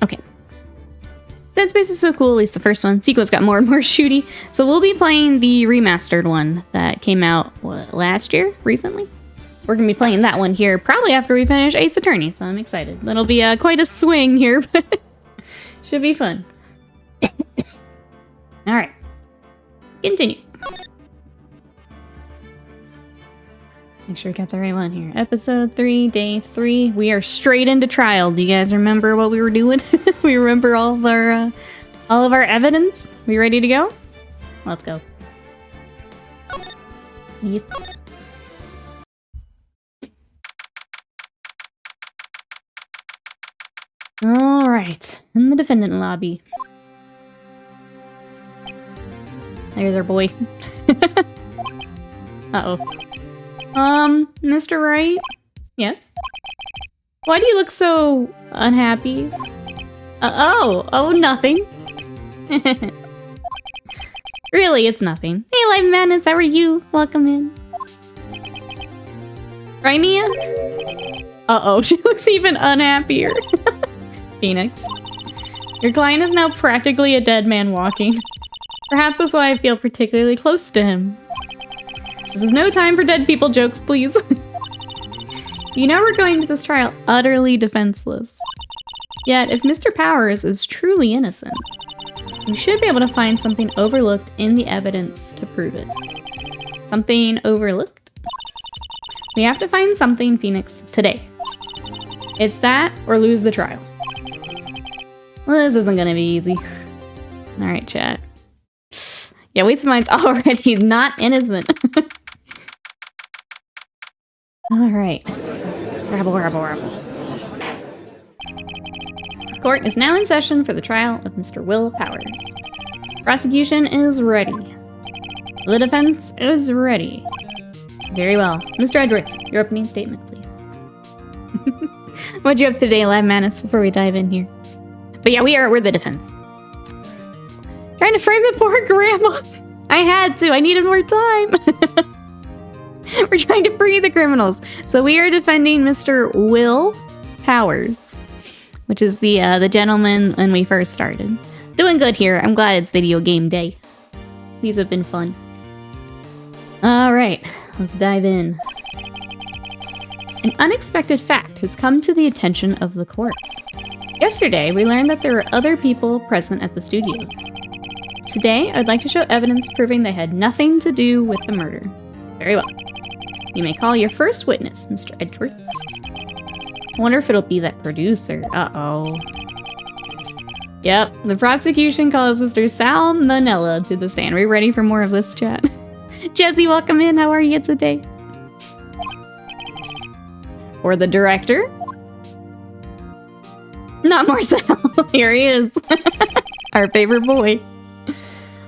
Okay. Dead Space is so cool, at least the first one. Sequel's got more and more shooty. So we'll be playing the remastered one that came out, last year? Recently? We're going to be playing that one here probably after we finish Ace Attorney, so I'm excited. That'll be quite a swing here, but should be fun. Alright. Continue. Make sure we got the right one here. Episode 3, day 3. We are straight into trial. Do you guys remember what we were doing? We remember all of our evidence? We ready to go? Let's go. Yes. All right, in the defendant lobby. There's our boy. Uh-oh. Mr. Wright? Yes? Why do you look so unhappy? Oh, nothing. Really, it's nothing. Hey, Live Madness, how are you? Welcome in. Right, Mia? Uh-oh, she looks even unhappier. Phoenix. Your client is now practically a dead man walking. Perhaps that's why I feel particularly close to him. This is no time for dead people jokes, please. You know we're going to this trial utterly defenseless. Yet, if Mr. Powers is truly innocent, we should be able to find something overlooked in the evidence to prove it. Something overlooked? We have to find something, Phoenix, today. It's that or lose the trial. Well, this isn't gonna be easy. Alright, chat. Yeah, Waste of Mind's already not innocent. Alright. Rabble, rabble, rabble. Court is now in session for the trial of Mr. Will Powers. Prosecution is ready. The defense is ready. Very well. Mr. Edgeworth, your opening statement, please. What'd you have today, Live Manus, before we dive in here? But yeah, we're the defense. Trying to frame the poor grandma. I had to. I needed more time. We're trying to free the criminals. So we are defending Mr. Will Powers, which is the gentleman when we first started. Doing good here. I'm glad it's video game day. These have been fun. All right, let's dive in. An unexpected fact has come to the attention of the court. Yesterday, we learned that there were other people present at the studios. Today, I'd like to show evidence proving they had nothing to do with the murder. Very well. You may call your first witness, Mr. Edgeworth. I wonder if it'll be that producer. Uh-oh. Yep, the prosecution calls Mr. Sal Manella to the stand. Are we ready for more of this, chat? Jesse, welcome in. How are you today? Or the director? Not Marcel. Here he is. Our favorite boy.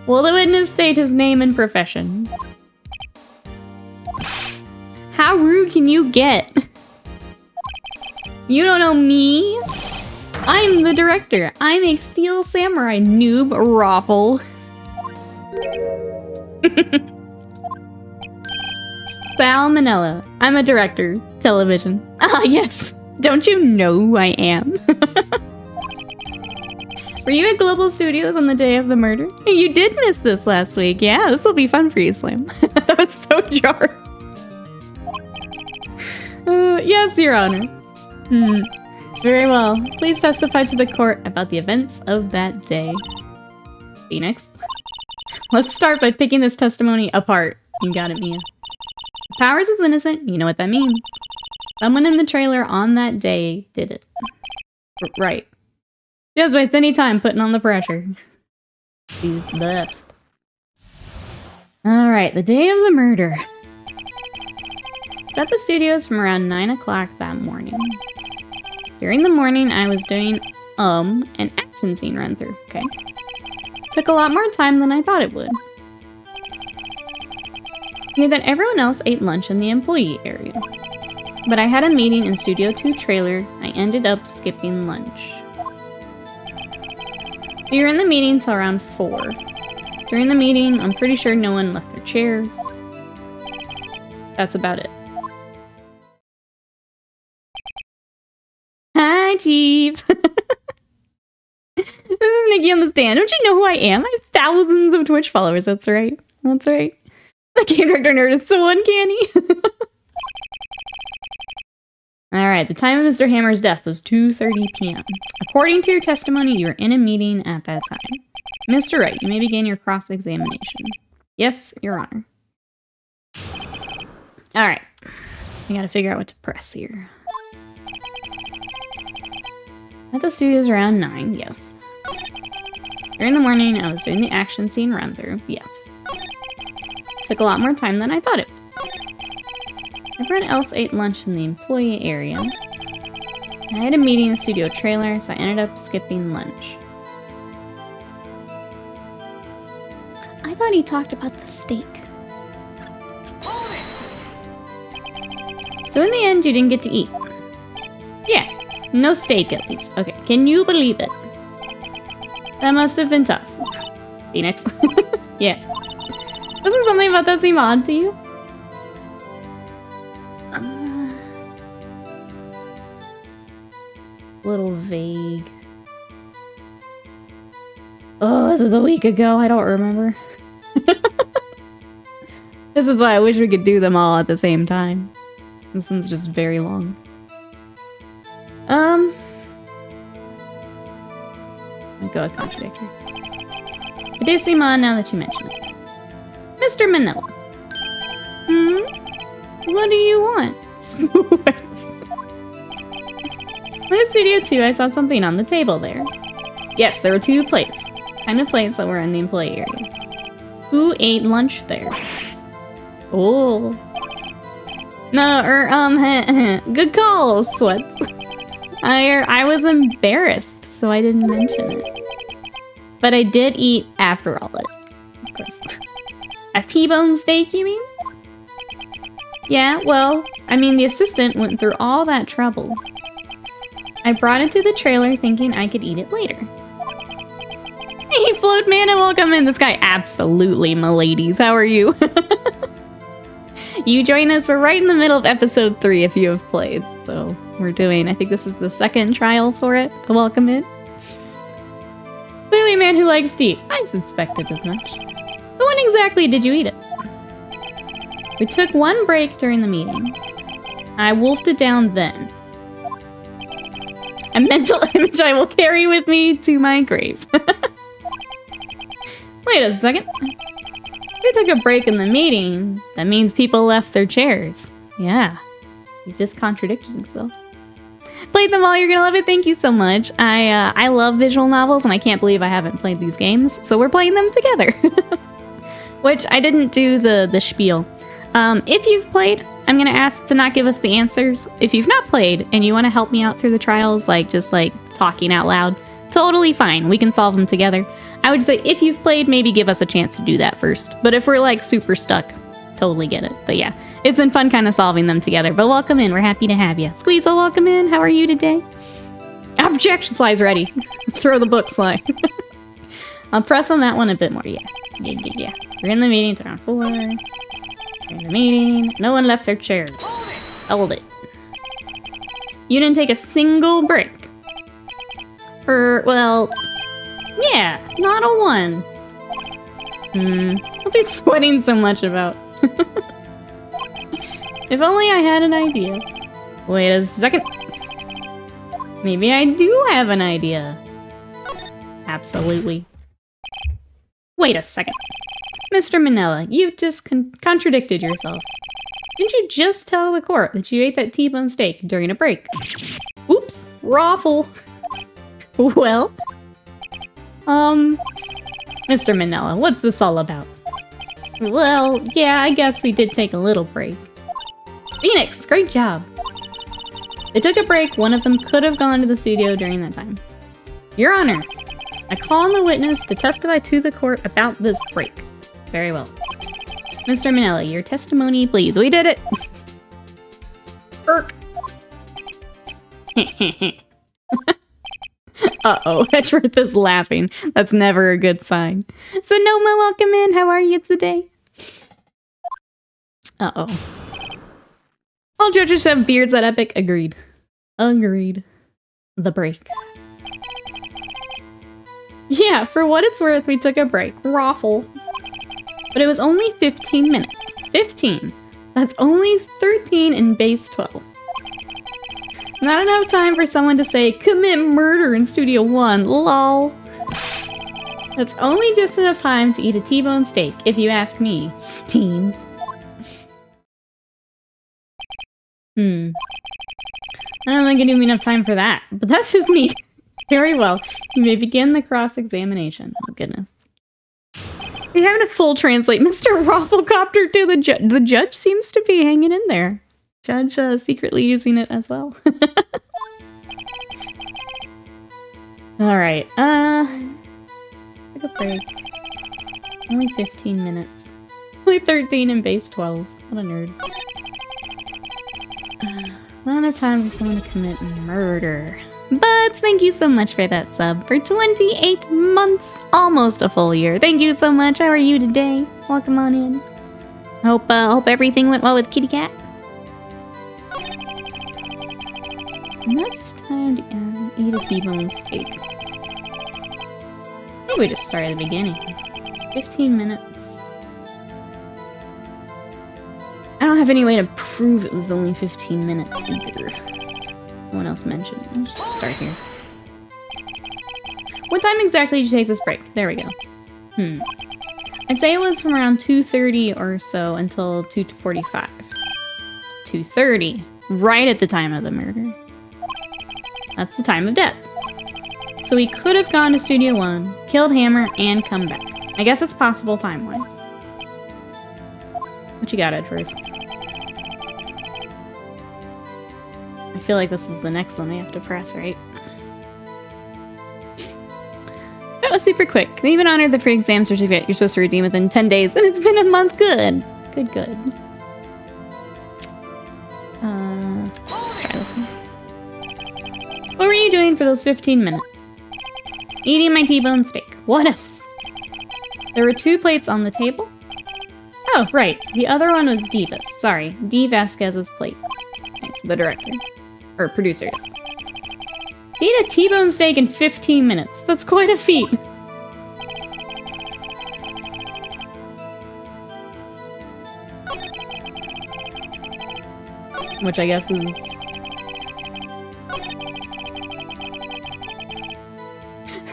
Will the witness state his name and profession? How rude can you get? You don't know me? I'm the director. I make Steel Samurai, noob raffle. Salmonella. I'm a director. Television. Ah, yes. Don't you know who I am? Were you at Global Studios on the day of the murder? You did miss this last week. Yeah, this will be fun for you, Slam. That was so jarring. Yes, Your Honor. Very well. Please testify to the court about the events of that day. Phoenix. Let's start by picking this testimony apart. You got it, Mia. Powers is innocent. You know what that means. Someone in the trailer on that day did it. Right. She doesn't waste any time putting on the pressure. She's the best. Alright, the day of the murder. At the studios from around 9 o'clock that morning. During the morning, I was doing, an action scene run through, okay? Took a lot more time than I thought it would. Knew that everyone else ate lunch in the employee area. But I had a meeting in Studio 2 trailer. I ended up skipping lunch. We were in the meeting till around 4. During the meeting, I'm pretty sure no one left their chairs. That's about it. Hi, Chief! This is Nikki on the stand. Don't you know who I am? I have thousands of Twitch followers. That's right. That's right. The game director nerd is so uncanny. Alright, the time of Mr. Hammer's death was 2:30 p.m. According to your testimony, you were in a meeting at that time. Mr. Wright, you may begin your cross-examination. Yes, Your Honor. Alright. I gotta figure out what to press here. At the studios around 9, yes. During the morning, I was doing the action scene run-through, yes. Took a lot more time than I thought it would. Everyone else ate lunch in the employee area. I had a meeting in the studio trailer, so I ended up skipping lunch. I thought he talked about the steak. So in the end, you didn't get to eat. Yeah, no steak at least. Okay, can you believe it? That must have been tough. Phoenix. Yeah. Wasn't something about that seem odd to you? Little vague. Oh, this was a week ago. I don't remember. This is why I wish we could do them all at the same time. This one's just very long. I go with contradictory. It does seem odd now that you mention it. Mr. Manila. What do you want? When in Studio 2, I saw something on the table there. Yes, there were 2 plates. Kind of plates that were in the employee area. Who ate lunch there? Oh. No, good call, Sweats. I was embarrassed, so I didn't mention it. But I did eat after all it. Of course. A T-bone steak, you mean? Yeah, well, I mean, the assistant went through all that trouble. I brought it to the trailer thinking I could eat it later. Hey, Float Man, and welcome in. This guy, absolutely, miladies. How are you? You join us. We're right in the middle of episode 3 if you have played. So we're doing, I think this is the second trial for it. But welcome in. Clearly a man who likes to eat. I suspected as much. But when exactly did you eat it? We took one break during the meeting. I wolfed it down then. A mental image I will carry with me to my grave. Wait a second. We took a break in the meeting. That means people left their chairs. Yeah. You just contradicted yourself. Played them all, you're gonna love it. Thank you so much. I love visual novels and I can't believe I haven't played these games, so we're playing them together. Which I didn't do the spiel. If you've played, I'm gonna ask to not give us the answers. If you've not played and you want to help me out through the trials, like just like talking out loud, totally fine. We can solve them together. I would say if you've played, maybe give us a chance to do that first. But if we're like super stuck, totally get it. But yeah, it's been fun kind of solving them together. But welcome in. We're happy to have you. Squeezel, welcome in. How are you today? Objection slide's ready. Throw the book slide. I'll press on that one a bit more. Yeah. We're in the meeting. It's around 4. We're in the meeting. No one left their chairs. Hold it. You didn't take a single break. Well, yeah, not a 1. What's he sweating so much about? If only I had an idea. Wait a second. Maybe I do have an idea. Absolutely. Wait a second. Mr. Manila, you've just contradicted yourself. Didn't you just tell the court that you ate that T-bone steak during a break? Oops, raffle. Well, Mr. Manila, what's this all about? Well, yeah, I guess we did take a little break. Phoenix, great job. They took a break. One of them could have gone to the studio during that time. Your Honor, I call on the witness to testify to the court about this break. Very well. Mr. Manila, your testimony, please. We did it! Irk. Uh-oh, Edgeworth is laughing. That's never a good sign. So Noma, welcome in. How are you today? Uh-oh. All judges have beards at Epic. Agreed. Agreed. The break. Yeah, for what it's worth, we took a break. Raffle. But it was only 15 minutes. 15. That's only 13 in base 12. Not enough time for someone to say, commit murder in Studio 1, lol. That's only just enough time to eat a T-bone steak, if you ask me. Steams. I don't think it'd be enough time for that, but that's just me. Very well. You may begin the cross-examination. Oh, goodness. You're having to full translate Mr. Rafflecopter to the judge. The judge seems to be hanging in there. Judge secretly using it as well. Alright, take a break. Only 15 minutes. Only 13 in base 12. What a nerd. Not enough time for someone to commit murder. But thank you so much for that sub for 28 months, almost a full year. Thank you so much. How are you today? Welcome on in. Hope everything went well with Kitty Cat. Enough time to eat a T-bone steak. I think we just started at the beginning. 15 minutes. I don't have any way to prove it was only 15 minutes either. No one else mentioned. Let's just start here. What time exactly did you take this break? There we go. I'd say it was from around 2:30 or so until 2:45. 2:30, right at the time of the murder. That's the time of death. So we could have gone to Studio 1, killed Hammer, and come back. I guess it's possible time-wise. What you got, Edgeworth? I feel like this is the next one we have to press, right? That was super quick. They even honored the free exam certificate you're supposed to redeem within 10 days, and it's been a month. Good. Good, good. Let's try this one. What were you doing for those 15 minutes? Eating my T-bone steak. What else? There were 2 plates on the table. Oh, right. The other one was Divas. Sorry, D. Vasquez's plate. Thanks, the director. Or producers. To eat a T-bone steak in 15 minutes. That's quite a feat. Which I guess is...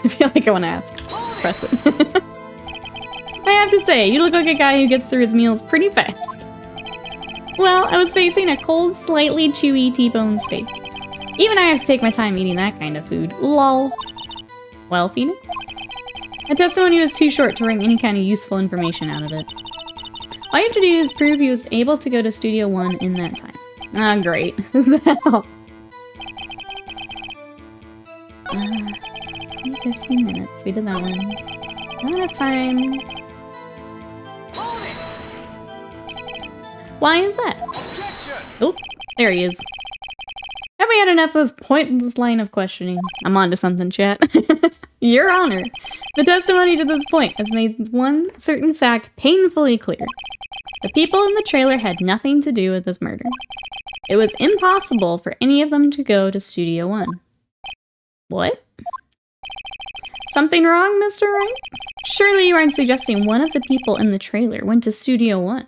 I feel like I want to ask. Press it. I have to say, you look like a guy who gets through his meals pretty fast. Well, I was facing a cold, slightly chewy T-bone steak. Even I have to take my time eating that kind of food. Lol. Well, Phoenix? The testimony was too short to wring any kind of useful information out of it. All you have to do is prove he was able to go to Studio 1 in that time. Ah, great. 15 minutes. We did that one. Not enough time. Why is that? Oh, there he is. Have we had enough of this pointless line of questioning? I'm on to something, chat. Your Honor, the testimony to this point has made one certain fact painfully clear. The people in the trailer had nothing to do with this murder. It was impossible for any of them to go to Studio 1. What? Something wrong, Mr. Wright? Surely you aren't suggesting one of the people in the trailer went to Studio 1.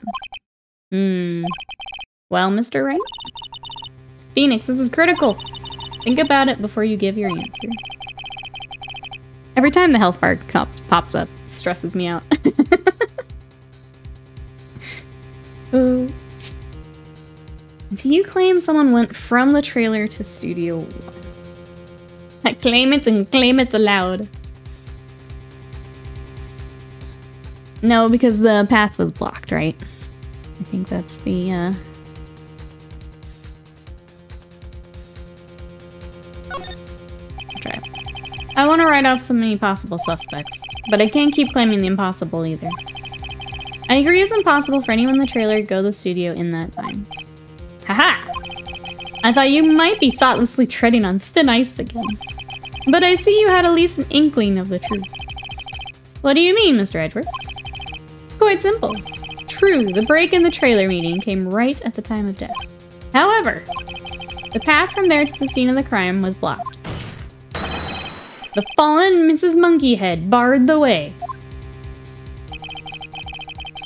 Well, Mr. Wright? Phoenix, this is critical. Think about it before you give your answer. Every time the health bar pops up, it stresses me out. Do you claim someone went from the trailer to Studio 1? I claim it and claim it aloud. No, because the path was blocked, right? I think that's the, try. I want to write off so many possible suspects, but I can't keep claiming the impossible either. I agree it's impossible for anyone in the trailer to go to the studio in that time. Haha! I thought you might be thoughtlessly treading on thin ice again. But I see you had at least an inkling of the truth. What do you mean, Mr. Edgeworth? Quite simple. True, the break in the trailer meeting came right at the time of death. However, the path from there to the scene of the crime was blocked. The fallen Mrs. Monkeyhead barred the way.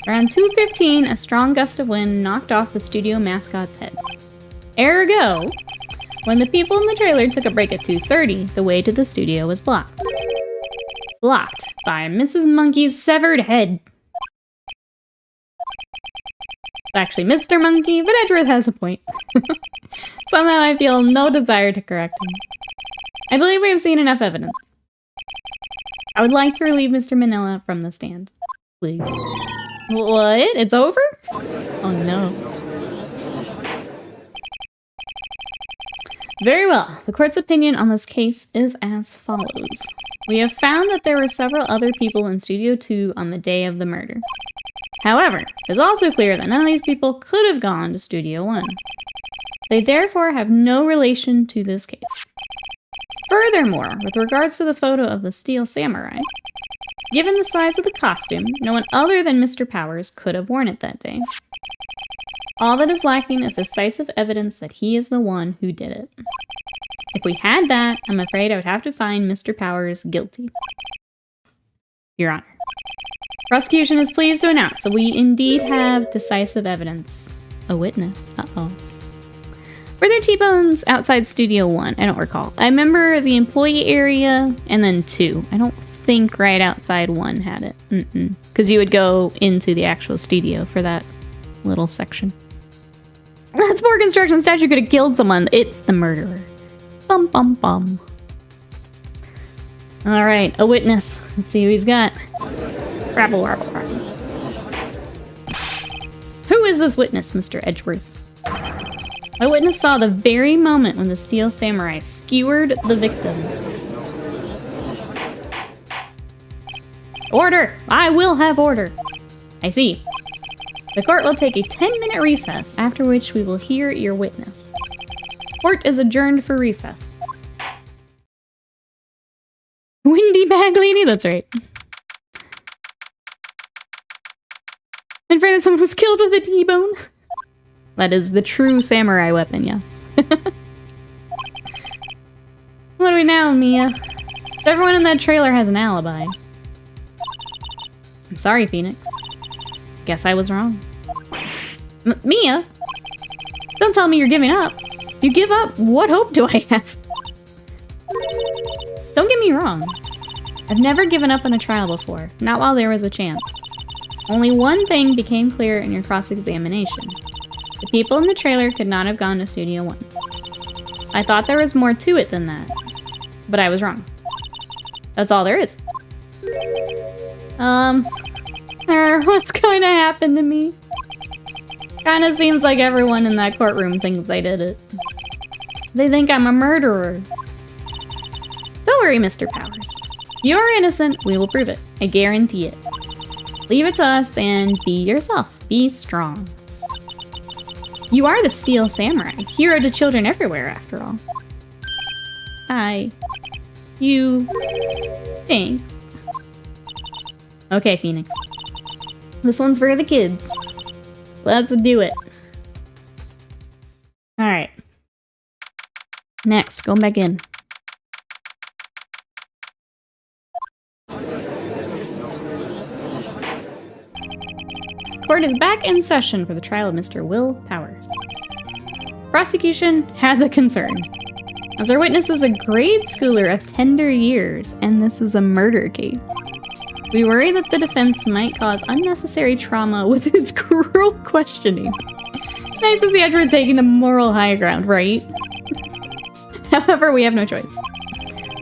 Around 2:15, a strong gust of wind knocked off the studio mascot's head. Ergo, when the people in the trailer took a break at 2:30, the way to the studio was blocked. Blocked by Mrs. Monkey's severed head. Actually, Mr. Monkey, but Edgeworth has a point. Somehow I feel no desire to correct him. I believe we have seen enough evidence. I would like to relieve Mr. Manila from the stand. Please. What? It's over? Oh no. Very well. The court's opinion on this case is as follows. We have found that there were several other people in Studio 2 on the day of the murder. However, it's also clear that none of these people could have gone to Studio 1. They therefore have no relation to this case. Furthermore, with regards to the photo of the Steel Samurai, given the size of the costume, no one other than Mr. Powers could have worn it that day. All that is lacking is decisive evidence that he is the one who did it. If we had that, I'm afraid I would have to find Mr. Powers guilty. Your Honor. Prosecution is pleased to announce that we indeed have decisive evidence. A witness. Uh-oh. Were there T-bones outside Studio 1? I don't recall. I remember the employee area and then 2. I don't think right outside 1 had it. Because you would go into the actual studio for that little section. That's more construction statue could have killed someone. It's the murderer. Bum bum bum. Alright, a witness. Let's see who he's got. Rabble, rabble, rabble. Who is this witness, Mr. Edgeworth? A witness saw the very moment when the Steel Samurai skewered the victim. Order! I will have order. I see. The court will take a 10-minute recess, after which we will hear your witness. Court is adjourned for recess. Windy bag lady? That's right. I'm afraid that someone was killed with a T-bone. That is the true samurai weapon, yes. What do we now, Mia? Everyone in that trailer has an alibi. I'm sorry, Phoenix. Guess I was wrong. Mia? Don't tell me you're giving up. You give up? What hope do I have? Don't get me wrong. I've never given up on a trial before, not while there was a chance. Only one thing became clear in your cross-examination. The people in the trailer could not have gone to Studio 1. I thought there was more to it than that, but I was wrong. That's all there is. What's going to happen to me? Kinda seems like everyone in that courtroom thinks they did it. They think I'm a murderer. Don't worry, Mr. Powers. You are innocent, we will prove it. I guarantee it. Leave it to us and be yourself. Be strong. You are the Steel Samurai, hero to children everywhere, after all. You... Thanks. Okay, Phoenix. This one's for the kids. Let's do it. Alright. Next, going back in. Court is back in session for the trial of Mr. Will Powers. Prosecution has a concern. As our witness is a grade schooler of tender years, and this is a murder case. We worry that the defense might cause unnecessary trauma with its cruel questioning. Nice to see Edward taking the moral high ground, right? However, we have no choice.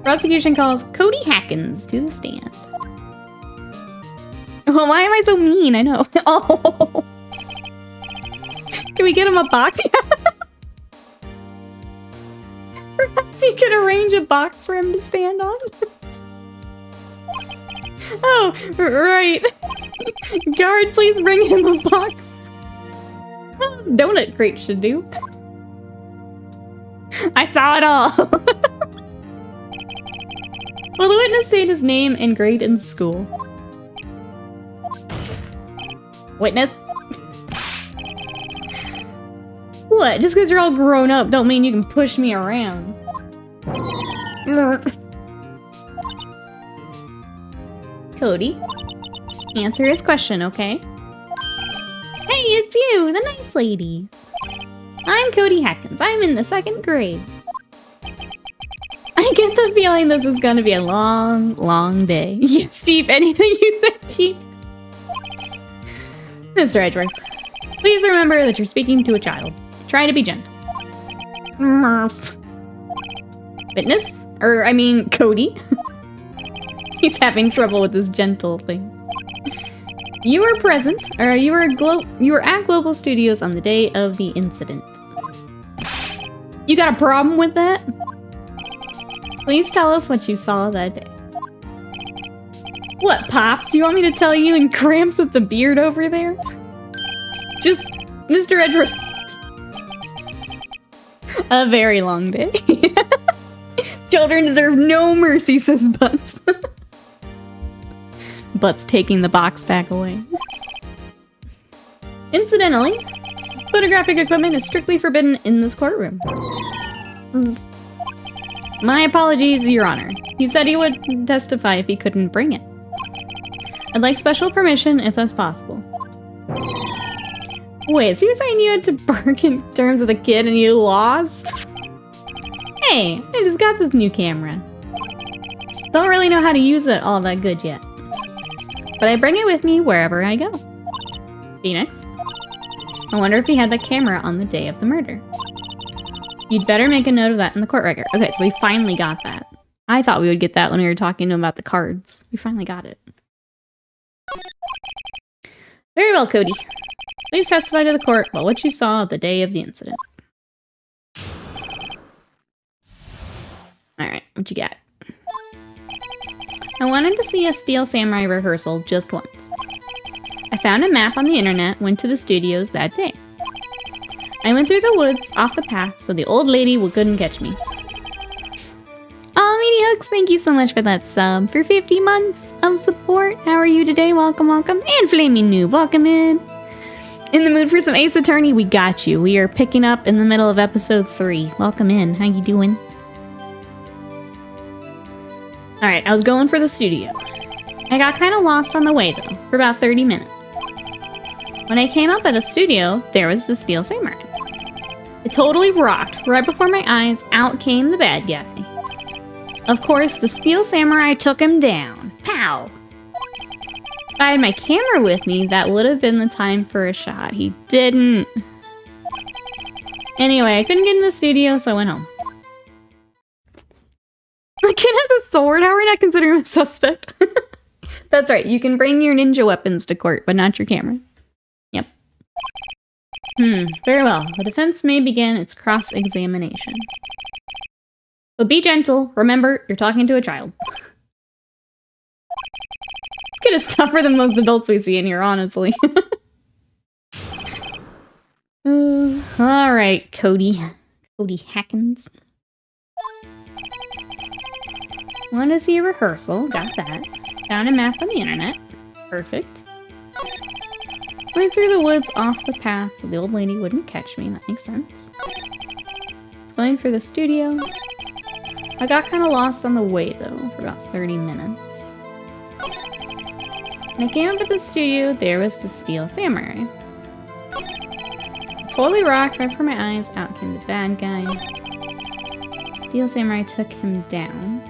Prosecution calls Cody Hackins to the stand. Well, why am I so mean? I know. Oh. Can we get him a box? Perhaps you could arrange a box for him to stand on? Oh, right. Guard, please bring him a box. Well, donut crate should do. I saw it all. Will the witness state his name and grade in school? Witness? What? Just because you're all grown up don't mean you can push me around. Cody, answer his question, okay? Hey, it's you, the nice lady. I'm Cody Hackins. I'm in the 2nd grade. I get the feeling this is gonna be a long, long day. Yes, Chief, anything you said, Chief. Mr. Edgeworth, please remember that you're speaking to a child. Try to be gentle. Murph. Witness? Cody. He's having trouble with this gentle thing. You were present, or you were at Global Studios on the day of the incident. You got a problem with that? Please tell us what you saw that day. What, Pops? You want me to tell you and Gramps with the beard over there? Just, Mr. Edgeworth. A very long day. Children deserve no mercy, says Butts. Butts taking the box back away. Incidentally, photographic equipment is strictly forbidden in this courtroom. My apologies, Your Honor. He said he would testify if he couldn't bring it. I'd like special permission if that's possible. Wait, so you're saying you had to bark in terms of the kid and you lost? Hey, I just got this new camera. Don't really know how to use it all that good yet. But I bring it with me wherever I go. Phoenix? I wonder if he had the camera on the day of the murder. You'd better make a note of that in the court record. Okay, so we finally got that. I thought we would get that when we were talking to him about the cards. We finally got it. Very well, Cody. Please testify to the court about what you saw the day of the incident. Alright, what you got? I wanted to see a Steel Samurai rehearsal just once. I found a map on the internet, went to the studios that day. I went through the woods, off the path, so the old lady couldn't catch me. Oh, Meaty Hooks, thank you so much for that sub. For 50 months of support. How are you today? Welcome, welcome. And Flaming Noob, welcome in. In the mood for some Ace Attorney? We got you. We are picking up in the middle of episode 3. Welcome in. How you doing? Alright, I was going for the studio. I got kind of lost on the way, though, for about 30 minutes. When I came up at a studio, there was the Steel Samurai. It totally rocked. Right before my eyes, out came the bad guy. Of course, the Steel Samurai took him down. Pow! If I had my camera with me, that would have been the time for a shot. He didn't. Anyway, I couldn't get in the studio, so I went home. The kid has a sword? How are we not considering him a suspect? That's right, you can bring your ninja weapons to court, but not your camera. Yep. Very well. The defense may begin its cross-examination. But be gentle. Remember, you're talking to a child. This kid is tougher than most adults we see in here, honestly. Alright, Cody. Cody Hackins. Want to see a rehearsal. Got that. Found a map on the internet. Perfect. Went through the woods off the path so the old lady wouldn't catch me. That makes sense. Was going for the studio. I got kind of lost on the way, though, for about 30 minutes. When I came up at the studio, there was the Steel Samurai. Totally rocked right before my eyes. Out came the bad guy. Steel Samurai took him down.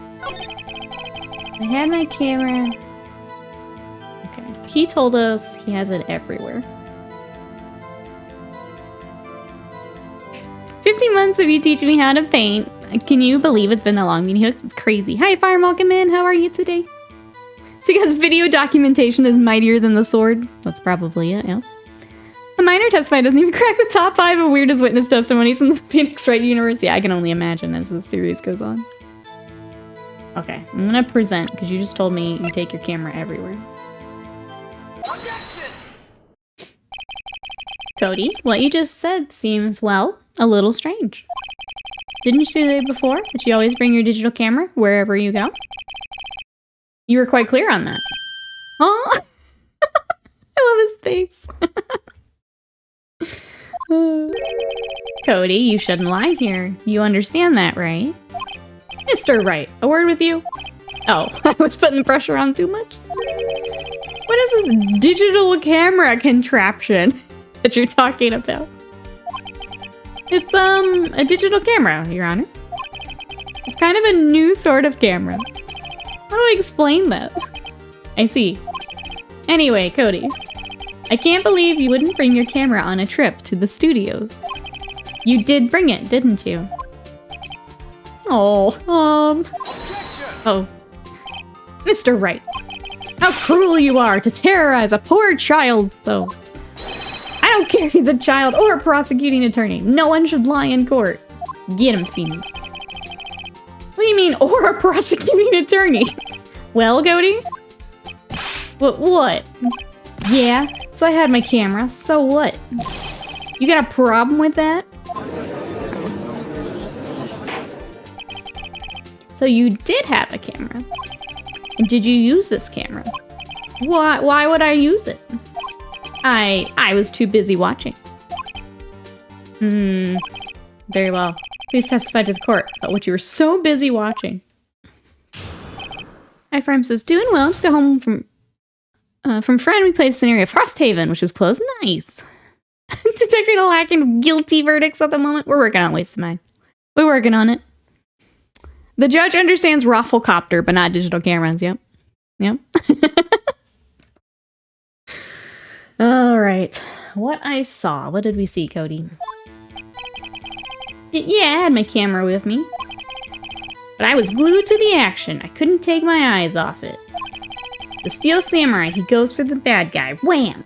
I had my camera. Okay. He told us he has it everywhere. 50 months of you teaching me how to paint. Can you believe it's been that long, Meaty Hooks? It's crazy. Hi, Fire Welcome in. How are you today? It's because video documentation is mightier than the sword. That's probably it, yeah. A minor testifier doesn't even crack the top 5 of weirdest witness testimonies in the Phoenix Wright universe. Yeah, I can only imagine as the series goes on. Okay, I'm gonna present, because you just told me you take your camera everywhere. Cody, what you just said seems, well, a little strange. Didn't you say before that you always bring your digital camera wherever you go? You were quite clear on that. Huh? I love his face. Cody, you shouldn't lie here. You understand that, right? Mr. Wright, a word with you. Oh, I was putting the pressure on too much? What is this digital camera contraption that you're talking about? It's, a digital camera, Your Honor. It's kind of a new sort of camera. How do I explain that? I see. Anyway, Cody. I can't believe you wouldn't bring your camera on a trip to the studios. You did bring it, didn't you? Oh, oh. Mr. Wright. How cruel you are to terrorize a poor child so. I don't care if he's a child or a prosecuting attorney. No one should lie in court. Get him, Phoenix. What do you mean, or a prosecuting attorney? Well, Cody? What? Yeah, so I had my camera, so what? You got a problem with that? So you did have a camera. And did you use this camera? Why would I use it? I was too busy watching. Very well. Please testify to the court about what you were so busy watching. Hi, Frame says, doing well. Just got home from friend. We played a scenario of Frosthaven, which was close. Nice. Detecting a lack in guilty verdicts at the moment. We're working on waste of mine. We're working on it. The judge understands Rafflecopter, but not digital cameras. Yep. All right. What I saw. What did we see, Cody? Yeah, I had my camera with me. But I was glued to the action. I couldn't take my eyes off it. The Steel Samurai, he goes for the bad guy. Wham!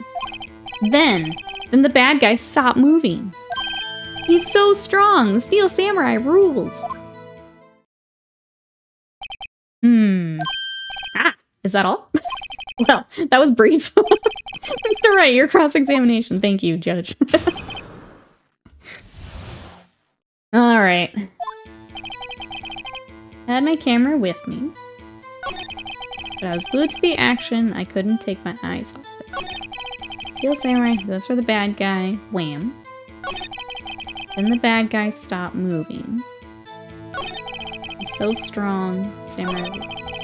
Then the bad guy stopped moving. He's so strong. The Steel Samurai rules. Ah, is that all? Well, that was brief. Mr. Wright, your cross-examination. Thank you, Judge. Alright. I had my camera with me. But I was glued to the action. I couldn't take my eyes off it. Steel Samurai goes for the bad guy. Wham. Then the bad guy stopped moving. He's so strong. Samurai rules.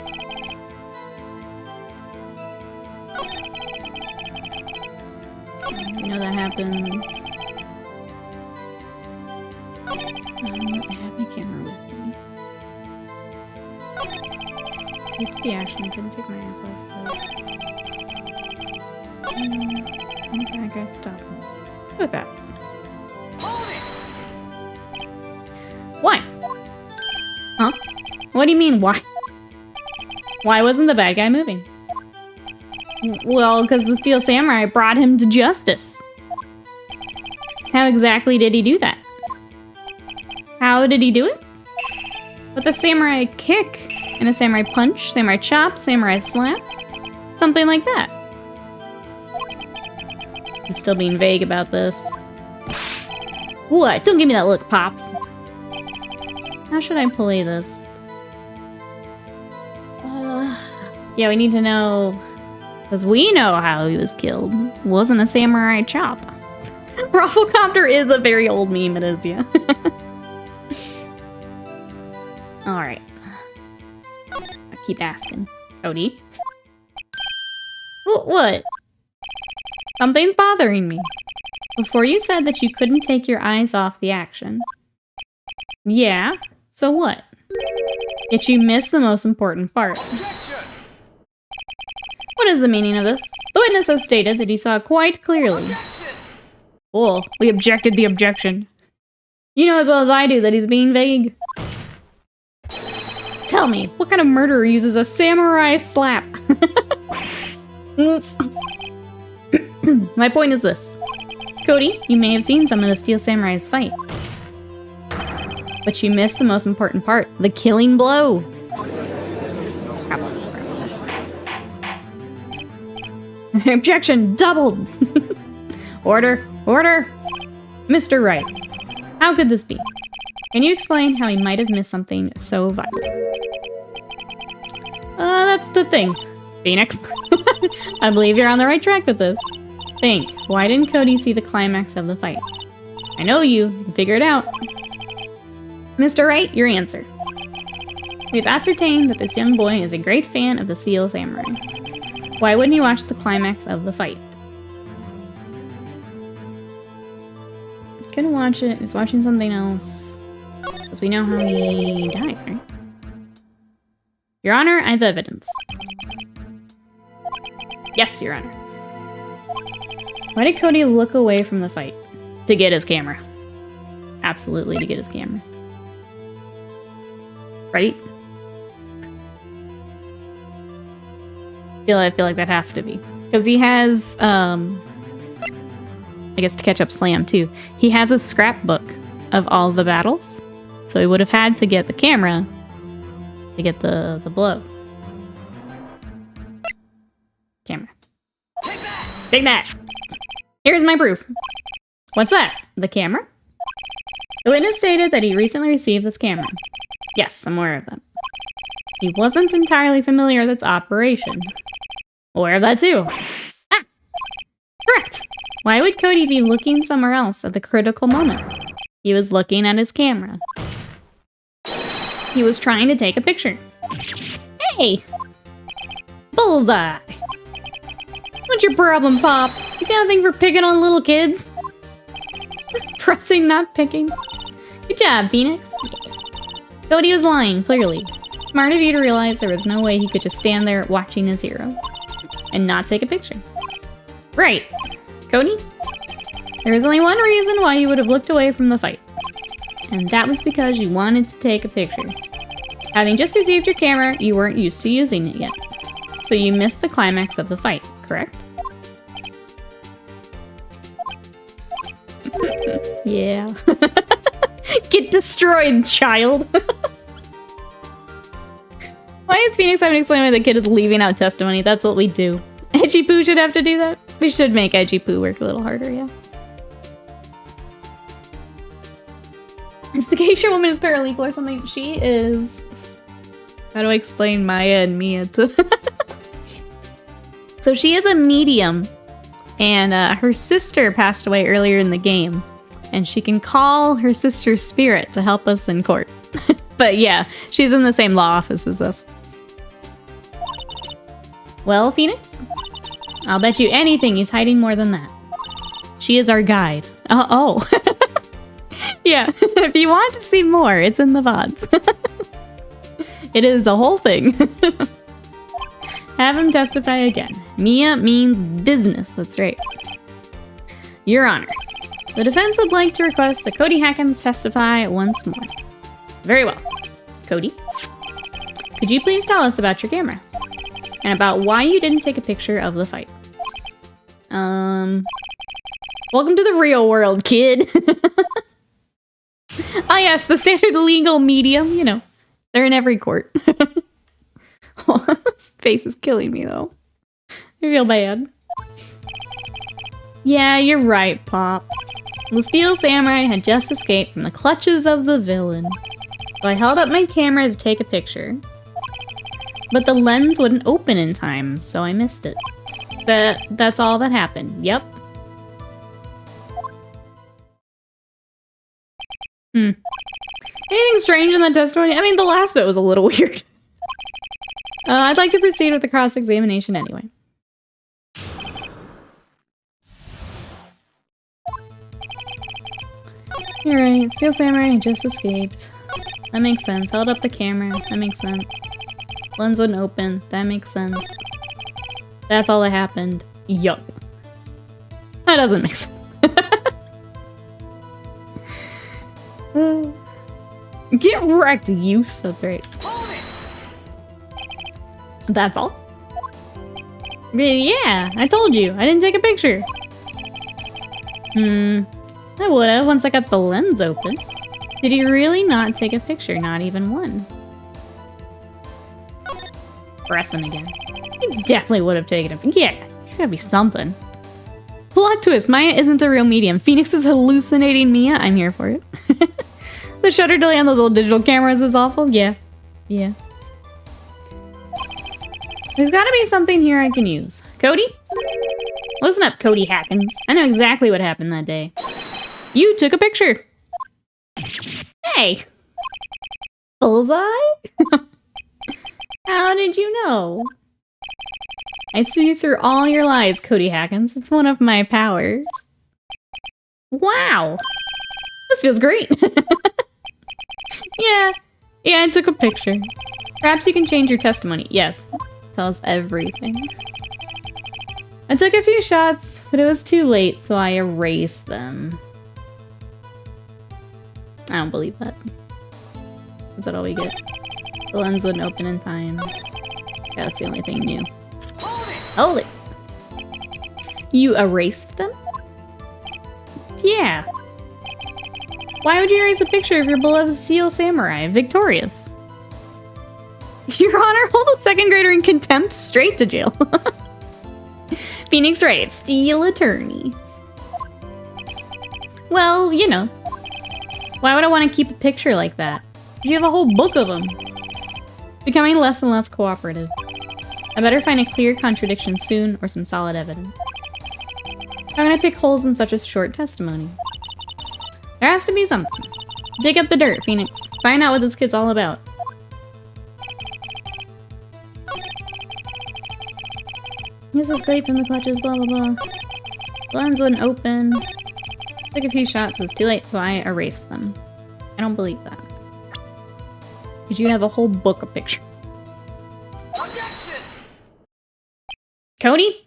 You know that happens. I had my camera with me. With the action, I couldn't take my eyes off it. And the bad guy stopped me. Look at that. Why? Huh? What do you mean, why? Why wasn't the bad guy moving? Well, because the Steel Samurai brought him to justice. How exactly did he do that? How did he do it? With a samurai kick and a samurai punch, samurai chop, samurai slap? Something like that. He's still being vague about this. What? Don't give me that look, Pops. How should I play this? Yeah, we need to know... Because we know how he was killed. It wasn't a samurai chop. Rafflecopter is a very old meme, it is, yeah. Alright. I keep asking. Cody? What? Something's bothering me. Before you said that you couldn't take your eyes off the action. Yeah? So what? Yet you missed the most important part. What is the meaning of this? The witness has stated that he saw quite clearly. Oh, we objected the objection. You know as well as I do that he's being vague. Tell me, what kind of murderer uses a samurai slap? My point is this. Cody, you may have seen some of the Steel Samurai's fight. But you missed the most important part. The killing blow. Objection doubled. Order. Mr. Wright, how could this be? Can you explain how he might have missed something so vital? That's the thing. Phoenix. I believe you're on the right track with this. Think, why didn't Cody see the climax of the fight? I know you can figure it out. Mr. Wright, your answer. We've ascertained that this young boy is a great fan of the Steel Samurai. Why wouldn't he watch the climax of the fight? Couldn't watch it. He's watching something else. Because we know how he died, right? Your Honor, I have evidence. Yes, Your Honor. Why did Cody look away from the fight? To get his camera. Absolutely to get his camera. Right? I feel like that has to be. Because he has, I guess to catch up Slam too, he has a scrapbook of all the battles. So he would have had to get the camera to get the blow. Camera. Take that! Here's my proof. What's that? The camera? The witness stated that he recently received this camera. Yes, I'm aware of that. He wasn't entirely familiar with its operation. Aware of that too. Ah! Correct! Why would Cody be looking somewhere else at the critical moment? He was looking at his camera. He was trying to take a picture. Hey! Bullseye! What's your problem, Pops? You got a thing for picking on little kids? Pressing, not picking. Good job, Phoenix. Cody was lying, clearly. Smart of you to realize there was no way he could just stand there watching his hero and not take a picture. Right. Cody? There was only one reason why you would have looked away from the fight. And that was because you wanted to take a picture. Having just received your camera, you weren't used to using it yet. So you missed the climax of the fight, correct? Yeah. Get destroyed, child! Why is Phoenix having to explain why the kid is leaving out testimony? That's what we do. Edgy Poo should have to do that. We should make Edgy Poo work a little harder, yeah. Is the geisha woman is paralegal or something? She is... How do I explain Maya and Mia to... So she is a medium. And her sister passed away earlier in the game. And she can call her sister's spirit to help us in court. But yeah, she's in the same law office as us. Well, Phoenix? I'll bet you anything he's hiding more than that. She is our guide. Oh. Yeah, if you want to see more, it's in the VODs. It is a whole thing. Have him testify again. Mia means business, that's right. Your Honor, the defense would like to request that Cody Hackins testify once more. Very well. Cody, could you please tell us about your camera? And about why you didn't take a picture of the fight? Welcome to the real world, kid. Ah yes, the standard legal medium, you know. They're in every court. This face is killing me, though. I feel bad. Yeah, you're right, Pop. The Steel Samurai had just escaped from the clutches of the villain. So I held up my camera to take a picture. But the lens wouldn't open in time, so I missed it. That's all that happened. Yep. Anything strange in that testimony? I mean, the last bit was a little weird. I'd like to proceed with the cross-examination anyway. You're right, Steel Samurai had just escaped. That makes sense. Held up the camera. That makes sense. Lens wouldn't open. That makes sense. That's all that happened. Yup. That doesn't make sense. Get wrecked, youth. That's right. That's all? Yeah, I told you. I didn't take a picture. I would've once I got the lens open. Did he really not take a picture? Not even one. Pressing again. He definitely would have taken a... Yeah, there's gotta be something. Plot twist. Maya isn't a real medium. Phoenix is hallucinating Mia. I'm here for it. The shutter delay on those old digital cameras is awful. Yeah. Yeah. There's gotta be something here I can use. Cody? Listen up, Cody Hackins. I know exactly what happened that day. You took a picture. Hey! Bullseye? How did you know? I see through all your lies, Cody Hackins. It's one of my powers. Wow! This feels great! Yeah, I took a picture. Perhaps you can change your testimony. Yes. Tell us everything. I took a few shots, but it was too late, so I erased them. I don't believe that. Is that all we get? The lens wouldn't open in time. Yeah, that's the only thing new. Hold it! You erased them? Yeah. Why would you erase a picture of your beloved Steel Samurai, victorious? Your Honor, hold a second grader in contempt straight to jail. Phoenix Wright, Steel Attorney. Well, you know. Why would I want to keep a picture like that? You have a whole book of them. Becoming less and less cooperative. I better find a clear contradiction soon or some solid evidence. How can I pick holes in such a short testimony? There has to be something. Dig up the dirt, Phoenix. Find out what this kid's all about. This is escaped from the clutches, blah blah blah. The lens wouldn't open. Took a few shots, it was too late, so I erased them. I don't believe that. Because you have a whole book of pictures. Cody?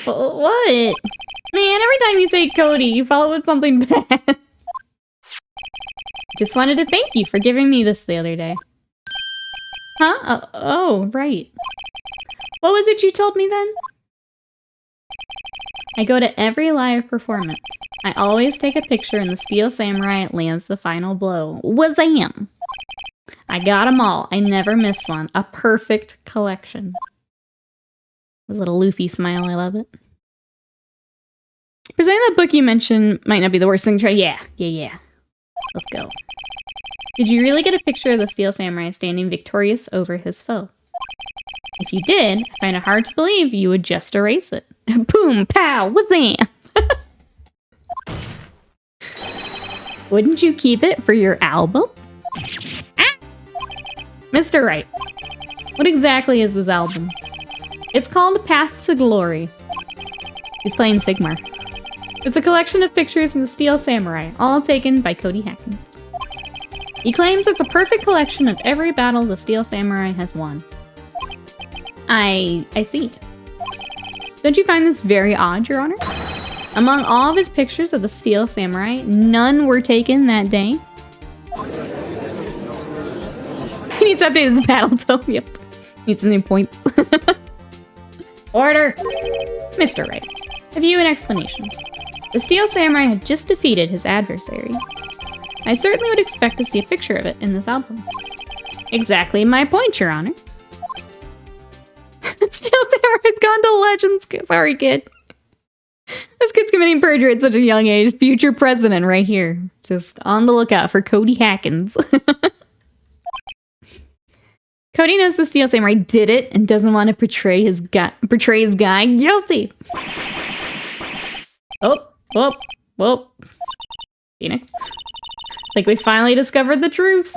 What? Man, every time you say Cody, you follow with something bad. Just wanted to thank you for giving me this the other day. Huh? Oh, right. What was it you told me then? I go to every live performance. I always take a picture and the Steel Samurai lands the final blow. Wazam! I got them all. I never missed one. A perfect collection. A little Luffy smile, I love it. Presenting that book you mentioned might not be the worst thing to try. Yeah. Let's go. Did you really get a picture of the Steel Samurai standing victorious over his foe? If you did, I find it hard to believe you would just erase it. Boom, pow, wazam! Wouldn't you keep it for your album? Ah! Mr. Wright, what exactly is this album? It's called Path to Glory. He's playing Sigmar. It's a collection of pictures of the Steel Samurai, all taken by Cody Hackins. He claims it's a perfect collection of every battle the Steel Samurai has won. I see. Don't you find this very odd, Your Honor? Among all of his pictures of the Steel Samurai, none were taken that day. He needs to update his battle tome. Yep. Needs some new points. Order! Mr. Wright, have you an explanation? The Steel Samurai had just defeated his adversary. I certainly would expect to see a picture of it in this album. Exactly my point, Your Honor. Steel Samurai's gone to Legends. Sorry, kid. This kid's committing perjury at such a young age. Future president right here. Just on the lookout for Cody Hackins. Cody knows the Steel Samurai did it and doesn't want to portray his guy guilty. Oh. Phoenix. Like we finally discovered the truth.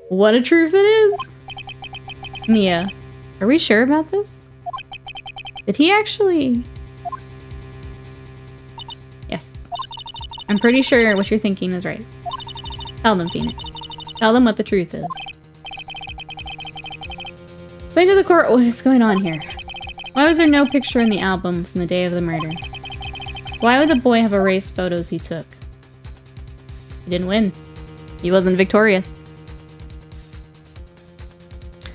What a truth it is. Mia, are we sure about this? Did he actually... Yes. I'm pretty sure what you're thinking is right. Tell them, Phoenix. Tell them what the truth is. Explain to the court what is going on here. Why was there no picture in the album from the day of the murder? Why would the boy have erased photos he took? He didn't win. He wasn't victorious.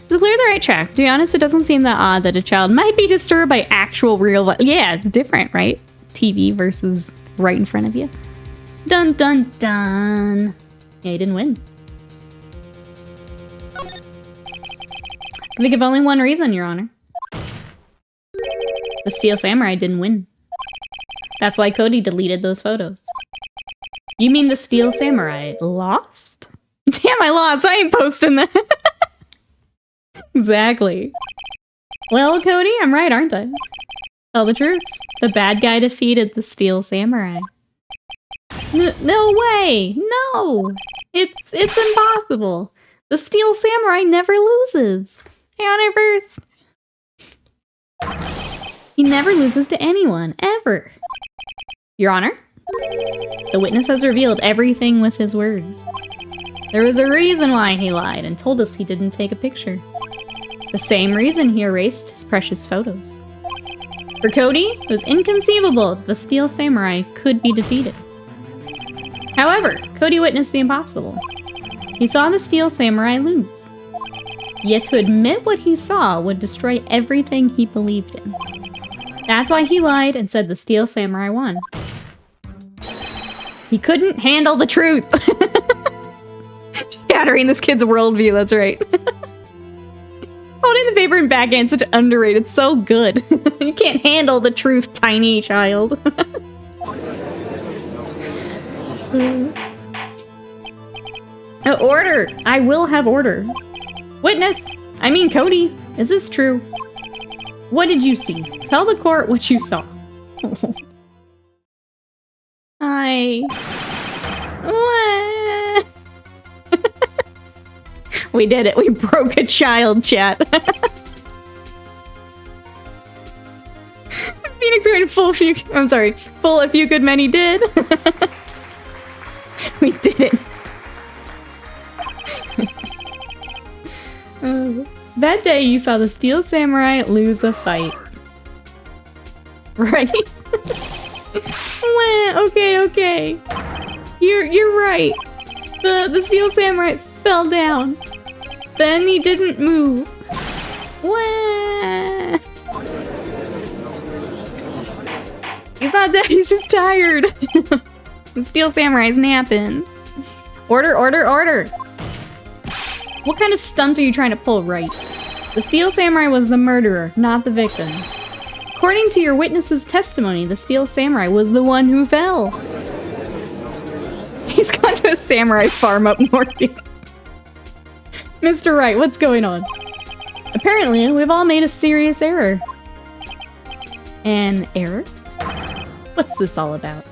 To clear the right track, to be honest, it doesn't seem that odd that a child might be disturbed by actual real life. Yeah, it's different, right? TV versus right in front of you. Dun dun dun. Yeah, he didn't win. I think of only one reason, Your Honor. The Steel Samurai didn't win. That's why Cody deleted those photos. You mean the Steel Samurai lost? Damn, I lost. I ain't posting that. Exactly. Well, Cody, I'm right, aren't I? Tell the truth. The bad guy defeated the Steel Samurai. No way! No! It's impossible. The Steel Samurai never loses. Hey, Honor first. He never loses to anyone, ever. Your Honor, the witness has revealed everything with his words. There was a reason why he lied and told us he didn't take a picture. The same reason he erased his precious photos. For Cody, it was inconceivable that the Steel Samurai could be defeated. However, Cody witnessed the impossible. He saw the Steel Samurai lose. Yet to admit what he saw would destroy everything he believed in. That's why he lied and said the Steel Samurai won. He couldn't handle the truth. Shattering this kid's worldview, that's right. Holding the paper in backhand, such underrated, so good. You can't handle the truth, tiny child. Order! I will have order. Witness! I mean Cody, is this true? What did you see? Tell the court what you saw. We did it. We broke a child, chat. Phoenix Wright full a few good many did. We did it. That day you saw the Steel Samurai lose a fight. Right? Okay. You're right. The Steel Samurai fell down. Then he didn't move. Wah. He's not dead, he's just tired. The Steel Samurai's napping. Order. What kind of stunt are you trying to pull, Wright? The Steel Samurai was the murderer, not the victim. According to your witness's testimony, the Steel Samurai was the one who fell. He's gone to a samurai farm up north. Mr. Wright, what's going on? Apparently, we've all made a serious error. An error? What's this all about?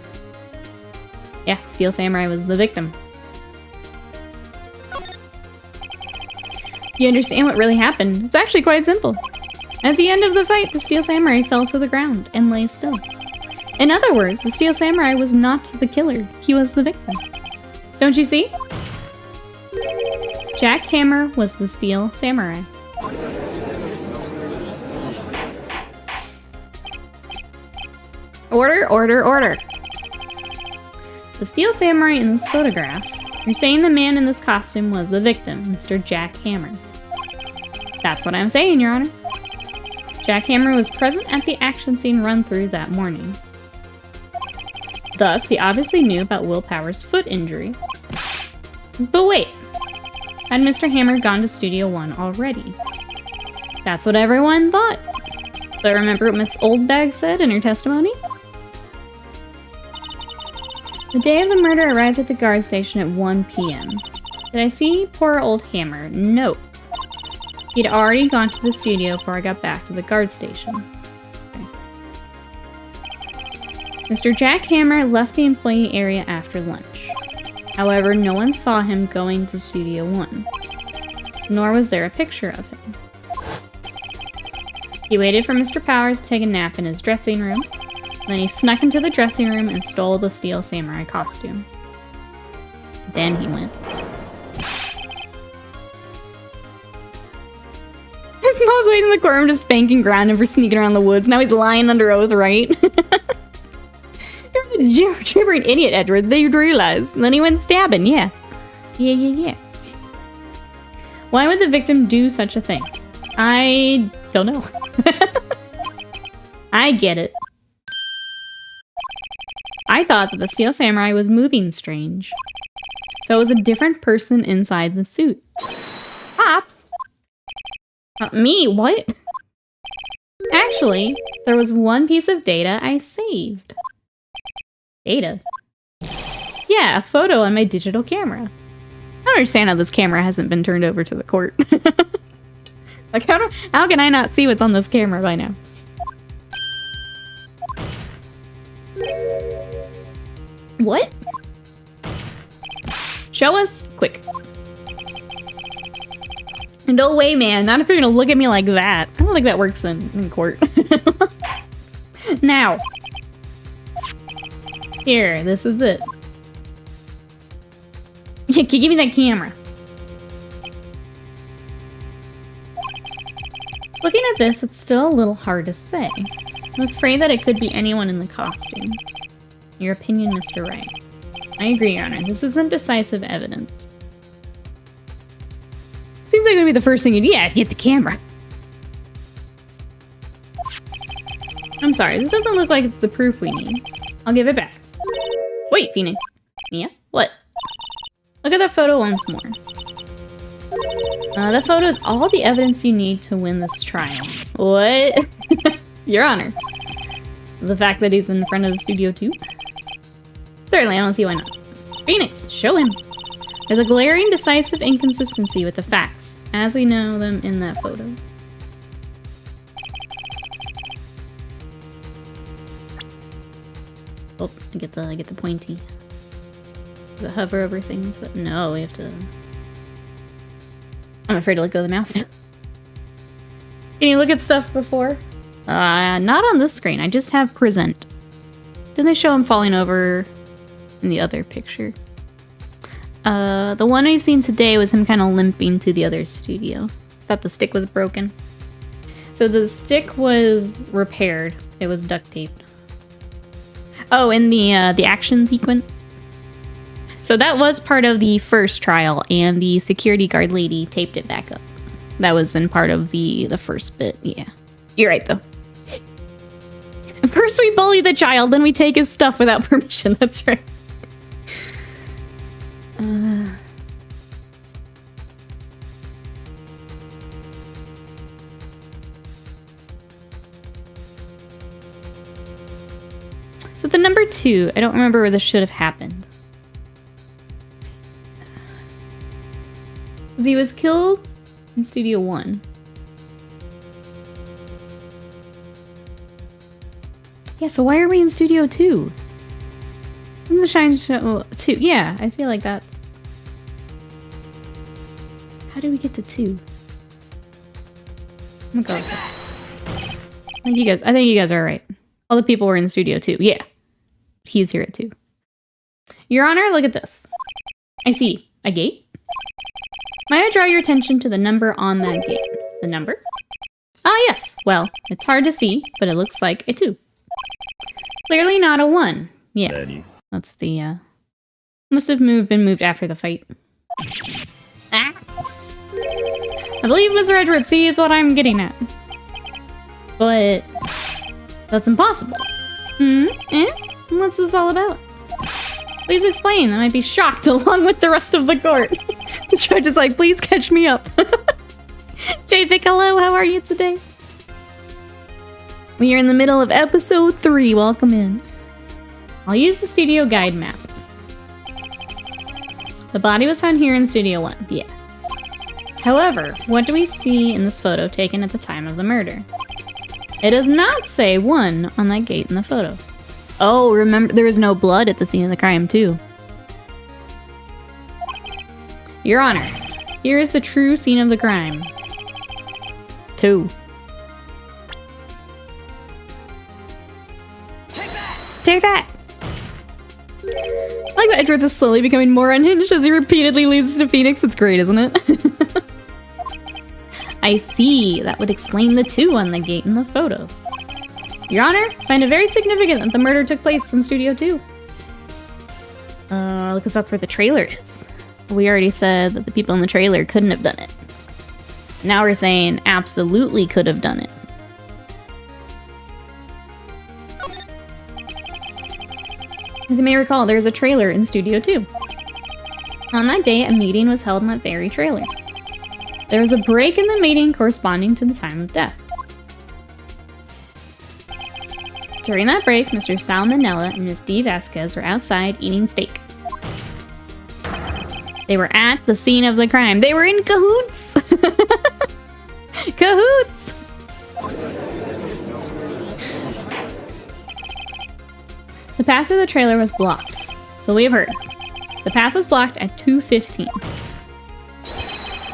Yeah, Steel Samurai was the victim. You understand what really happened? It's actually quite simple. At the end of the fight, the Steel Samurai fell to the ground and lay still. In other words, the Steel Samurai was not the killer, he was the victim. Don't you see? Jack Hammer was the Steel Samurai. Order. The Steel Samurai in this photograph, you're saying the man in this costume was the victim, Mr. Jack Hammer. That's what I'm saying, Your Honor. Jack Hammer was present at the action scene run-through that morning. Thus, he obviously knew about Will Power's foot injury. But wait, had Mr. Hammer gone to Studio One already? That's what everyone thought. But remember what Miss Oldbag said in her testimony? The day of the murder arrived at the guard station at 1 p.m. Did I see poor old Hammer? No. He'd already gone to the studio before I got back to the guard station. Okay. Mr. Jack Hammer left the employee area after lunch. However, no one saw him going to Studio One. Nor was there a picture of him. He waited for Mr. Powers to take a nap in his dressing room. Then he snuck into the dressing room and stole the Steel Samurai costume. Then he went. His mom's waiting in the courtroom to spank and ground him for sneaking around the woods. Now he's lying under oath, right? You're a gibbering idiot, Edward. They'd realize. And then he went stabbing, yeah. Yeah. Why would the victim do such a thing? I don't know. I get it. I thought that the Steel Samurai was moving strange. So it was a different person inside the suit. Pops? Me? What? Actually, there was one piece of data I saved. Data? Yeah, a photo on my digital camera. I don't understand how this camera hasn't been turned over to the court. Like, how can I not see what's on this camera by now? What? Show us, quick. No way, man. Not if you're gonna look at me like that. I don't think that works in court. Now. Here, this is it. Yeah, give me that camera. Looking at this, it's still a little hard to say. I'm afraid that it could be anyone in the costume. Your opinion, Mr. Wright. I agree, Your Honor. This isn't decisive evidence. Seems like it would be the first thing you'd get the camera. I'm sorry, this doesn't look like the proof we need. I'll give it back. Wait, Phoenix. Mia? What? Look at that photo once more. That photo is all the evidence you need to win this trial. What? Your Honor. The fact that he's in front of Studio 2? Certainly, I don't see why not. Phoenix, show him. There's a glaring, decisive inconsistency with the facts, as we know them in that photo. Oh, I get the pointy. Does it hover over things? But no, we have to... I'm afraid to let go of the mouse now. Can you look at stuff before? Not on this screen. I just have present. Didn't they show him falling over in the other picture? The one we've seen today was him kind of limping to the other studio. Thought the stick was broken. So the stick was repaired. It was duct taped. Oh, in the action sequence. So that was part of the first trial, and the security guard lady taped it back up. That was in part of the first bit, yeah. You're right, though. First we bully the child, then we take his stuff without permission, that's right. So the number 2, I don't remember where this should have happened. He was killed in Studio 1. Yeah, so why are we in Studio 2? In the Shine Show 2. Yeah, I feel like that's... How did we get to 2? I'm gonna go with that. I think you guys are right. All the people were in Studio 2. Yeah. He's here at 2. Your Honor, look at this. I see a gate. May I draw your attention to the number on that gate? The number? Ah, yes. Well, it's hard to see, but it looks like a 2. Clearly not a 1. Yeah. That's the, must have been moved after the fight. Ah! I believe Mr. Edward sees what I'm getting at. But... that's impossible. What's this all about? Please explain. I might be shocked along with the rest of the court. The judge is like, please catch me up. J-Pic, hello, how are you today? We are in the middle of episode 3. Welcome in. I'll use the studio guide map. The body was found here in Studio 1. Yeah. However, what do we see in this photo taken at the time of the murder? It does not say 1 on that gate in the photo. Oh, remember, there was no blood at the scene of the crime, too. Your Honor, here is the true scene of the crime. 2. Take that! I like that Edward is slowly becoming more unhinged as he repeatedly loses to Phoenix. It's great, isn't it? I see. That would explain the 2 on the gate in the photo. Your Honor, I find it very significant that the murder took place in Studio 2. Because that's where the trailer is. We already said that the people in the trailer couldn't have done it. Now we're saying absolutely could have done it. As you may recall, there is a trailer in Studio 2. On that day, a meeting was held in that very trailer. There was a break in the meeting corresponding to the time of death. During that break, Mr. Salmonella and Miss D. Vasquez were outside eating steak. They were at the scene of the crime. They were in cahoots! Cahoots! The path to the trailer was blocked. So we have heard. The path was blocked at 2:15.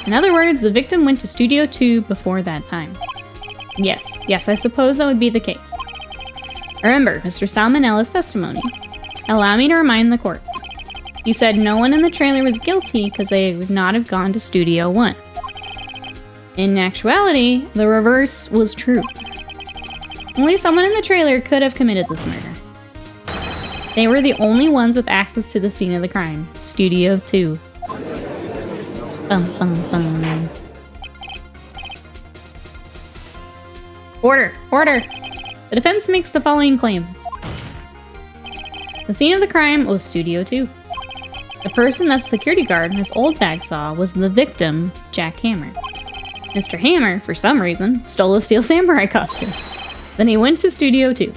In other words, the victim went to Studio 2 before that time. Yes, I suppose that would be the case. Remember Mr. Salmonella's testimony. Allow me to remind the court. He said no one in the trailer was guilty because they would not have gone to Studio 1. In actuality, the reverse was true. Only someone in the trailer could have committed this murder. They were the only ones with access to the scene of the crime, Studio 2. Bum, bum, bum. Order! The defense makes the following claims. The scene of the crime was Studio 2. The person that the security guard Miss Oldbag saw was the victim, Jack Hammer. Mr. Hammer, for some reason, stole a Steel Samurai costume. Then he went to Studio 2.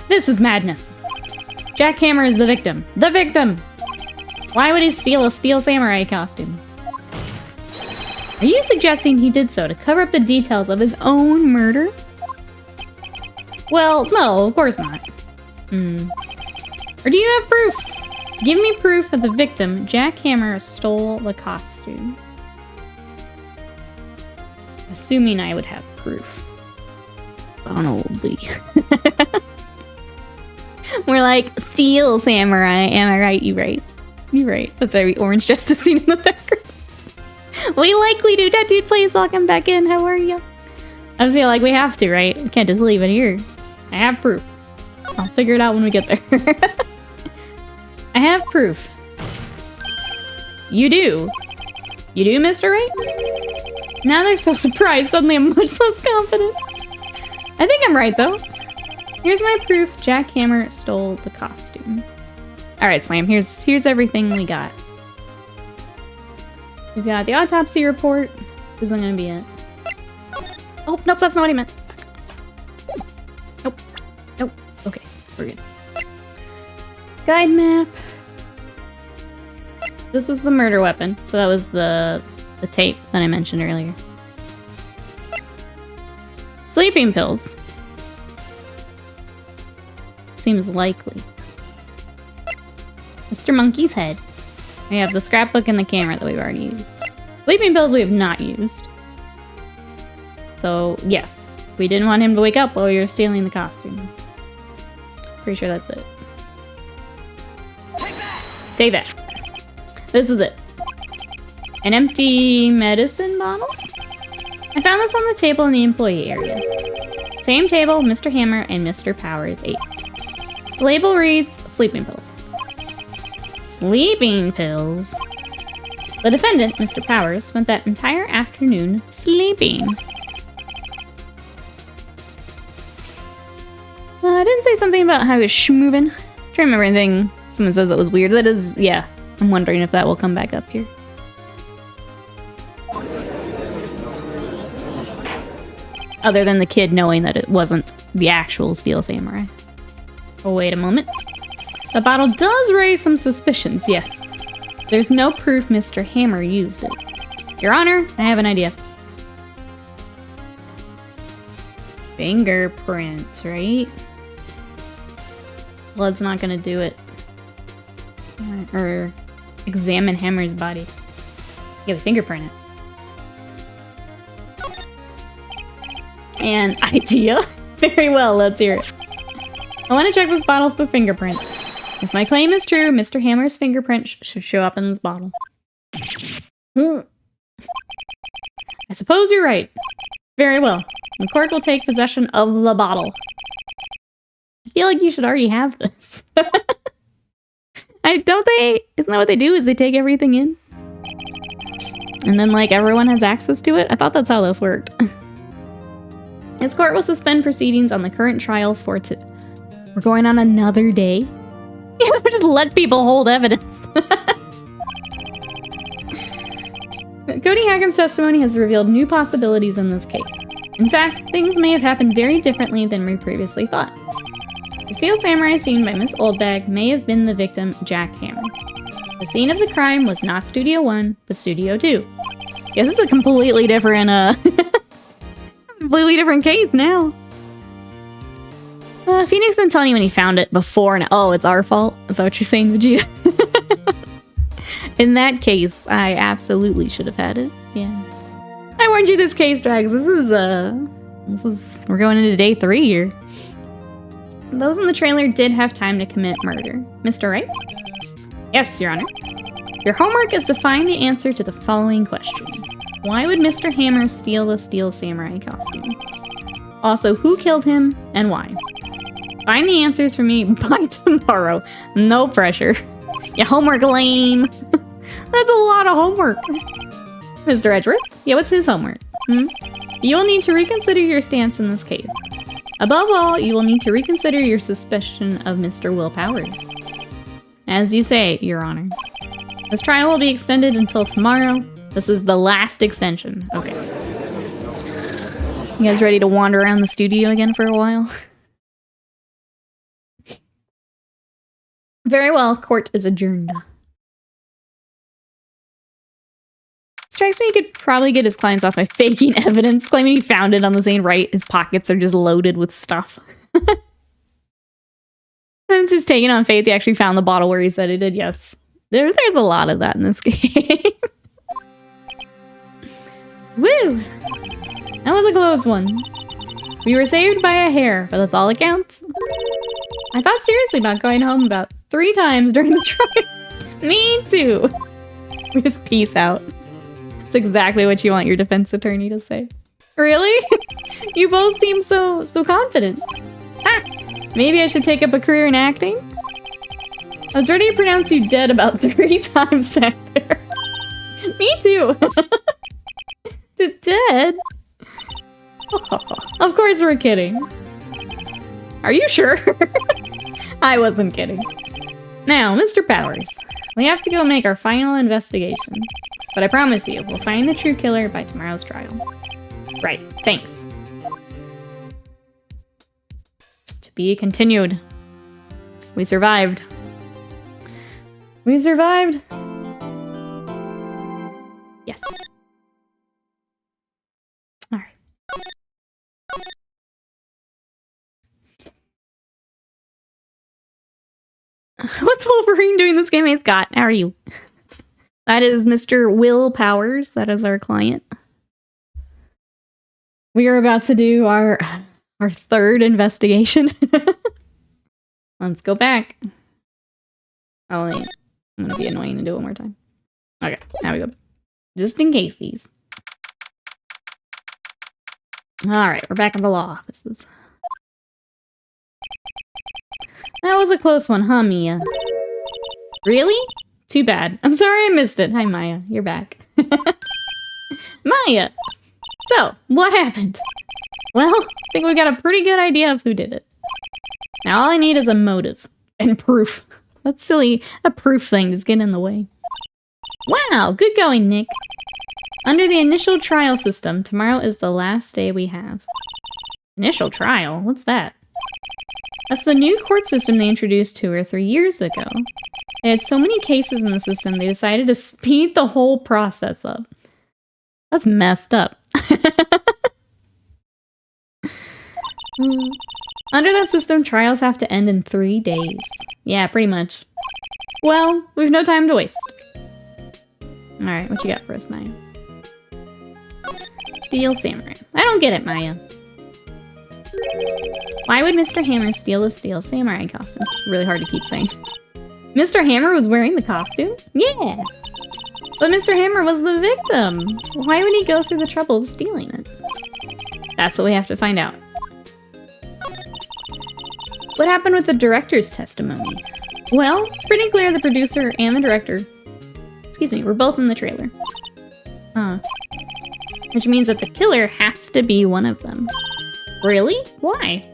This is madness. Jack Hammer is the victim. The victim! Why would he steal a Steel Samurai costume? Are you suggesting he did so to cover up the details of his own murder? Well, no, of course not. Or do you have proof? Give me proof that the victim, Jack Hammer, stole the costume. Assuming I would have proof. Holy. We're like, Steel Samurai. Am I right? You right. You right. That's why we orange justice scene in the background. We likely do. That dude, please welcome back in. How are you? I feel like we have to, right? We can't just leave it here. I have proof. I'll figure it out when we get there. I have proof. You do. You do, Mr. Wright? Now they're so surprised. Suddenly I'm much less confident. I think I'm right, though. Here's my proof. Jack Hammer stole the costume. Alright, Slam. Here's everything we got. We've got the autopsy report. This isn't gonna be it. Oh, nope, that's not what he meant. Nope. Nope. Okay, we're good. Guide map. This was the murder weapon, so that was the tape that I mentioned earlier. Sleeping pills. Seems likely. Mr. Monkey's head. We have the scrapbook and the camera that we've already used. Sleeping pills we have not used. So, yes. We didn't want him to wake up while we were stealing the costume. Pretty sure that's it. Take that. This is it. An empty medicine bottle? I found this on the table in the employee area. Same table Mr. Hammer and Mr. Powers ate. The label reads, sleeping pills. Sleeping pills? The defendant, Mr. Powers, spent that entire afternoon sleeping. I didn't say something about how he was schmoovin'. Trying to remember anything someone says that was weird. That is, yeah. I'm wondering if that will come back up here. Other than the kid knowing that it wasn't the actual Steel Samurai. Oh, wait a moment. The bottle does raise some suspicions, yes. There's no proof Mr. Hammer used it. Your Honor, I have an idea. Fingerprints, right? Blood's not gonna do it. Or examine Hammer's body. Yeah, we fingerprint it. An idea? Very well, let's hear it. I want to check this bottle for fingerprints. If my claim is true, Mr. Hammer's fingerprint should show up in this bottle. I suppose you're right. Very well. The court will take possession of the bottle. I feel like you should already have this. Isn't that what they do, is they take everything in? And then, like, everyone has access to it? I thought that's how this worked. This court will suspend proceedings on the current trial for We're going on another day? Yeah, just let people hold evidence. Cody Hagen's testimony has revealed new possibilities in this case. In fact, things may have happened very differently than we previously thought. The Steel Samurai seen by Miss Oldbag may have been the victim, Jack Hammer. The scene of the crime was not Studio 1, but Studio 2. Yeah, this is a completely different, completely different case now. Phoenix didn't tell anyone he found it before, and oh, it's our fault? Is that what you're saying, Vegeta? In that case, I absolutely should have had it. Yeah. I warned you this case, Drags. We're going into day 3 here. Those in the trailer did have time to commit murder. Mr. Wright? Yes, Your Honor. Your homework is to find the answer to the following question. Why would Mr. Hammer steal the Steel Samurai costume? Also, who killed him and why? Find the answers for me by tomorrow. No pressure. Your homework lame. That's a lot of homework. Mr. Edgeworth? Yeah, what's his homework? You will need to reconsider your stance in this case. Above all, you will need to reconsider your suspicion of Mr. Will Powers. As you say, Your Honor. This trial will be extended until tomorrow. This is the last extension. Okay. You guys ready to wander around the studio again for a while? Very well, court is adjourned. Strikes me he could probably get his clients off by faking evidence, claiming he found it on the Zane Wright. His pockets are just loaded with stuff. I'm just taking on faith he actually found the bottle where he said he did. Yes. There's a lot of that in this game. Woo! That was a close one. We were saved by a hair, but that's all that counts. I thought seriously about going home about 3 times during the trial. Me too. We just peace out. It's exactly what you want your defense attorney to say. Really? You both seem so confident. Ah, maybe I should take up a career in acting? I was ready to pronounce you dead about 3 times back there. Me too. Dead? Oh, of course we're kidding. Are you sure? I wasn't kidding. Now, Mr. Powers, we have to go make our final investigation. But I promise you, we'll find the true killer by tomorrow's trial. Right, thanks. To be continued. We survived. We survived. Yes. Alright. What's Wolverine doing this game? Hey, Scott, how are you? That is Mr. Will Powers. That is our client. We are about to do our 3rd investigation. Let's go back. Oh, wait. I'm gonna be annoying and do it one more time. Okay, now we go. Just in case these. Alright, we're back in the law offices. That was a close one, huh, Mia? Really? Too bad. I'm sorry I missed it. Hi, Maya. You're back. Maya! So, what happened? Well, I think we got a pretty good idea of who did it. Now all I need is a motive. And proof. That's silly. A proof thing just getting in the way. Wow! Good going, Nick. Under the initial trial system, tomorrow is the last day we have. Initial trial? What's that? That's the new court system they introduced 2 or 3 years ago. They had so many cases in the system, they decided to speed the whole process up. That's messed up. Under that system, trials have to end in 3 days. Yeah, pretty much. Well, we've no time to waste. Alright, what you got for us, Maya? Steel Samurai. I don't get it, Maya. Why would Mr. Hammer steal the Steel Samurai costume? It's really hard to keep saying. Mr. Hammer was wearing the costume? Yeah! But Mr. Hammer was the victim! Why would he go through the trouble of stealing it? That's what we have to find out. What happened with the director's testimony? Well, it's pretty clear the producer and the director, were both in the trailer. Which means that the killer has to be one of them. Really? Why?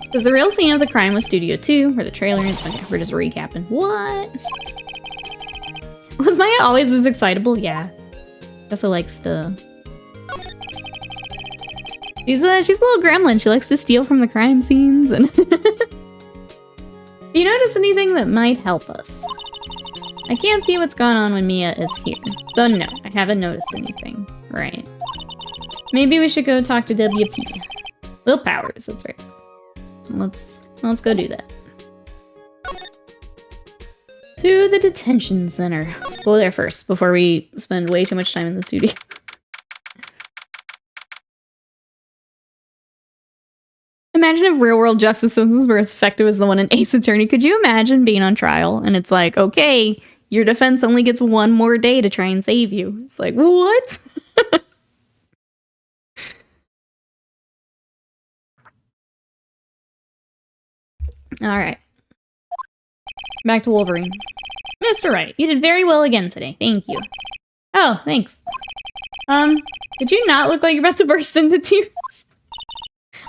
Because the real scene of the crime was Studio 2, where the trailer is. Okay, we're just recapping. What? Was Maya always this excitable? Yeah. Guess likes to... She's a little gremlin. She likes to steal from the crime scenes. And you notice anything that might help us? I can't see what's going on when Mia is here. So no, I haven't noticed anything. Right. Maybe we should go talk to WP. Will Powers, that's right. Let's go do that. To the detention center. Go there first before we spend way too much time in the studio. Imagine if real world justice systems were as effective as the one in Ace Attorney. Could you imagine being on trial and it's like, okay, your defense only gets one more day to try and save you. It's like, what? All right. Back to Wolverine. Mr. Wright, you did very well again today. Thank you. Oh, thanks. Did you not look like you're about to burst into tears?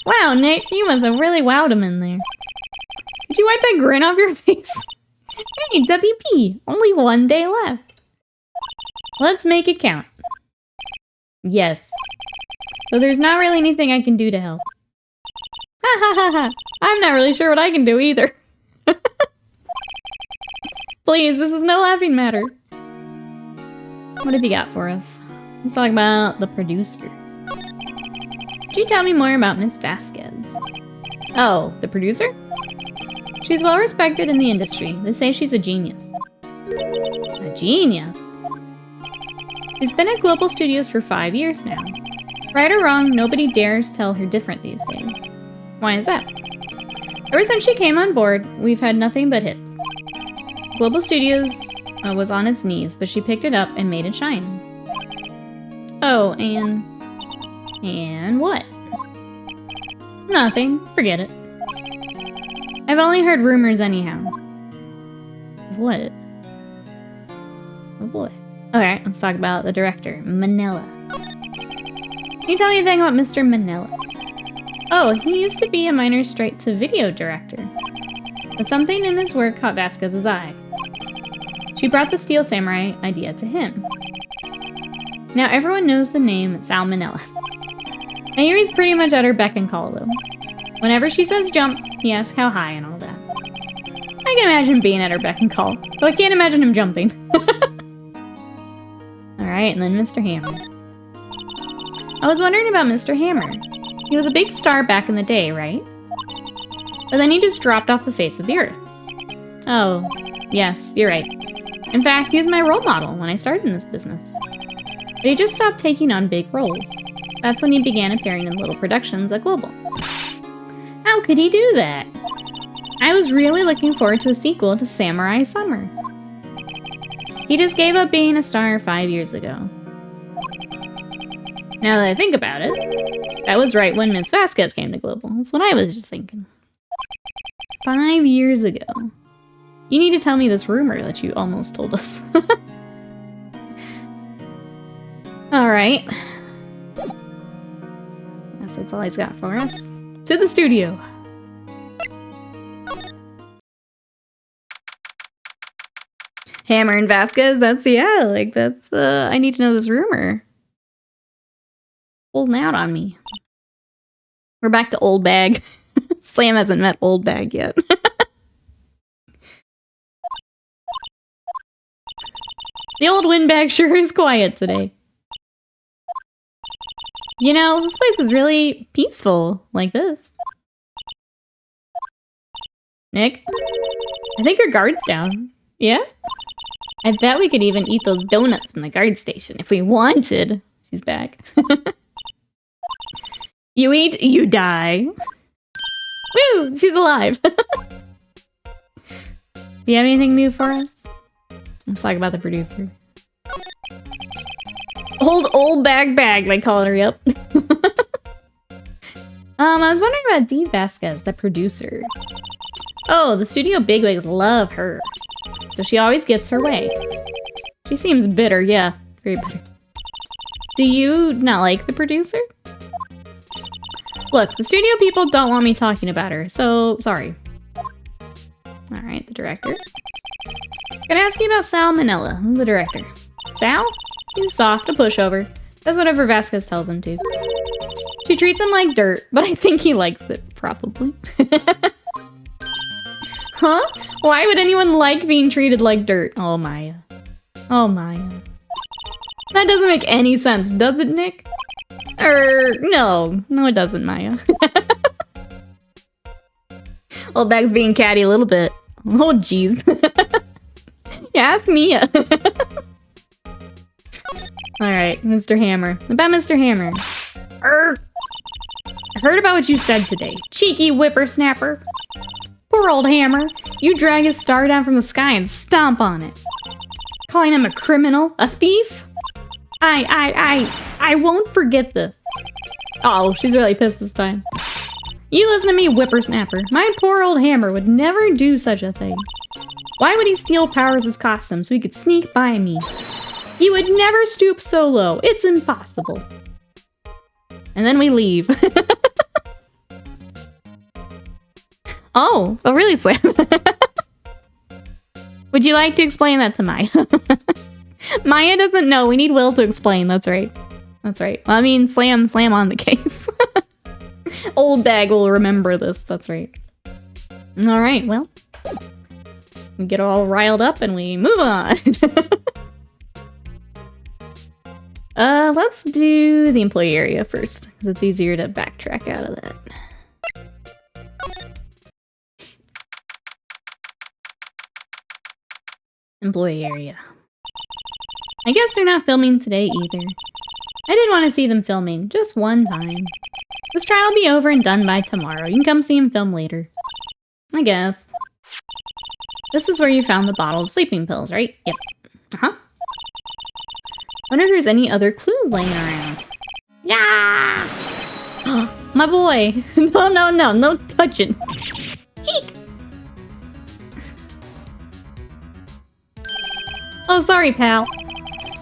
Wow, Nick, you must have really wowed him in there. Did you wipe that grin off your face? Hey, WP, only one day left. Let's make it count. Yes. So there's not really anything I can do to help. Ha ha ha ha. I'm not really sure what I can do either. Please, this is no laughing matter. What have you got for us? Let's talk about the producer. Could you tell me more about Miss Vasquez? Oh, the producer? She's well respected in the industry. They say she's a genius. A genius? She's been at Global Studios for 5 years now. Right or wrong, nobody dares tell her different these days. Why is that? Ever since she came on board, we've had nothing but hits. Global Studios was on its knees, but she picked it up and made it shine. Oh, and what? Nothing. Forget it. I've only heard rumors anyhow. What? Oh boy. Okay, let's talk about the director, Manila. Can you tell me anything about Mr. Manila? Oh, he used to be a minor straight-to-video director. But something in his work caught Vasquez's eye. She brought the Steel Samurai idea to him. Now everyone knows the name Sal Manila. I hear he's pretty much at her beck and call, though. Whenever she says jump, he asks how high and all that. I can imagine being at her beck and call, but I can't imagine him jumping. Alright, and then Mr. Hammer. I was wondering about Mr. Hammer. He was a big star back in the day, right? But then he just dropped off the face of the earth. Oh, yes, you're right. In fact, he was my role model when I started in this business. But he just stopped taking on big roles. That's when he began appearing in little productions at Global. How could he do that? I was really looking forward to a sequel to Samurai Summer. He just gave up being a star 5 years ago. Now that I think about it, that was right when Miss Vasquez came to Global. That's what I was just thinking. 5 years ago. You need to tell me this rumor that you almost told us. Alright. Guess that's all he's got for us. To the studio. Hammer and Vasquez, that's, yeah, like, that's, I need to know this rumor. Holding out on me. We're back to Old Bag. Sam hasn't met Old Bag yet. The old windbag sure is quiet today. You know, this place is really peaceful like this. Nick? I think your guard's down. Yeah? I bet we could even eat those donuts in the guard station if we wanted. She's back. You eat, you die. Woo! She's alive. Do you have anything new for us? Let's talk about the producer. Old bag, they call her, yep. I was wondering about Dee Vasquez, the producer. Oh, the studio bigwigs love her. So she always gets her way. She seems bitter, yeah. Very bitter. Do you not like the producer? Look, the studio people don't want me talking about her, so sorry. Alright, the director. Gonna ask you about Sal Manila, the director. Sal? He's soft, a pushover. Does whatever Vasquez tells him to. She treats him like dirt, but I think he likes it, probably. Huh? Why would anyone like being treated like dirt? Oh, Maya. Oh, Maya. That doesn't make any sense, does it, Nick? No. No, it doesn't, Maya. Old Bag's being catty a little bit. Oh, jeez. Yeah, ask Mia. Alright, Mr. Hammer. About Mr. Hammer. I heard about what you said today. Cheeky whippersnapper. Poor old Hammer. You drag his star down from the sky and stomp on it. Calling him a criminal? A thief? I won't forget this. Oh, she's really pissed this time. You listen to me, whippersnapper. My poor old Hammer would never do such a thing. Why would he steal Powers' costume so he could sneak by me? He would never stoop so low. It's impossible. And then we leave. Oh, really, Slam? Would you like to explain that to Maya? Maya doesn't know. We need Will to explain. That's right. That's right. Well, I mean, slam on the case. Old Bag will remember this. That's right. All right, well. We get all riled up and we move on. Let's do the employee area first, because it's easier to backtrack out of that. Employee area. I guess they're not filming today either. I did want to see them filming, just one time. This trial will be over and done by tomorrow. You can come see him film later. I guess. This is where you found the bottle of sleeping pills, right? Yep. Uh-huh. Wonder if there's any other clues laying around. Yeah! My boy! No touching. Eek! Oh, sorry, pal.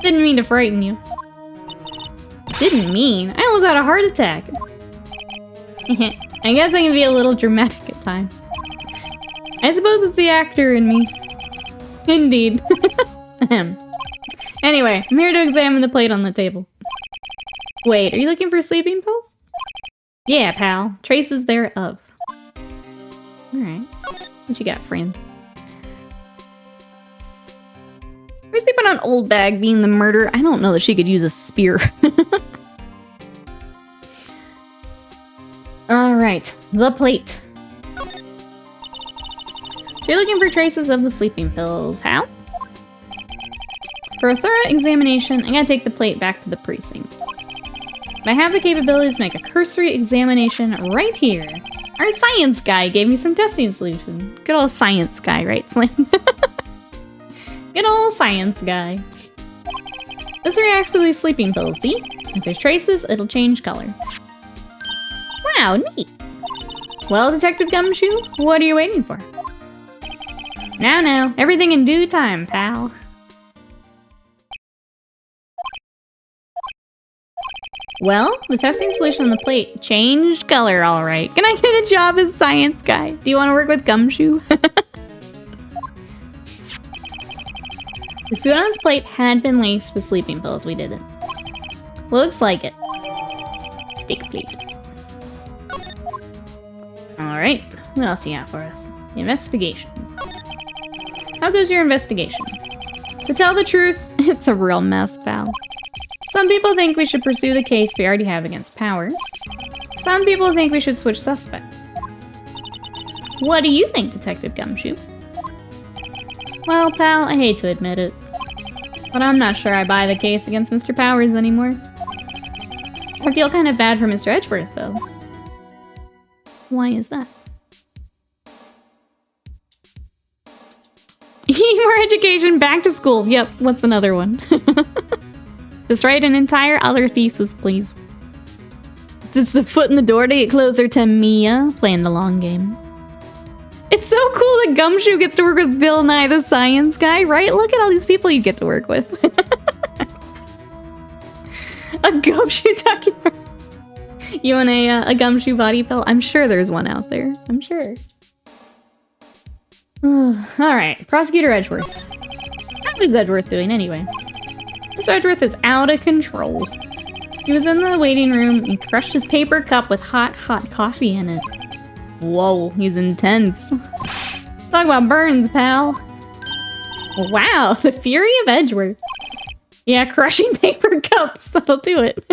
Didn't mean to frighten you. Didn't mean? I almost had a heart attack. I guess I can be a little dramatic at times. I suppose it's the actor in me. Indeed. Anyway, I'm here to examine the plate on the table. Wait, are you looking for sleeping pills? Yeah, pal. Traces thereof. Alright. What you got, friend? We're sleeping on Old Bag being the murderer. I don't know that she could use a spear. Alright, the plate. So you're looking for traces of the sleeping pills. How? For a thorough examination, I gotta take the plate back to the precinct. But I have the capabilities to make a cursory examination right here. Our science guy gave me some testing solution. Good old science guy, right, Slim? Good old science guy. This reacts to these sleeping pills, see? If there's traces, it'll change color. Wow, neat. Well, Detective Gumshoe, what are you waiting for? Now, everything in due time, pal. Well, the testing solution on the plate changed color, all right. Can I get a job as science guy? Do you want to work with Gumshoe? The food on his plate had been laced with sleeping pills. We didn't. Looks like it. Steak plate. Alright, what else you got for us? Investigation. How goes your investigation? To tell the truth, it's a real mess, pal. Some people think we should pursue the case we already have against Powers. Some people think we should switch suspects. What do you think, Detective Gumshoe? Well, pal, I hate to admit it, but I'm not sure I buy the case against Mr. Powers anymore. I feel kind of bad for Mr. Edgeworth, though. Why is that? You need more education, back to school. Yep, what's another one? Just write an entire other thesis, please. It's just a foot in the door to get closer to Mia, playing the long game. It's so cool that Gumshoe gets to work with Bill Nye the Science Guy, right? Look at all these people you get to work with. A Gumshoe talking about... You want a Gumshoe body pill? I'm sure there's one out there. I'm sure. Alright, Prosecutor Edgeworth. How is Edgeworth doing anyway? Mr. Edgeworth is out of control. He was in the waiting room and crushed his paper cup with hot coffee in it. Whoa, he's intense. Talk about burns, pal. Wow, the fury of Edgeworth. Yeah, crushing paper cups, that'll do it.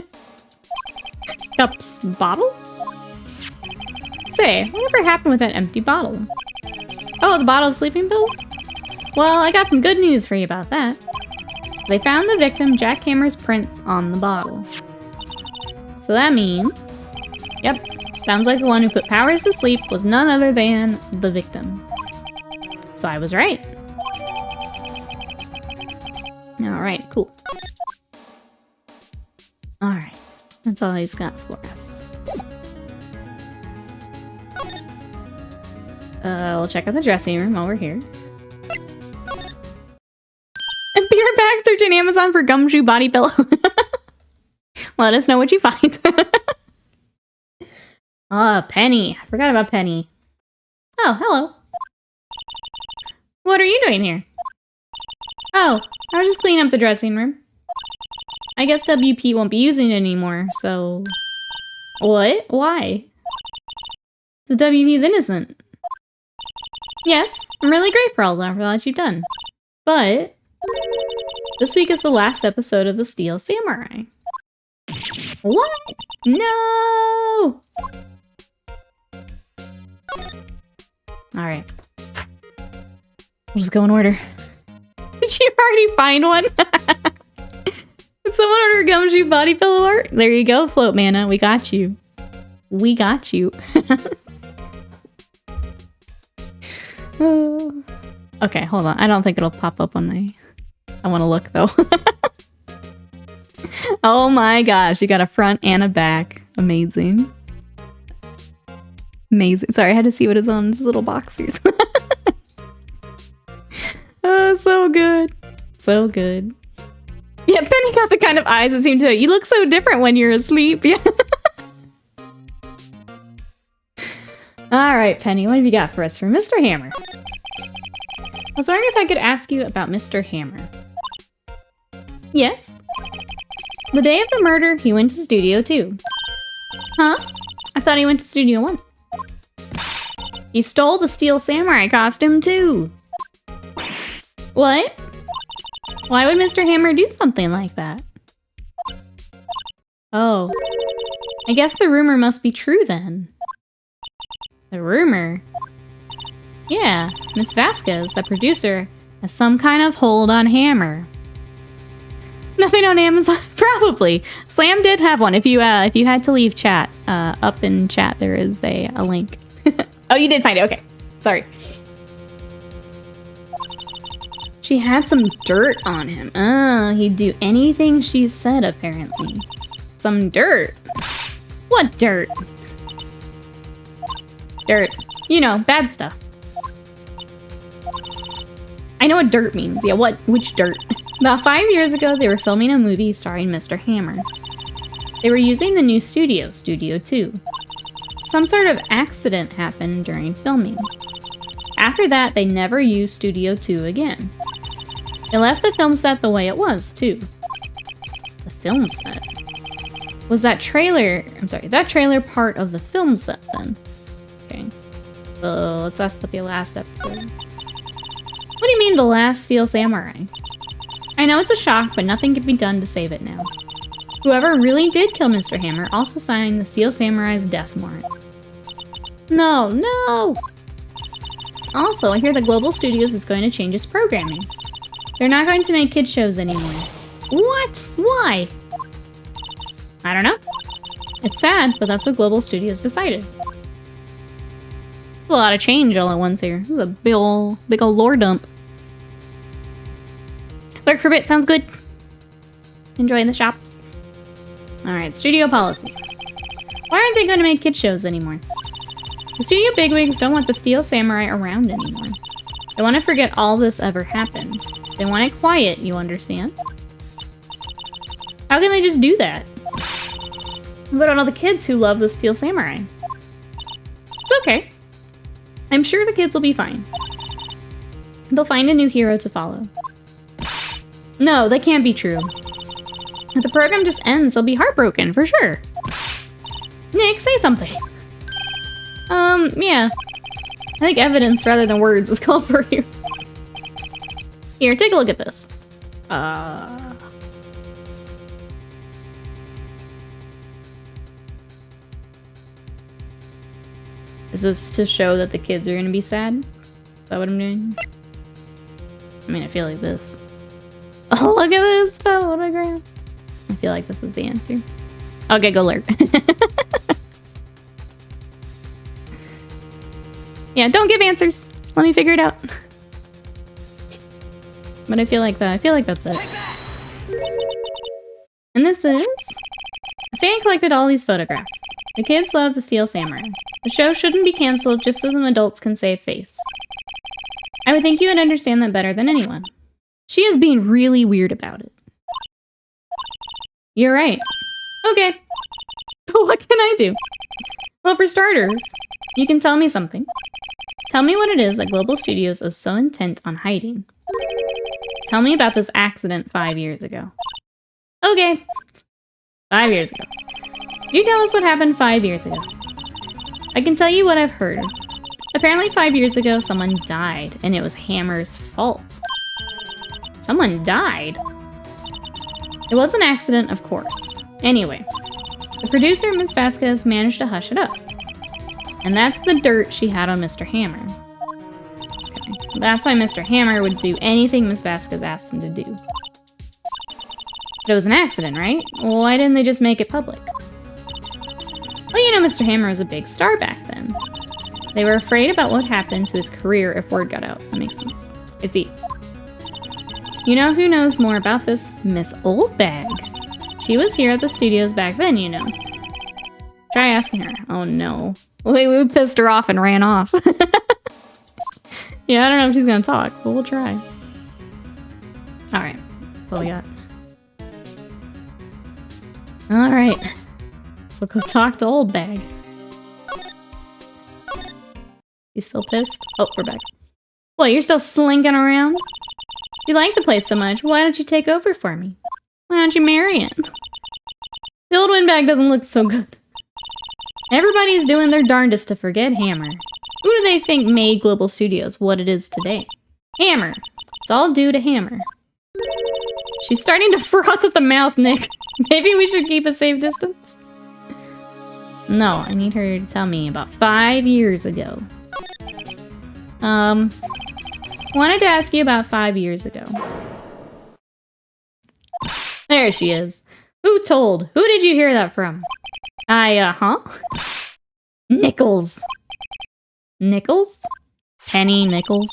Cups, bottles? Say, whatever happened with that empty bottle? Oh, the bottle of sleeping pills? Well, I got some good news for you about that. They found the victim, Jack Hammer's prints on the bottle. So that means... Yep, sounds like the one who put Powers to sleep was none other than the victim. So I was right. Alright, cool. Alright, that's all he's got for us. We'll check out the dressing room while we're here. And be right back. Search in Amazon for gumshoe body pillow. Let us know what you find. Penny. I forgot about Penny. Oh, hello. What are you doing here? Oh, I was just cleaning up the dressing room. I guess WP won't be using it anymore, so... What? Why? The WP's innocent. Yes, I'm really grateful for all that you've done. But... this week is the last episode of the Steel Samurai. What? No! Alright. We'll just go in order. Did you already find one? Did someone order a gumshoe body pillow art? There you go, Float Mana. We got you. We got you. Okay, hold on. I don't think it'll pop up on my... I want to look, though. Oh my gosh, you got a front and a back. Amazing. Amazing. Sorry, I had to see what is on these little boxers. Oh, so good. So good. Yeah, Penny got the kind of eyes that seem to... You look so different when you're asleep. Yeah. Alright, Penny, what have you got for us from Mr. Hammer? I was wondering if I could ask you about Mr. Hammer. Yes? The day of the murder, he went to Studio 2. Huh? I thought he went to Studio 1. He stole the Steel Samurai costume, too. What? Why would Mr. Hammer do something like that? Oh. I guess the rumor must be true, then. The rumor? Yeah, Miss Vasquez, the producer, has some kind of hold on Hammer. Nothing on Amazon? Probably. Slam did have one. If you had to leave chat, up in chat there is a link. Oh, you did find it. Okay. Sorry. She had some dirt on him. Oh, he'd do anything she said, apparently. Some dirt. What dirt? Dirt. You know, bad stuff. I know what dirt means. Yeah, which dirt? About 5 years ago, they were filming a movie starring Mr. Hammer. They were using the new studio, Studio 2. Some sort of accident happened during filming. After that, they never used Studio 2 again. They left the film set the way it was, too. The film set? Was that trailer... I'm sorry, that trailer part of the film set, then? Okay. So, let's ask about the last episode. What do you mean, the last Steel Samurai? I know it's a shock, but nothing can be done to save it now. Whoever really did kill Mr. Hammer also signed the Steel Samurai's death warrant. No, no! Also, I hear that Global Studios is going to change its programming. They're not going to make kids shows anymore. What? Why? I don't know. It's sad, but that's what Global Studios decided. A lot of change all at once here. This is a big ol' lore dump. Lurk for bit, sounds good. Enjoying the shops. Alright, studio policy. Why aren't they going to make kid shows anymore? The studio bigwigs don't want the Steel Samurai around anymore. They want to forget all this ever happened. They want it quiet, you understand? How can they just do that? What about all the kids who love the Steel Samurai? It's okay. I'm sure the kids will be fine. They'll find a new hero to follow. No, that can't be true. If the program just ends, they'll be heartbroken, for sure. Nick, say something. Yeah. I think evidence rather than words is called for you. Here, take a look at this. Is this to show that the kids are gonna be sad? Is that what I'm doing? I mean, I feel like this. Oh, look at this photograph. I feel like this is the answer. Okay, go lurk. Yeah, don't give answers. Let me figure it out. But I feel like that's it. And this is... A fan collected all these photographs. The kids love the Steel Samurai. The show shouldn't be cancelled just so some adults can save face. I would think you would understand that better than anyone. She is being really weird about it. You're right. Okay. But what can I do? Well, for starters, you can tell me something. Tell me what it is that Global Studios is so intent on hiding. Tell me about this accident 5 years ago. Okay. 5 years ago. Could you tell us what happened 5 years ago? I can tell you what I've heard. Apparently 5 years ago, someone died, and it was Hammer's fault. Someone died? It was an accident, of course. Anyway, the producer, Ms. Vasquez, managed to hush it up. And that's the dirt she had on Mr. Hammer. Okay. That's why Mr. Hammer would do anything Ms. Vasquez asked him to do. But it was an accident, right? Why didn't they just make it public? Well, you know, Mr. Hammer was a big star back then. They were afraid about what happened to his career if word got out. That makes sense. It's E. You know who knows more about this? Miss Oldbag. She was here at the studios back then, you know. Try asking her. Oh no. We pissed her off and ran off. Yeah, I don't know if she's gonna talk, but we'll try. Alright. That's all we got. Alright. So go talk to Oldbag. You still pissed? Oh, we're back. What, you're still slinking around? You like the place so much, why don't you take over for me? Why don't you marry him? The old windbag doesn't look so good. Everybody's doing their darndest to forget Hammer. Who do they think made Global Studios what it is today? Hammer. It's all due to Hammer. She's starting to froth at the mouth, Nick. Maybe we should keep a safe distance? No, I need her to tell me about 5 years ago. Wanted to ask you about 5 years ago. There she is. Who told? Who did you hear that from? Huh? Nichols. Nichols? Penny Nichols?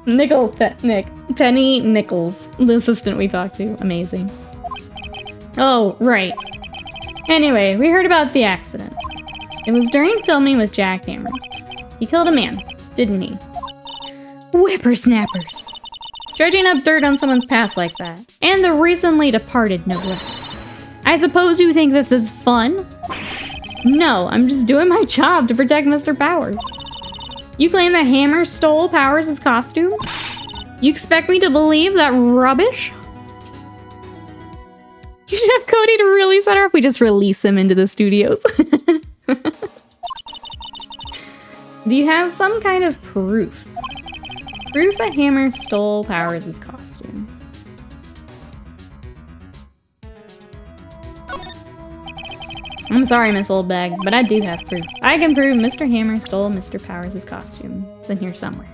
Penny Nichols. The assistant we talked to. Amazing. Oh, right. Anyway, we heard about the accident. It was during filming with Jack Hammer. He killed a man, didn't he? Whippersnappers. Dredging up dirt on someone's past like that. And the recently departed, no less. I suppose you think this is fun? No, I'm just doing my job to protect Mr. Powers. You claim that Hammer stole Powers' costume? You expect me to believe that rubbish? You should have Cody to really set her up. We just release him into the studios. Do you have some kind of proof? Proof that Hammer stole Powers' costume. I'm sorry, Miss Oldbag, but I do have proof. I can prove Mr. Hammer stole Mr. Powers' costume. It's in here somewhere.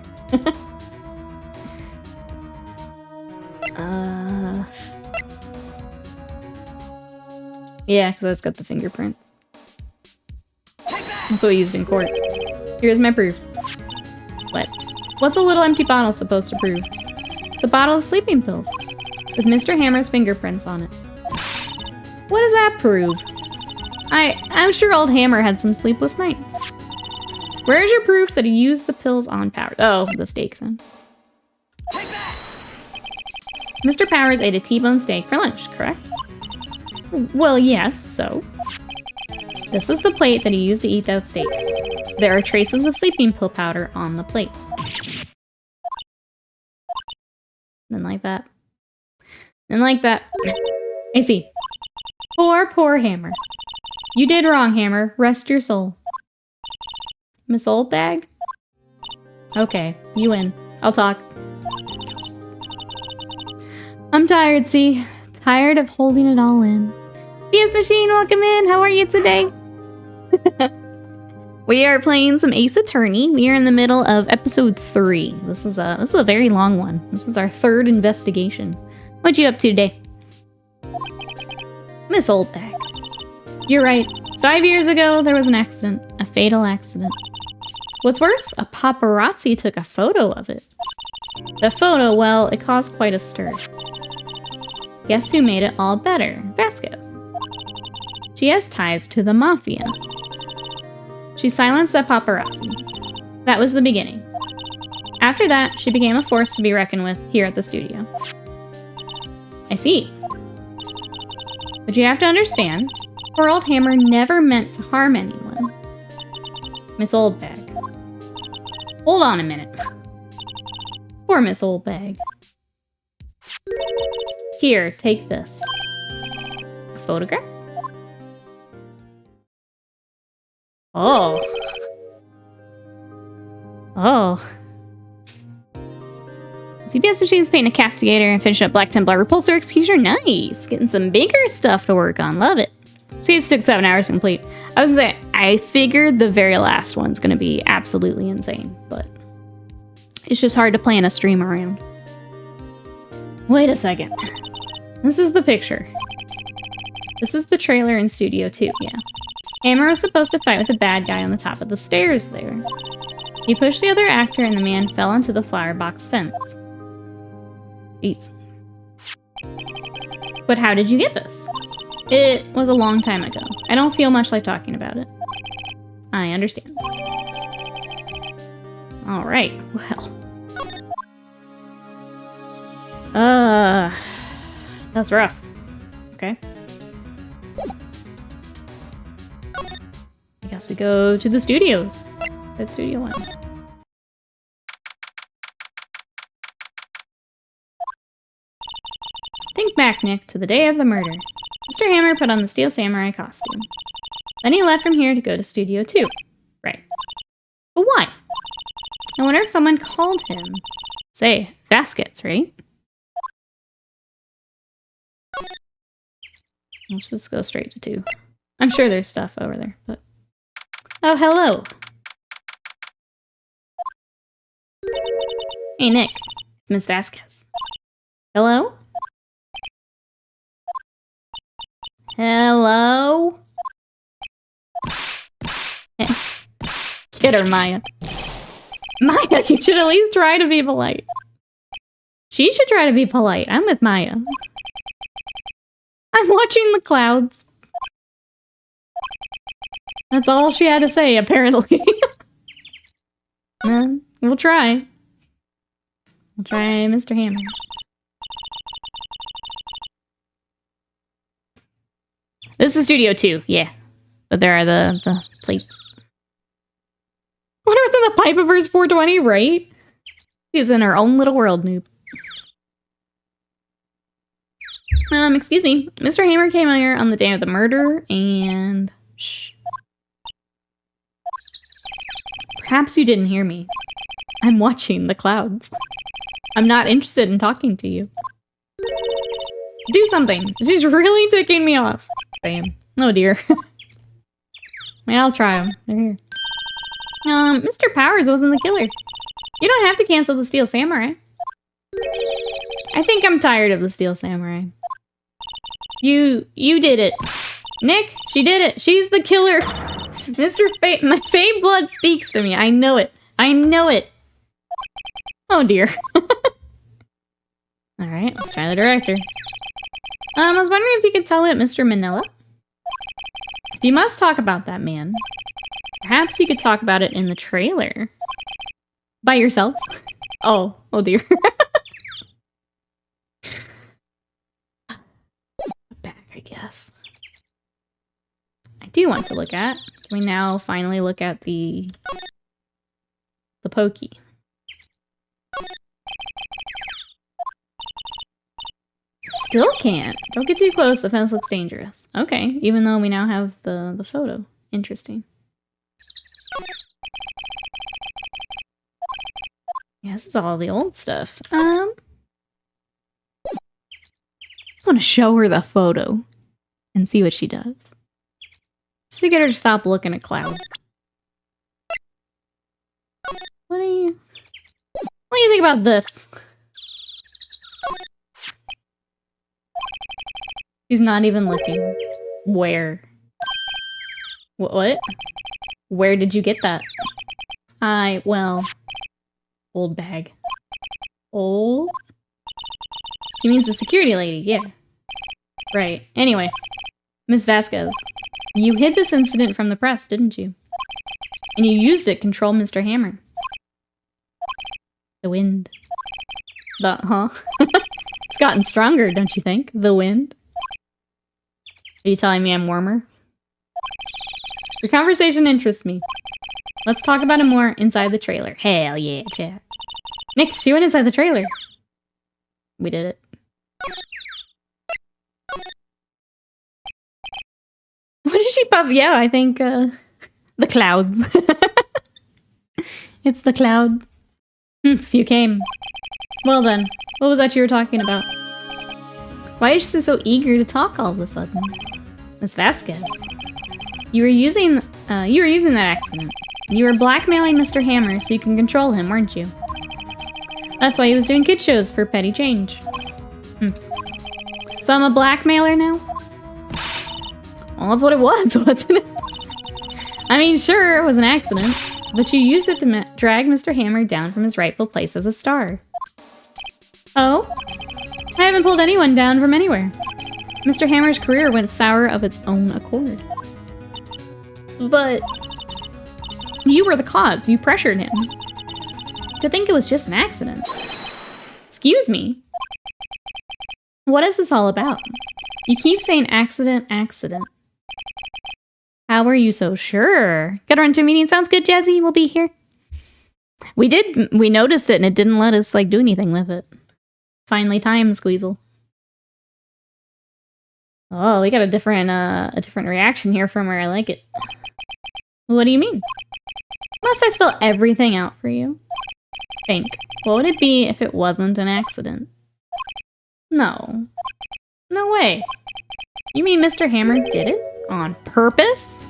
Yeah, because that's got the fingerprint. That's what we used in court. Here's my proof. What? What's a little empty bottle supposed to prove? It's a bottle of sleeping pills. With Mr. Hammer's fingerprints on it. What does that prove? I'm sure old Hammer had some sleepless nights. Where's your proof that he used the pills on Powers? Oh, the steak then. Mr. Powers ate a T-bone steak for lunch, correct? Well, yes, so. This is the plate that he used to eat that steak. There are traces of sleeping pill powder on the plate. Then like that. Then like that. I see. Poor Hammer. You did wrong, Hammer. Rest your soul. Miss Oldbag? Okay, you win. I'll talk. I'm tired, see? Tired of holding it all in. PS Machine, welcome in. How are you today? We are playing some Ace Attorney. We are in the middle of episode 3. This is a very long one. This is our 3rd investigation. What you up to today? Miss Oldbag. You're right. 5 years ago, there was an accident. A fatal accident. What's worse, a paparazzi took a photo of it. The photo, well, it caused quite a stir. Guess who made it all better? Vasquez. She has ties to the mafia. She silenced that paparazzi. That was the beginning. After that, she became a force to be reckoned with here at the studio. I see. But you have to understand, poor old Hammer never meant to harm anyone. Miss Oldbag. Hold on a minute. Poor Miss Oldbag. Here, take this. A photograph? Oh. Oh. CPS machines paint a castigator and finish up Black Templar Repulsor Executioner. Nice! Getting some bigger stuff to work on. Love it. See, it took 7 hours to complete. I was gonna say, I figured the very last one's gonna be absolutely insane, but it's just hard to plan a stream around. Wait a second. This is the picture. This is the trailer in Studio 2, yeah. Hammer was supposed to fight with the bad guy on the top of the stairs there. He pushed the other actor and the man fell into the flower box fence. Jeez. But how did you get this? It was a long time ago. I don't feel much like talking about it. I understand. Alright, well. That's rough. Okay. I guess we go to the studios. That's Studio 1. Think back, Nick, to the day of the murder. Mr. Hammer put on the Steel Samurai costume. Then he left from here to go to Studio 2. Right. But why? I wonder if someone called him. Say, Vasquez, right? Let's just go straight to 2. I'm sure there's stuff over there, but... Oh, hello! Hey, Nick. It's Miss Vasquez. Hello? Hello? Get her, Maya. Maya, you should at least try to be polite. She should try to be polite. I'm with Maya. I'm watching the clouds. That's all she had to say, apparently. We'll try. We'll try Mr. Hammer. This is Studio 2, yeah. But there are the plates. What was in the pipe of hers 420, right? She's in her own little world, noob. Excuse me. Mr. Hammer came here on the day of the murder, and... Shh. Perhaps you didn't hear me. I'm watching the clouds. I'm not interested in talking to you. Do something. She's really ticking me off. Bam. Oh dear. I'll try them. They're here. Mr. Powers wasn't the killer. You don't have to cancel the Steel Samurai. I think I'm tired of the Steel Samurai. You did it. Nick, she did it. She's the killer. My Fae blood speaks to me. I know it. I know it. Oh dear. Alright, let's try the director. I was wondering if you could tell it, Mr. Manila. If you must talk about that man, perhaps you could talk about it in the trailer. By yourselves? Oh dear. Back, I guess. I do want to look at. Can we now finally look at the pokey? Still can't. Don't get too close. The fence looks dangerous. Okay, even though we now have the photo. Interesting. Yeah, this is all the old stuff. I want to show her the photo and see what she does. Just to get her to stop looking at clouds. What do you think about this? He's not even looking. Where? What? Where did you get that? Well... Old bag. Old? She means the security lady, yeah. Right. Anyway. Miss Vasquez. You hid this incident from the press, didn't you? And you used it to control Mr. Hammer. The wind. Huh? It's gotten stronger, don't you think? The wind? Are you telling me I'm warmer? Your conversation interests me. Let's talk about it more inside the trailer. Hell yeah, chat. Nick, she went inside the trailer. We did it. What did she pop? Yeah, I think, the clouds. It's the clouds. You came. Well then, what was that you were talking about? Why is she so eager to talk all of a sudden? Miss Vasquez. You were using that accident. You were blackmailing Mr. Hammer so you can control him, weren't you? That's why he was doing kid shows for petty change. So I'm a blackmailer now? Well, that's what it was, wasn't it? I mean, sure, it was an accident, but you used it to drag Mr. Hammer down from his rightful place as a star. Oh? I haven't pulled anyone down from anywhere. Mr. Hammer's career went sour of its own accord. But... you were the cause. You pressured him. To think it was just an accident. Excuse me? What is this all about? You keep saying accident, accident. How are you so sure? Gotta run to a meeting. Sounds good, Jazzy. We'll be here. We noticed it and it didn't let us, like, do anything with it. Finally time, Squeezle. Oh, we got a different reaction here from her. I like it. What do you mean? Must I spell everything out for you? Think. What would it be if it wasn't an accident? No. No way. You mean Mr. Hammer did it? On purpose?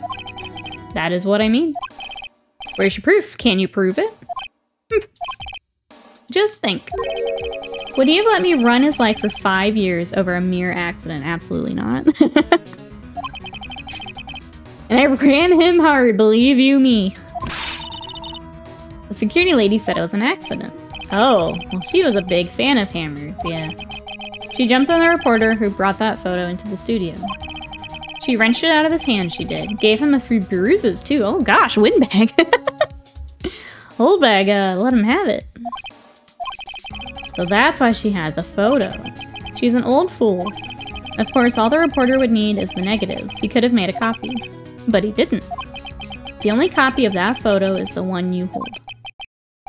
That is what I mean. Where's your proof? Can you prove it? Just think. Would he have let me run his life for 5 years over a mere accident? Absolutely not. And I ran him hard, believe you me. The security lady said it was an accident. Oh, well, she was a big fan of Hammer's, yeah. She jumped on the reporter who brought that photo into the studio. She wrenched it out of his hand, she did. Gave him a few bruises, too. Oh gosh, windbag. Old bag, let him have it. So that's why she had the photo. She's an old fool. Of course, all the reporter would need is the negatives. He could have made a copy. But he didn't. The only copy of that photo is the one you hold.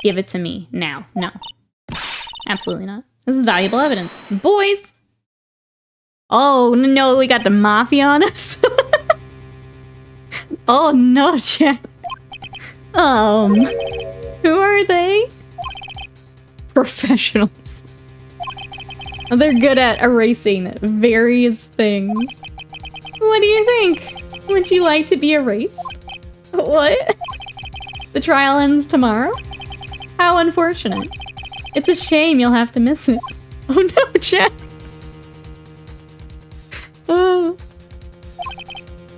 Give it to me. Now. No. Absolutely not. This is valuable evidence. Boys! Oh, no, we got the mafia on us. Oh, no, chat. Who are they? Professionals. They're good at erasing various things. What do you think? Would you like to be erased? What? The trial ends tomorrow? How unfortunate. It's a shame you'll have to miss it. Oh no, Jack. Oh.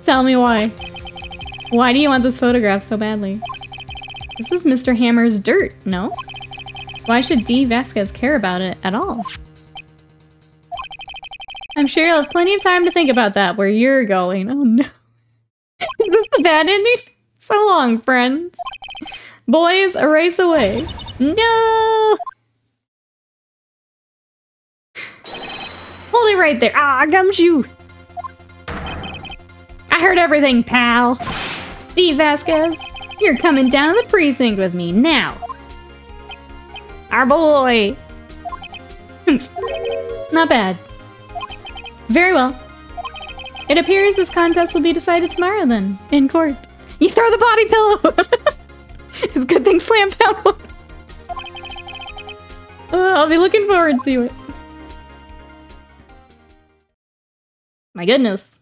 Tell me why. Why do you want this photograph so badly? This is Mr. Hammer's dirt, no? Why should D. Vasquez care about it at all? I'm sure you'll have plenty of time to think about that where you're going. Oh no. Is this the bad ending? So long, friends. Boys, erase away. No! Hold it right there. Ah, gumshoe! I heard everything, pal. Steve Vasquez, you're coming down to the precinct with me now. Our boy! Not bad. Very well. It appears this contest will be decided tomorrow then, in court. You throw the body pillow! It's a good thing Slam found one. I'll be looking forward to it. My goodness.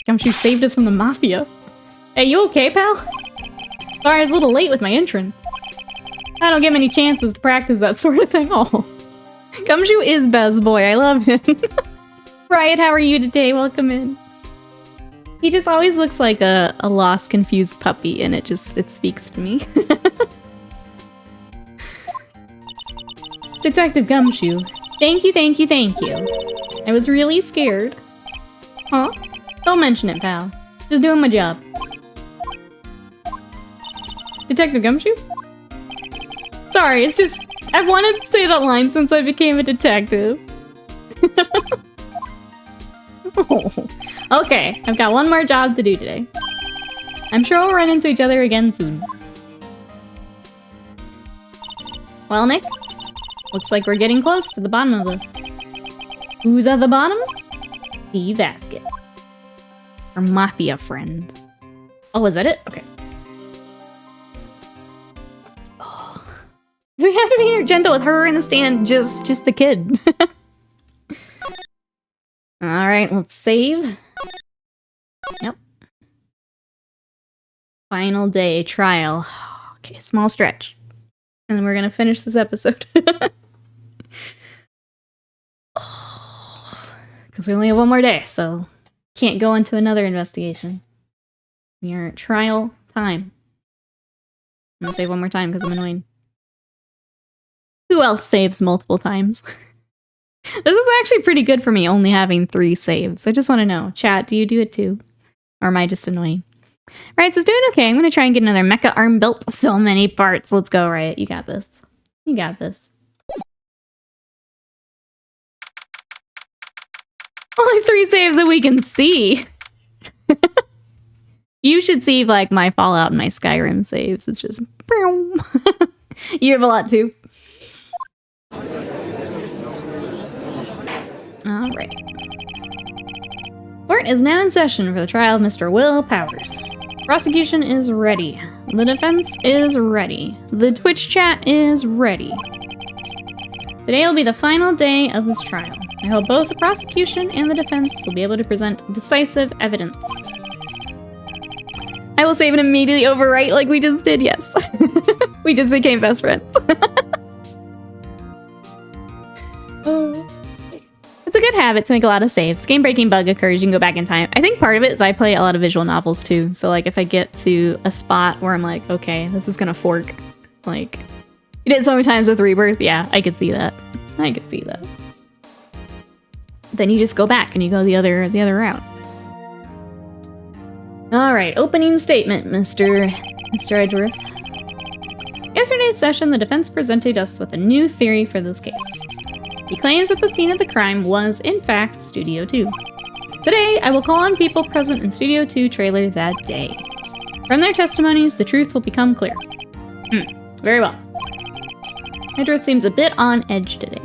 Gumshoe saved us from the mafia. Hey, you okay, pal? Sorry, I was a little late with my entrance. I don't get many chances to practice that sort of thing. Oh, Gumshoe is best boy. I love him. Riot, how are you today? Welcome in. He just always looks like a lost, confused puppy, and it speaks to me. Detective Gumshoe. Thank you, thank you, thank you. I was really scared. Huh? Don't mention it, pal. Just doing my job. Detective Gumshoe? Sorry, it's just... I've wanted to say that line since I became a detective. Oh. Okay, I've got one more job to do today. I'm sure we'll run into each other again soon. Well, Nick, looks like we're getting close to the bottom of this. Who's at the bottom? The Vasquez. Our mafia friend. Oh, is that it? Okay. Oh. Do we have to be gentle with her in the stand? Just the kid. Alright, let's save. Yep. Final day, trial. Okay, small stretch. And then we're gonna finish this episode. Because we only have one more day, so can't go into another investigation. We are at trial time. I'm gonna save one more time because I'm annoying. Who else saves multiple times? This is actually pretty good for me, only having 3 saves. I just want to know. Chat, do you do it too? Or am I just annoying? Right, so it's doing okay. I'm going to try and get another mecha arm built. So many parts. Let's go, Riot. You got this. You got this. Only 3 saves that we can see. You should see, like, my Fallout and my Skyrim saves. It's just... You have a lot, too. Alright. Court is now in session for the trial of Mr. Will Powers. Prosecution is ready. The defense is ready. The Twitch chat is ready. Today will be the final day of this trial. I hope both the prosecution and the defense will be able to present decisive evidence. I will save and immediately overwrite like we just did, yes. We just became best friends. It's a good habit to make a lot of saves. Game-breaking bug occurs, you can go back in time. I think part of it is I play a lot of visual novels too, so like if I get to a spot where I'm like, okay, this is gonna fork, like, you did so many times with Rebirth, yeah, I could see that. I could see that. Then you just go back and you go the other route. Alright, opening statement, Mr. Edgeworth. Yesterday's session, the defense presented us with a new theory for this case. He claims that the scene of the crime was, in fact, Studio 2. Today, I will call on people present in Studio 2 trailer that day. From their testimonies, the truth will become clear. Very well. Edgeworth seems a bit on edge today.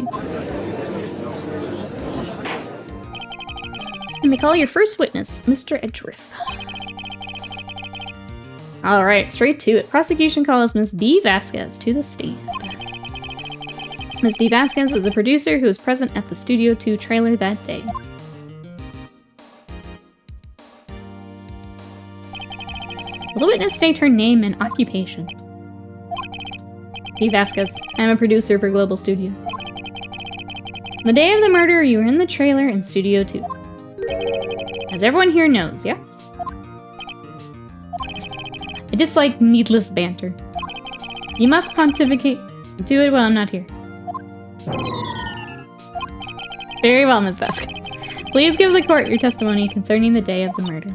Let me call your first witness, Mr. Edgeworth. Alright, straight to it. Prosecution calls Ms. D. Vasquez to the stand. Ms. D. Vasquez is a producer who was present at the Studio 2 trailer that day. Will the witness state her name and occupation? D. Vasquez. I'm a producer for Global Studio. The day of the murder, you were in the trailer in Studio 2. As everyone here knows, yes? I dislike needless banter. You must pontificate. Do it while I'm not here. Very well, Ms. Vasquez. Please give the court your testimony concerning the day of the murder.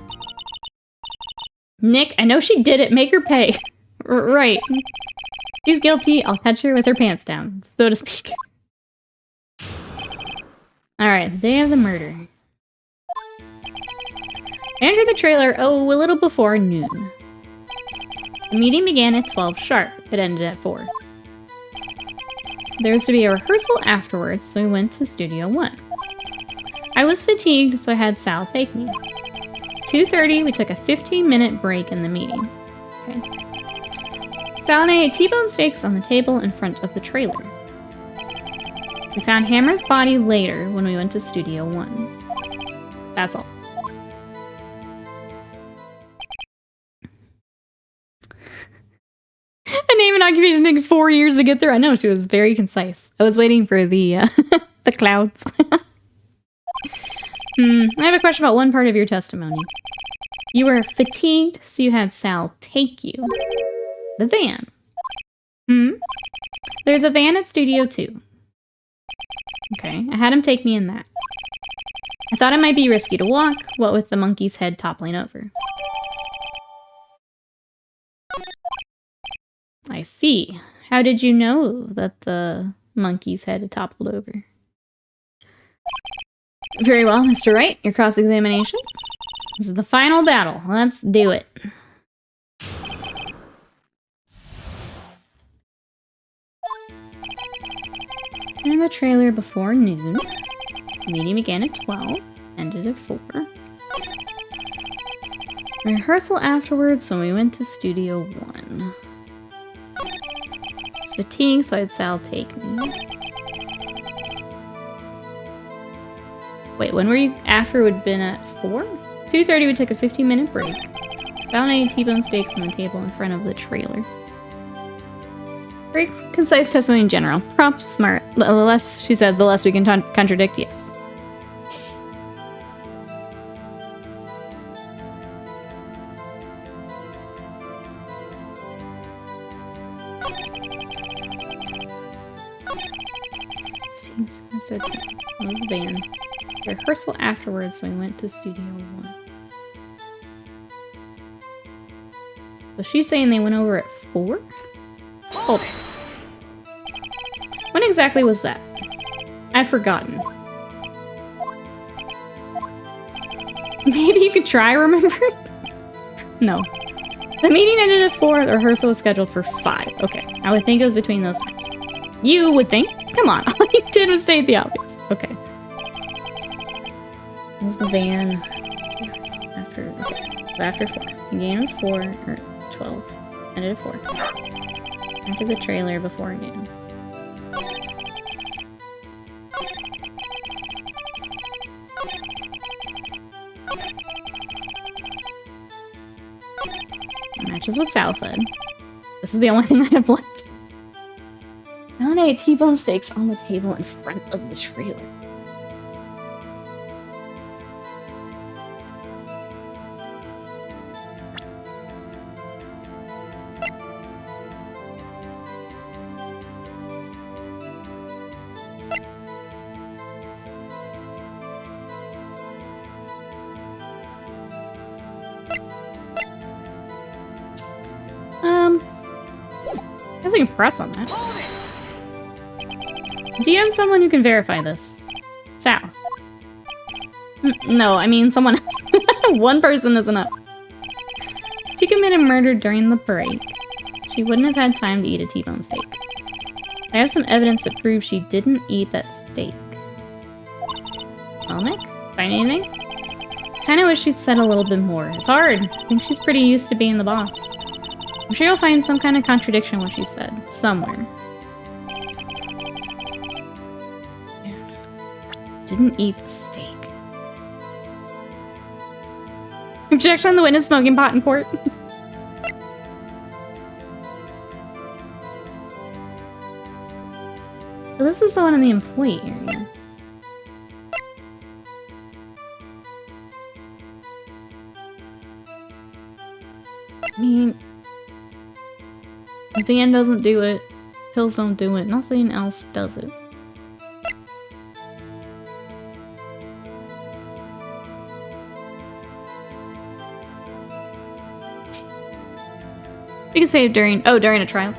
Nick, I know she did it. Make her pay. Right. She's guilty. I'll catch her with her pants down, so to speak. Alright, the day of the murder. I entered the trailer, a little before noon. The meeting began at 12 sharp. It ended at 4. There was to be a rehearsal afterwards, so we went to Studio 1. I was fatigued, so I had Sal take me. 2:30, we took a 15-minute break in the meeting. Okay. Sal and I ate T-bone steaks on the table in front of the trailer. We found Hammer's body later when we went to Studio 1. That's all. name and occupation took 4 years to get through. I know, she was very concise. I was waiting for the the clouds. I have a question about one part of your testimony. You were fatigued, so you had Sal take you. The van. There's a van at Studio 2. Okay, I had him take me in that. I thought it might be risky to walk, what with the monkey's head toppling over. I see. How did you know that the monkey's head had toppled over? Very well, Mr. Wright, your cross-examination. This is the final battle. Let's do it. And the trailer before noon. Meeting began at 12, ended at 4. Rehearsal afterwards, so we went to Studio 1. It's fatigued, so I had Sal take me. Wait, when were you after would have been at 4? 2:30 we took a 15-minute break. Found 8 T-bone steaks on the table in front of the trailer. Very concise testimony in general. Props, smart. The less she says, the less we can contradict, yes. That was the band. Rehearsal afterwards, so we went to Studio 1. So she's saying they went over at 4? Hold on. When exactly was that? I've forgotten. Maybe you could try remembering? No. The meeting ended at 4, the rehearsal was scheduled for 5. Okay, I would think it was between those times. You would think? Come on, all you did was state the obvious. Okay. There's the van. After 4. Began at 4, or 12. Ended at 4. After the trailer before noon. Matches what Sal said. This is the only thing I have left. I ate T-bone steaks on the table in front of the trailer. I guess I can press on that. Do you have someone who can verify this? Sal. No, I mean someone. One person is enough. She committed murder during the break. She wouldn't have had time to eat a T-bone steak. I have some evidence that proves she didn't eat that steak. Well, Nick, find anything? Kinda wish she'd said a little bit more. It's hard. I think she's pretty used to being the boss. I'm sure you'll find some kind of contradiction in what she said. Somewhere. Didn't eat the steak. Objection on the witness smoking pot in court. So this is the one in the employee area. I mean, if the end doesn't do it, pills don't do it, nothing else does it. You can say during a trial.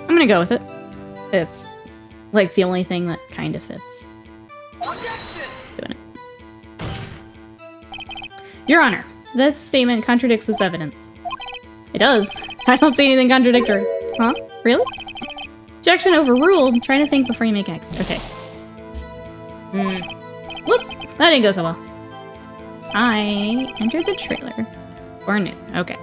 I'm gonna go with it. It's like the only thing that kind of fits. Doing it. Your Honor. That statement contradicts this evidence. It does. I don't see anything contradictory. Huh? Really? Objection overruled. I'm trying to think before you make X. Okay. Whoops. That didn't go so well. I entered the trailer. Or noon. Okay.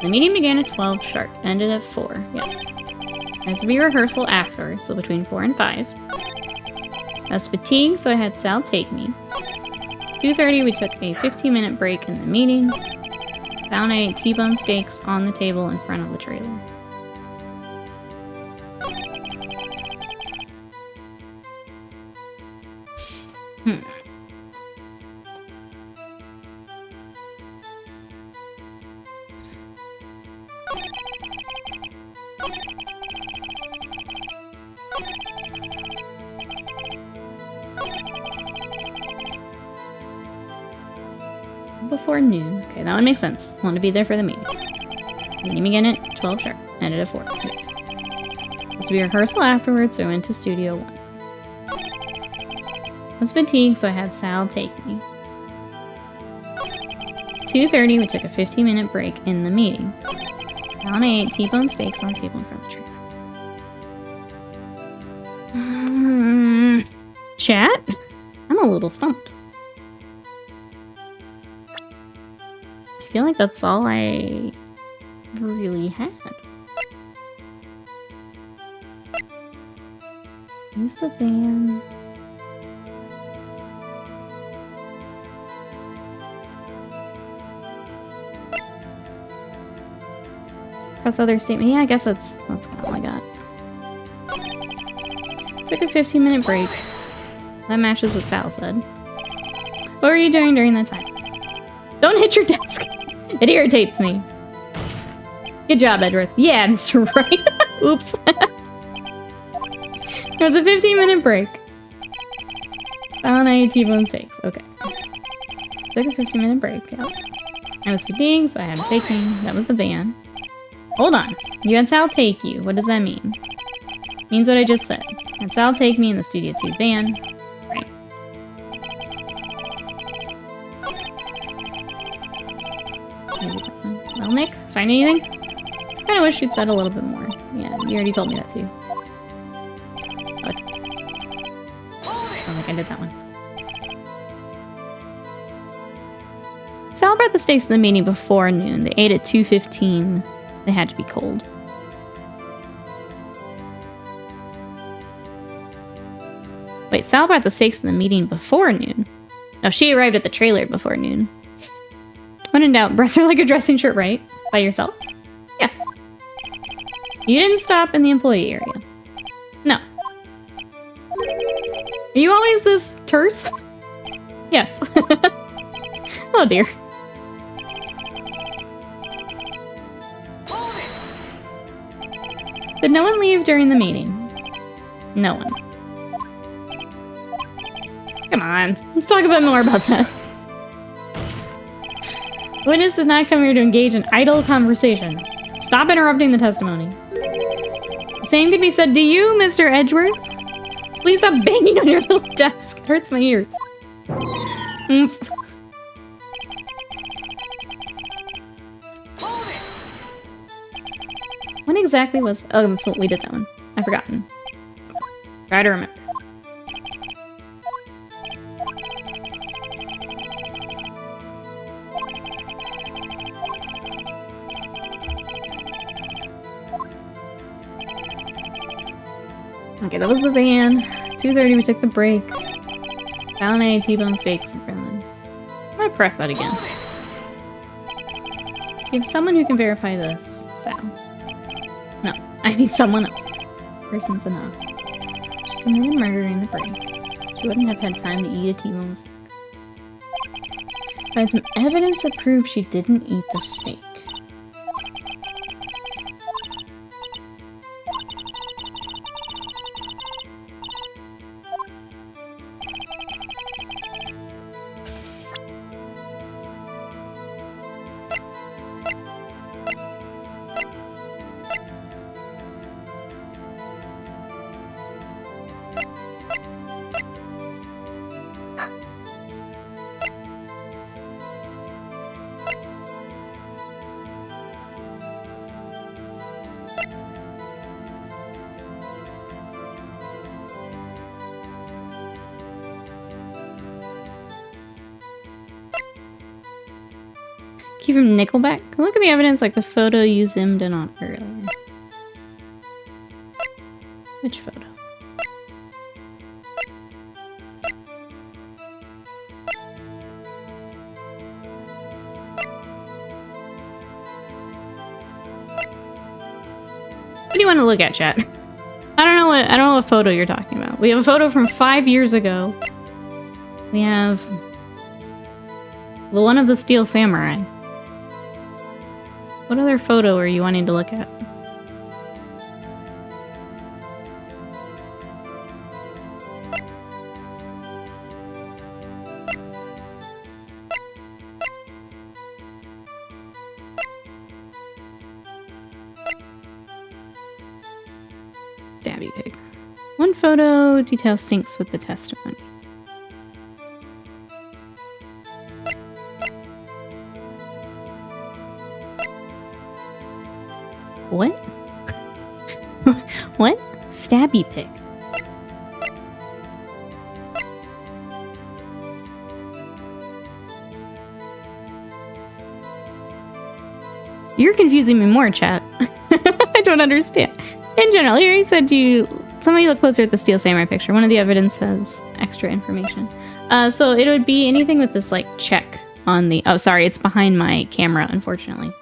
The meeting began at 12 sharp, ended at 4. Yep. There has to be rehearsal afterwards, so between 4 and 5. I was fatigued, so I had Sal take me. 2:30, we took a 15-minute break in the meeting. Found I ate T-bone steaks on the table in front of the trailer. Before noon. Okay, that one makes sense. Want to be there for the meeting. Meeting began at 12 sharp. Ended at 4. Yes. This will be rehearsal afterwards, so I went to Studio 1. I was fatigued, so I had Sal take me. 2:30, we took a 15-minute break in the meeting. Found I ate T-bone steaks on the table in front of the trailer. Chat? I'm a little stumped. I feel like that's all I really had. Use the van. Press other statement. Yeah, I guess that's kind of all I got. Took a 15-minute break. That matches what Sal said. What were you doing during that time? Don't hit your desk. It irritates me. Good job, Edward. Yeah, Mr. Wright. Oops. There was a 15-minute break. Found I ate T-bone steaks. Okay. Took a 15-minute break. Yeah. I was fatigued, so I had to take me. That was the van. Hold on. You had Sal take you. What does that mean? Means what I just said. Had Sal take me in the Studio 2 van. Right. Well, Nick, find anything? I kinda wish you'd said a little bit more. Yeah, you already told me that too. Okay. I don't think I did that one. Sal brought the steaks to the meeting before noon. They ate at 2:15. They had to be cold. Wait, Sal brought the steaks to the meeting before noon. No, she arrived at the trailer before noon. When in doubt, breasts are like a dressing shirt, right? By yourself? Yes. You didn't stop in the employee area. No. Are you always this terse? Yes. Oh dear. Did no one leave during the meeting? No one. Come on, let's talk a bit more about that. Witness did not come here to engage in idle conversation. Stop interrupting the testimony. The same could be said to you, Mr. Edgeworth. Please stop banging on your little desk. It hurts my ears. Oomph. When exactly was... Oh, that's what we did that one. I've forgotten. Try to remember. Okay, that was the van. 2:30, we took the break. Found a T-bone steaks in Gremlin. I'm gonna press that again. You have someone who can verify this, Sal. No, I need someone else. Person's enough. She committed murder in the break. She wouldn't have had time to eat a T-bone steak. Find some evidence to prove she didn't eat the steak. Key from Nickelback? Look at the evidence like the photo you zoomed in on earlier. Which photo? What do you want to look at, chat? I don't know what photo you're talking about. We have a photo from 5 years ago. We have the one of the Steel Samurai. What other photo are you wanting to look at? Stabby pig. One photo details syncs with the testimony. What? What? Stabby pig. You're confusing me more, chat. I don't understand. In general, here he said somebody look closer at the Steel Samurai picture. One of the evidence has extra information. So it would be anything with this like check on the, oh sorry, it's behind my camera, unfortunately.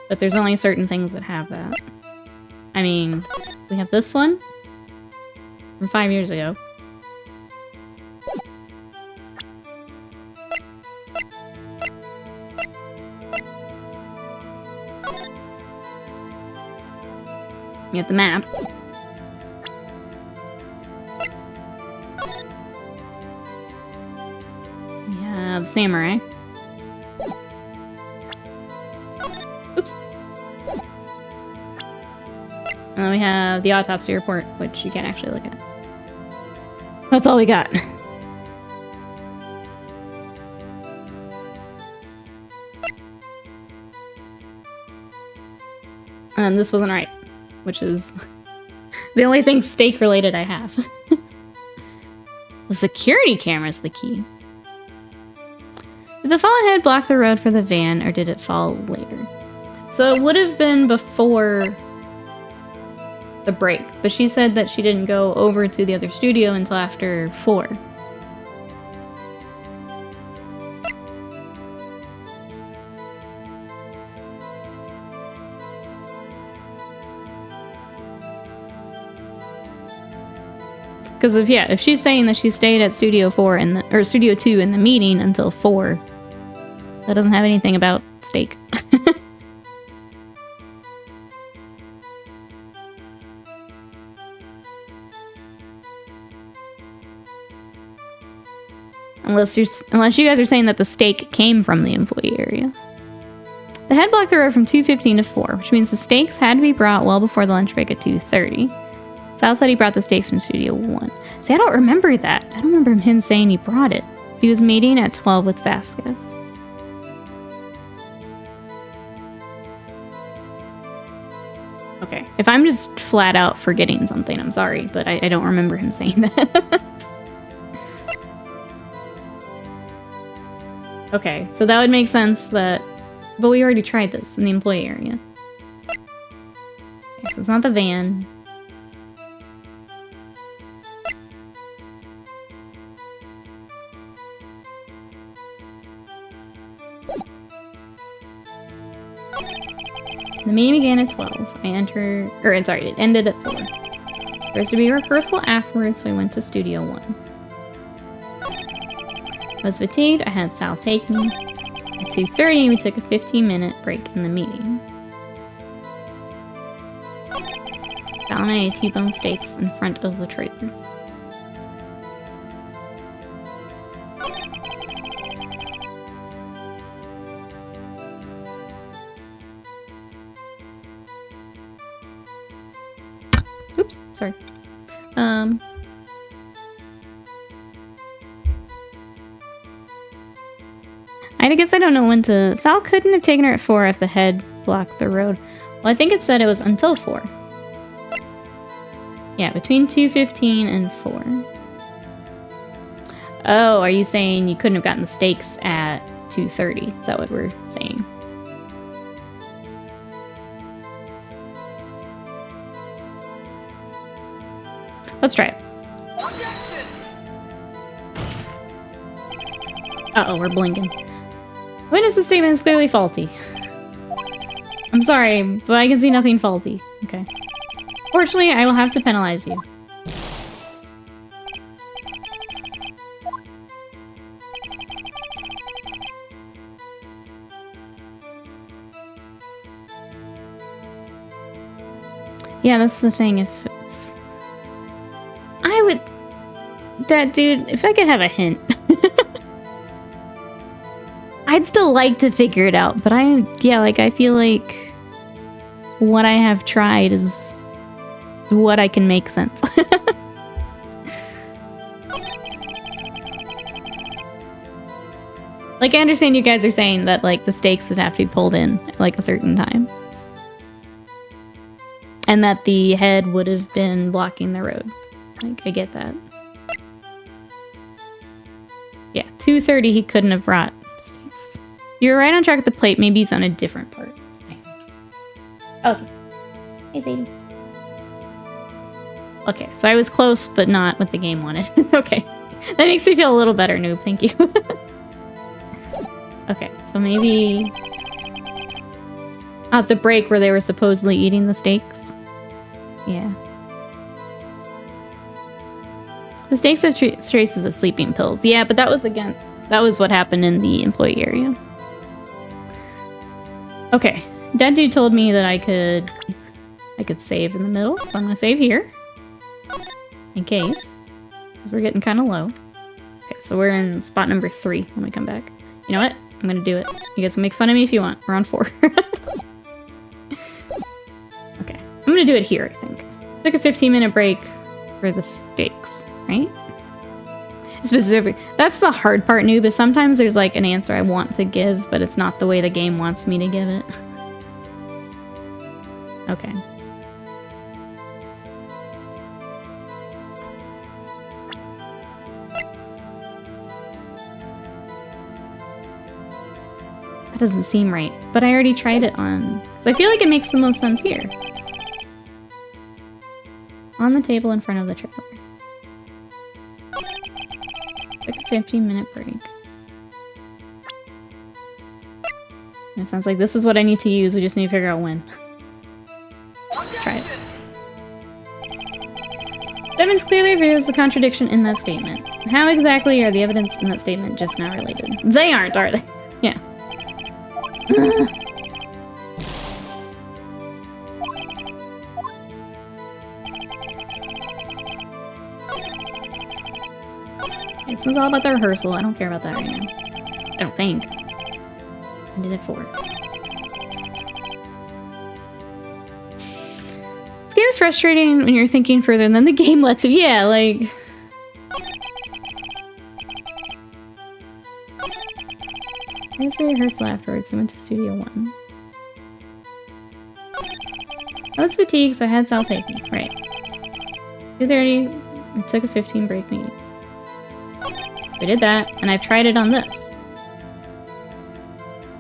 But there's only certain things that have that. I mean, we have this one from 5 years ago. You have the map. We have the samurai. Oops. And then we have the autopsy report, which you can't actually look at. That's all we got. And this wasn't right, which is the only thing steak related I have. The security camera is the key. Did the fallen head block the road for the van, or did it fall later? So it would have been before the break, but she said that she didn't go over to the other studio until after 4. Because if she's saying that she stayed at Studio 4 or Studio 2 in the meeting until 4, that doesn't have anything about steak. Unless you guys are saying that the steak came from the employee area. The head blocked the road from 2:15 to 4, which means the steaks had to be brought well before the lunch break at 2:30. Sal said he brought the steaks from Studio 1. See, I don't remember that. I don't remember him saying he brought it. He was meeting at 12 with Vasquez. Okay, if I'm just flat out forgetting something, I'm sorry, but I don't remember him saying that. Okay, so that would make sense that... But we already tried this in the employee area. Okay, so it's not the van. The meeting began at 12. It ended at 4. There was to be a rehearsal afterwards, so we went to Studio 1. I was fatigued, I had Sal take me. At 2:30, we took a 15-minute break in the meeting. Sal and I ate T-bone steaks in front of the trailer. Oops, sorry. I guess I don't know when to... Sal couldn't have taken her at 4 if the head blocked the road. Well, I think it said it was until 4. Yeah, between 2:15 and 4. Oh, are you saying you couldn't have gotten the steaks at 230. Is that what we're saying? Let's try it. Uh-oh, we're blinking. Witness's statement is clearly faulty. I'm sorry, but I can see nothing faulty. Okay. Fortunately, I will have to penalize you. Yeah, that's the thing. If it's... I would... That dude, if I could have a hint... I'd still like to figure it out, but I feel like what I have tried is what I can make sense. Like, I understand you guys are saying that, like, the stakes would have to be pulled in at, like, a certain time. And that the head would have been blocking the road. Like, I get that. Yeah, 230 he couldn't have brought. You're right on track with the plate. Maybe he's on a different part. Okay. Hey, Sadie. Okay, so I was close, but not what the game wanted. Okay. That makes me feel a little better, noob. Thank you. Okay, so maybe... at the break where they were supposedly eating the steaks? Yeah. The steaks have traces of sleeping pills. Yeah, but that was what happened in the employee area. Okay, that dude told me that I could save in the middle, so I'm gonna save here. In case. Because we're getting kind of low. Okay, so we're in spot number 3 when we come back. You know what? I'm gonna do it. You guys can make fun of me if you want. We're on 4. Okay, I'm gonna do it here, I think. Took a 15-minute break for the steaks, right? Specific. That's the hard part, noob, is sometimes there's like an answer I want to give, but it's not the way the game wants me to give it. Okay. That doesn't seem right, but I already tried it on... So I feel like it makes the most sense here. On the table in front of the trailer. Like a 15-minute break. It sounds like this is what I need to use. We just need to figure out when. Let's try it. Evidence clearly reveals the contradiction in that statement. How exactly are the evidence in that statement just now related? They aren't, are they? Yeah. This is all about the rehearsal. I don't care about that right now. I don't think. I did it for. This game is frustrating when you're thinking further and then the game lets you. Yeah, like... I was at rehearsal afterwards. I went to Studio 1. I was fatigued, so I had Sal take me. Right. 2:30. I took a 15 break meeting. We did that, and I've tried it on this.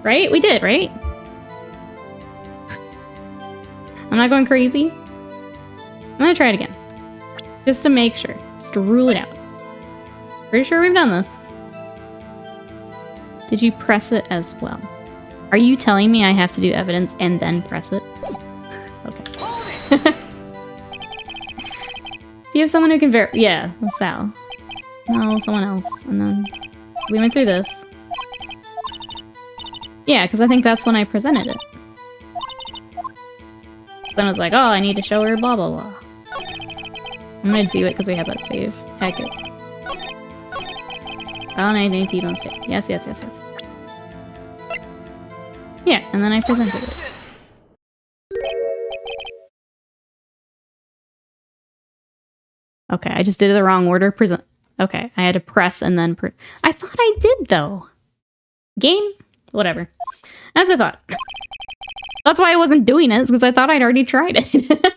Right? We did, right? I'm not going crazy. I'm gonna try it again. Just to make sure. Just to rule it out. Pretty sure we've done this. Did you press it as well? Are you telling me I have to do evidence and then press it? Okay. Do you have someone who can verify? Yeah, Sal. No, someone else. And then we went through this. Yeah, because I think that's when I presented it. Then I was like, oh, I need to show her blah blah blah. I'm gonna do it because we have that save. Heck it. Oh, I need T-bone steak. Yes, yes, yes, yes, yes. Yeah, and then I presented it. Okay, I just did it the wrong order. Okay, I had to press and then I thought I did, though. Game? Whatever. As I thought. That's why I wasn't doing it, because I thought I'd already tried it.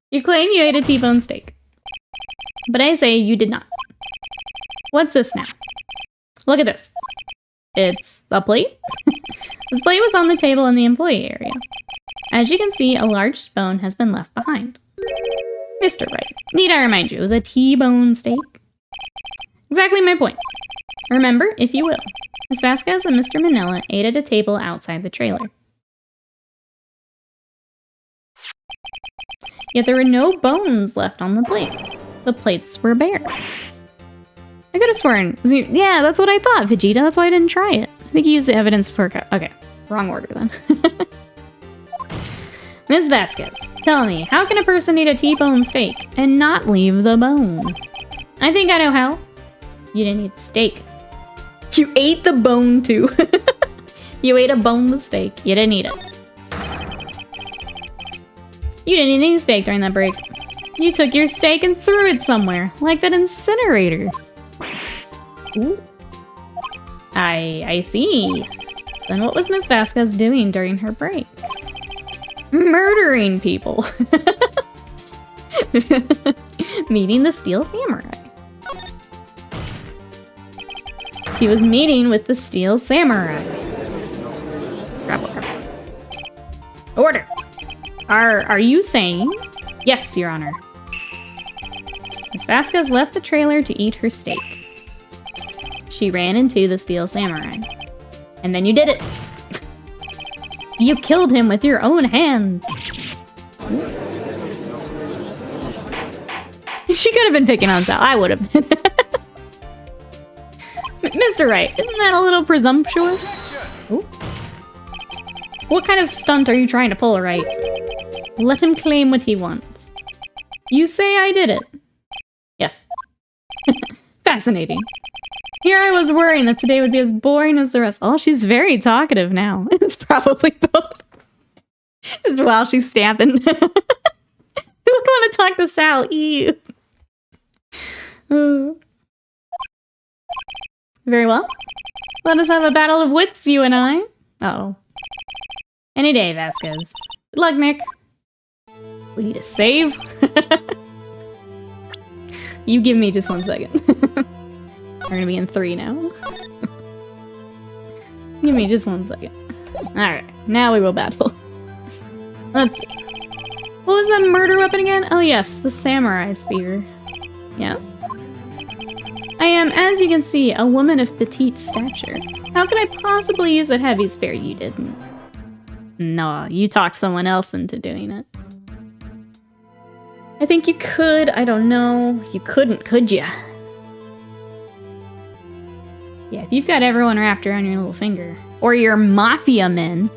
You claim you ate a T-bone steak. But I say you did not. What's this now? Look at this. It's a plate? This plate was on the table in the employee area. As you can see, a large spoon has been left behind. Mr. Wright, need I remind you, it was a T-bone steak? Exactly my point. Remember, if you will, Miss Vasquez and Mr. Manila ate at a table outside the trailer. Yet there were no bones left on the plate. The plates were bare. I could have sworn. Yeah, that's what I thought, Vegeta. That's why I didn't try it. I think you used the evidence for... Okay, wrong order then. Ms. Vasquez, tell me, how can a person eat a T-bone steak and not leave the bone? I think I know how. You didn't eat the steak. You ate the bone too. You ate a boneless steak. You didn't eat it. You didn't eat any steak during that break. You took your steak and threw it somewhere, like that incinerator. Ooh. I see. Then what was Miss Vasquez doing during her break? Murdering people. Meeting the Steel Samurai. She was meeting with the Steel Samurai. Order. Are you saying? Yes, Your Honor. Miss Vasquez left the trailer to eat her steak. She ran into the Steel Samurai. And then you did it. You killed him with your own hands. She could have been picking on Sal. I would have been. Mr. Wright, isn't that a little presumptuous? Ooh. What kind of stunt are you trying to pull, Wright? Let him claim what he wants. You say I did it. Yes. Fascinating. Here I was worrying that today would be as boring as the rest. Oh, she's very talkative now. It's probably both. Just while she's stamping. Who would want to talk to Sal? Ew. Very well. Let us have a battle of wits, you and I. Uh-oh. Any day, Vasquez. Good luck, Nick. We need a save. You give me just 1 second. We're gonna be in 3 now. Give me just 1 second. Alright, now we will battle. Let's see. What was that murder weapon again? Oh yes, the samurai spear. Yes. I am, as you can see, a woman of petite stature. How could I possibly use that heavy spear? You didn't. No, you talked someone else into doing it. I think you could. I don't know. You couldn't, could ya? Yeah, if you've got everyone wrapped around your little finger. Or your mafia men.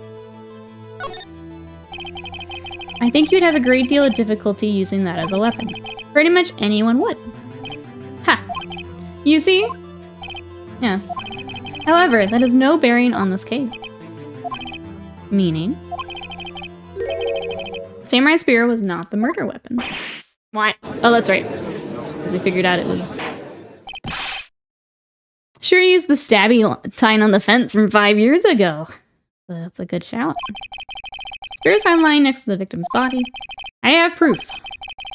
I think you'd have a great deal of difficulty using that as a weapon. Pretty much anyone would. Ha! You see? Yes. However, that has no bearing on this case. Meaning? Samurai spear was not the murder weapon. Why? Oh, that's right. Because we figured out it was... Sure used the stabby tying on the fence from 5 years ago. That's a good shout. Spear is found lying next to the victim's body. I have proof.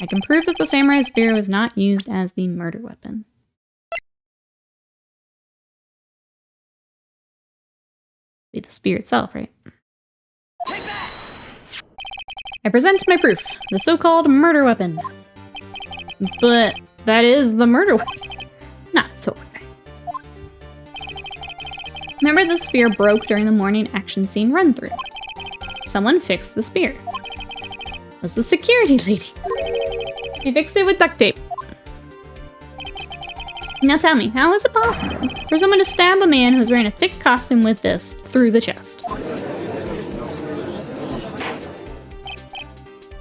I can prove that the samurai spear was not used as the murder weapon. Be the spear itself, right? I present my proof, the so-called murder weapon. But that is the murder weapon. Not so fast. Remember the spear broke during the morning action scene run-through. Someone fixed the spear. It was the security lady. She fixed it with duct tape. Now tell me, how is it possible for someone to stab a man who's wearing a thick costume with this through the chest?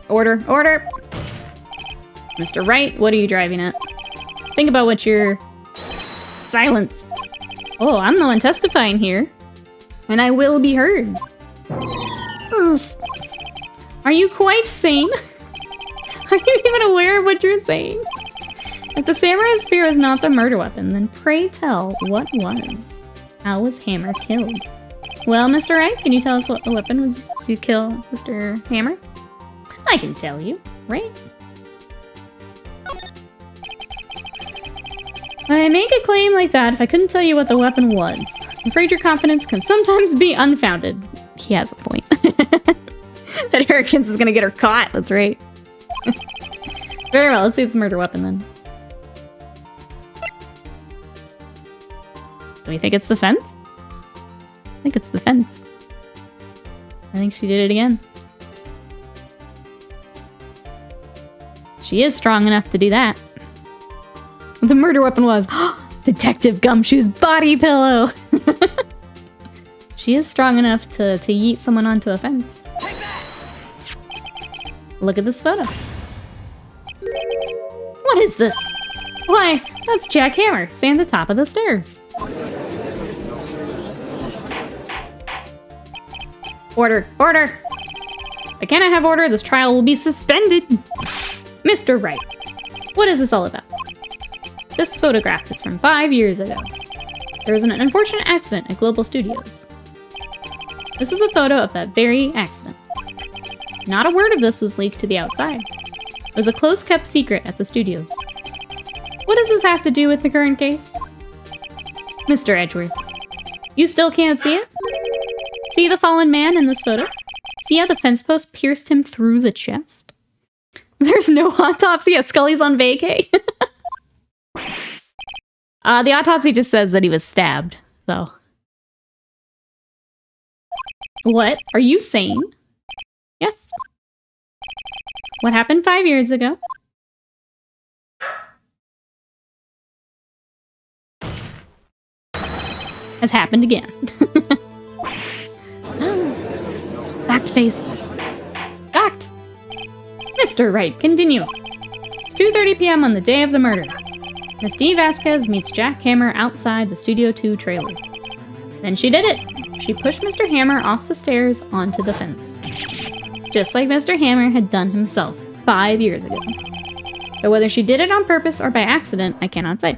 Order, order! Mr. Wright, what are you driving at? Think about what you're... Silence! Oh, I'm the one testifying here. And I will be heard. Oof. Are you quite sane? Are you even aware of what you're saying? If the samurai spear is not the murder weapon, then pray tell what was. How was Hammer killed? Well, Mr. Wright, can you tell us what the weapon was to kill Mr. Hammer? I can tell you, right? Would I make a claim like that if I couldn't tell you what the weapon was? I'm afraid your confidence can sometimes be unfounded. He has a point. That arrogance is gonna get her caught, that's right. Very well, let's see this murder weapon then. Do we think it's the fence? I think it's the fence. I think she did it again. She is strong enough to do that. The murder weapon was Detective Gumshoe's body pillow. She is strong enough to yeet someone onto a fence. Look at this photo. What is this? Why, that's Jack Hammer, standing at the top of the stairs. Order, order! If I cannot have order, this trial will be suspended. Mr. Wright, what is this all about? This photograph is from 5 years ago. There was an unfortunate accident at Global Studios. This is a photo of that very accident. Not a word of this was leaked to the outside. It was a close-kept secret at the studios. What does this have to do with the current case? Mr. Edgeworth, you still can't see it? See the fallen man in this photo? See how the fence post pierced him through the chest? There's no autopsy at Scully's on vacay. The autopsy just says that he was stabbed, so. What? Are you sane? Yes. What happened 5 years ago? Has happened again. Fact face. Fact. Mr. Wright, continue. It's 2:30 p.m. on the day of the murder. Miss D. Vasquez meets Jack Hammer outside the Studio 2 trailer. Then she did it. She pushed Mr. Hammer off the stairs onto the fence. Just like Mr. Hammer had done himself 5 years ago. But whether she did it on purpose or by accident, I cannot say.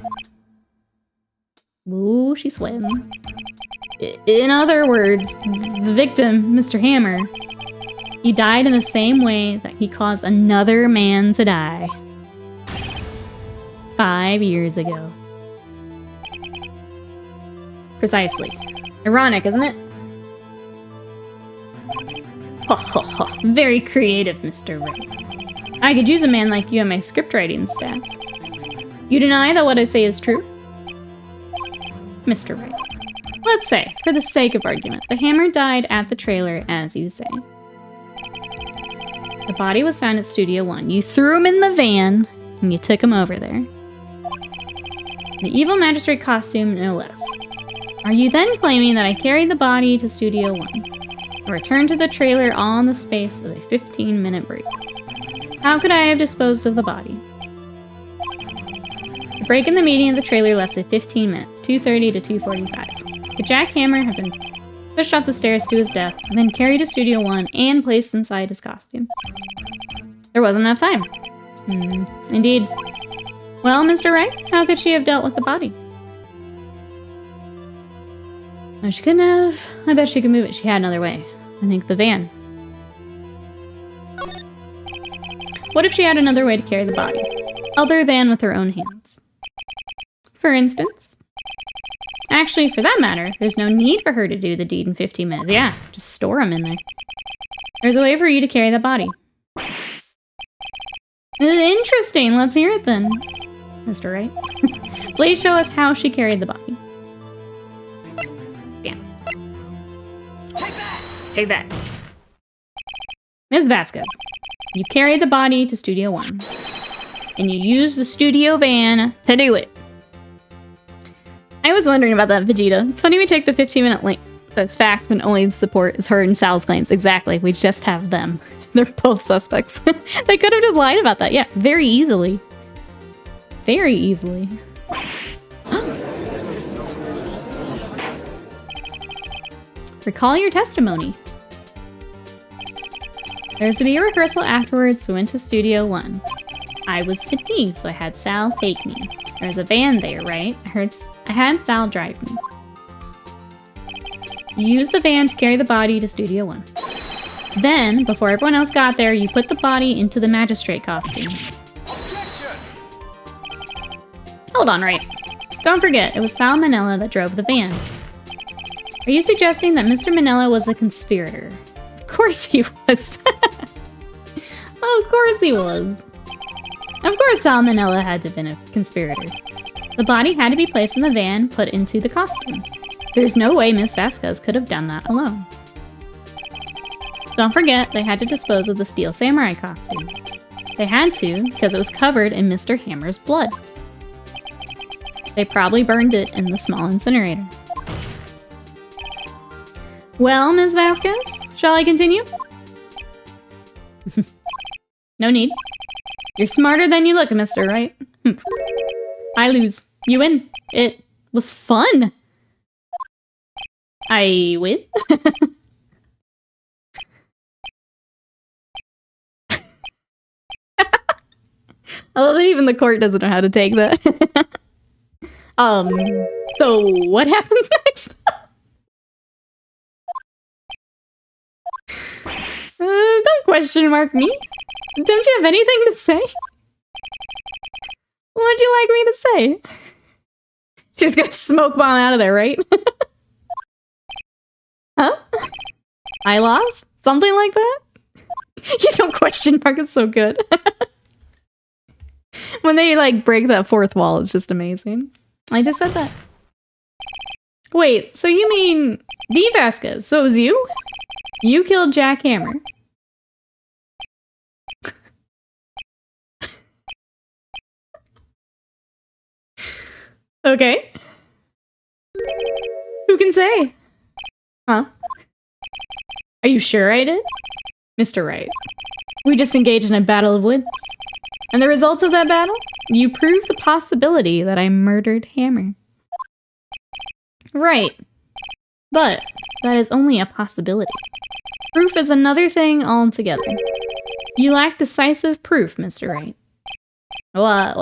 Ooh, she swam. In other words, the victim, Mr. Hammer, he died in the same way that he caused another man to die. 5 years ago. Precisely. Ironic, isn't it? Ho ho ho. Very creative, Mr. Wright. I could use a man like you on my script writing staff. You deny that what I say is true? Mr. Wright. Let's say, for the sake of argument, the Hammer died at the trailer, as you say. The body was found at Studio 1. You threw him in the van, and you took him over there. The evil magistrate costume, no less. Are you then claiming that I carried the body to Studio 1, and returned to the trailer all in the space of a 15-minute break? How could I have disposed of the body? The break in the meeting of the trailer lasted 15 minutes, 2:30 to 2:45. Could Jack Hammer have been pushed off the stairs to his death, and then carried to Studio 1 and placed inside his costume? There wasn't enough time. Indeed. Well, Mr. Wright, how could she have dealt with the body? No, she couldn't have. I bet she could move it. She had another way. I think the van. What if she had another way to carry the body, other than with her own hands? For instance? Actually, for that matter, there's no need for her to do the deed in 15 minutes. Yeah, just store them in there. There's a way for you to carry the body. Interesting, let's hear it then, Mr. Wright. Please show us how she carried the body. Yeah. Take that. Ms. Vasquez, you carried the body to Studio 1, and you used the studio van to do it. I was wondering about that, Vegeta. It's funny we take the 15-minute link as fact when only the support is heard in Sal's claims. Exactly, we just have them. They're both suspects. They could have just lied about that. Yeah, very easily. Very easily. Recall your testimony. There was to be a rehearsal afterwards, so we went to Studio 1. I was fatigued, so I had Sal take me. There was a van there, right? I had Sal drive me. You used the van to carry the body to Studio 1. Then, before everyone else got there, you put the body into the magistrate costume. Hold on, right? Don't forget, it was Sal Manella that drove the van. Are you suggesting that Mr. Manella was a conspirator? Of course he was. Of course he was. Of course Sal Manella had to have been a conspirator. The body had to be placed in the van, put into the costume. There's no way Miss Vasquez could have done that alone. Don't forget, they had to dispose of the Steel Samurai costume. They had to, because it was covered in Mr. Hammer's blood. They probably burned it in the small incinerator. Well, Ms. Vasquez, shall I continue? No need. You're smarter than you look, Mr. Wright. I lose. You win. It was fun. I win? I love that even the court doesn't know how to take that. So what happens next? Don't question mark me. Don't you have anything to say? What'd you like me to say? She's gonna smoke bomb out of there, right? Huh? I lost? Something like that? You don't question mark, it's so good. When they, like, break that fourth wall, it's just amazing. I just said that. Wait, so you mean D. Vasquez? So it was you? You killed Jack Hammer. Okay. Who can say? Huh? Are you sure I did? Mr. Wright, we just engaged in a battle of wits. And the results of that battle? You proved the possibility that I murdered Hammer. Right. But that is only a possibility. Proof is another thing altogether. You lack decisive proof, Mr. Wright. What?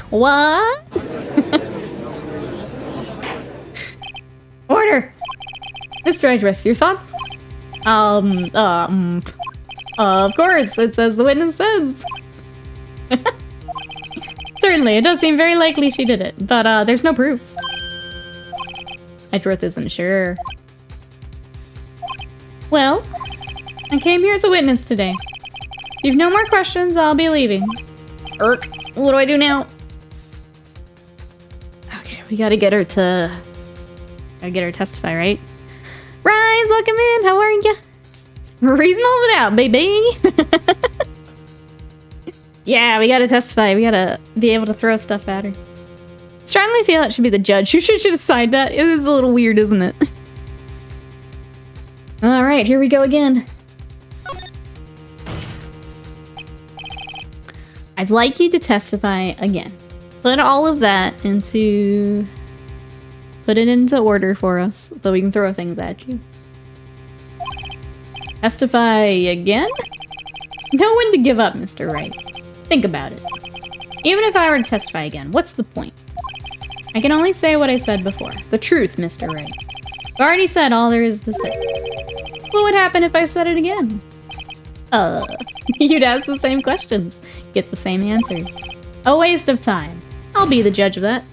What? Order! Mr. Edgeworth, your thoughts? Of course, it's as the witness says. Certainly, it does seem very likely she did it, but there's no proof. Edgeworth isn't sure. Well, I came here as a witness today. If you've no more questions, I'll be leaving. What do I do now? Okay, we gotta get her to... testify, right? Rise, welcome in, how are ya? Reasonable doubt, baby! Yeah, we gotta testify. We gotta be able to throw stuff at her. Strongly feel it should be the judge. You should decide that. It is a little weird, isn't it? Alright, here we go again. I'd like you to testify again. Put all of that into... Put it into order for us so we can throw things at you. Testify again? Know when to give up, Mr. Wright. Think about it. Even if I were to testify again, what's the point? I can only say what I said before. The truth, Mr. Wright. I've already said all there is to say. What would happen if I said it again? You'd ask the same questions. Get the same answers. A waste of time. I'll be the judge of that.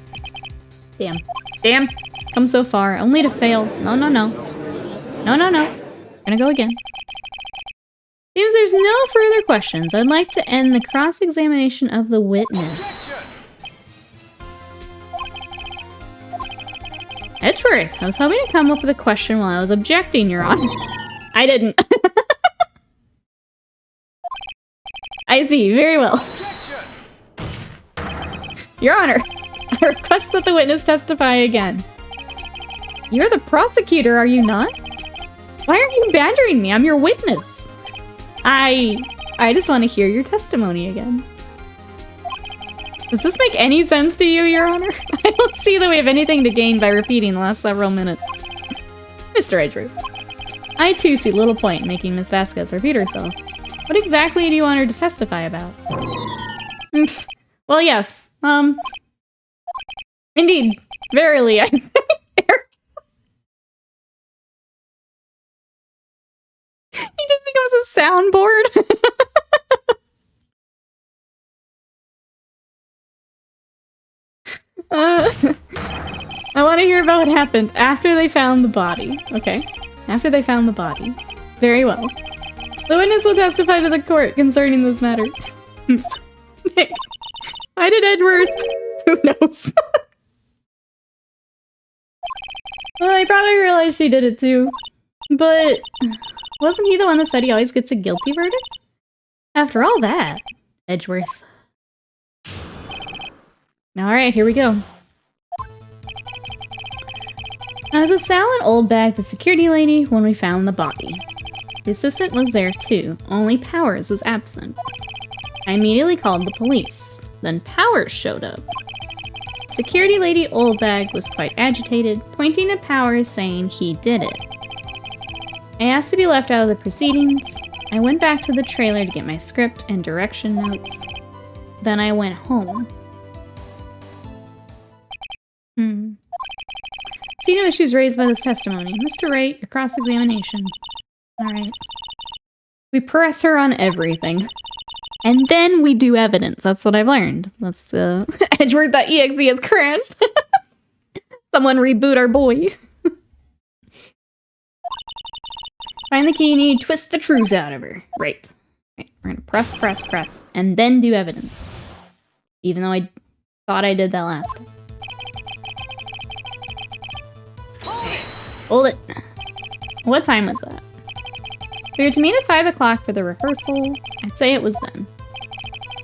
Damn. Damn. Come so far, only to fail. No. Gonna go again. If there's no further questions, I'd like to end the cross-examination of the witness. Edgeworth, I was hoping to come up with a question while I was objecting, Your Honor. I didn't. I see, very well. Your Honor, I request that the witness testify again. You're the prosecutor, are you not? Why aren't you badgering me? I'm your witness. I just want to hear your testimony again. Does this make any sense to you, Your Honor? I don't see that we have anything to gain by repeating the last several minutes. Mr. Edgeworth, I too see little point in making Miss Vasquez repeat herself. What exactly do you want her to testify about? Well, yes. Indeed. Verily, I... He just becomes a soundboard. I want to hear about what happened after they found the body. Okay. After they found the body. Very well. The witness will testify to the court concerning this matter. Nick. Why did Edward? Who knows? Well, I probably realized she did it too. But wasn't he the one that said he always gets a guilty verdict? After all that, Edgeworth. Alright, here we go. I was with Sal and Oldbag, the security lady, when we found the body. The assistant was there too, only Powers was absent. I immediately called the police. Then Powers showed up. Security lady Oldbag was quite agitated, pointing at Powers saying he did it. I asked to be left out of the proceedings. I went back to the trailer to get my script and direction notes. Then I went home. See no issues raised by this testimony. Mr. Wright, your cross-examination. Alright. We press her on everything. And then we do evidence. That's what I've learned. That's the Edgeworth.exe has crashed. Someone reboot our boy. Find the key, twist the truth out of her. Right. Right. We're gonna press, and then do evidence. Even though I thought I did that last time. Hold it. What time was that? We were to meet at 5 o'clock for the rehearsal. I'd say it was then.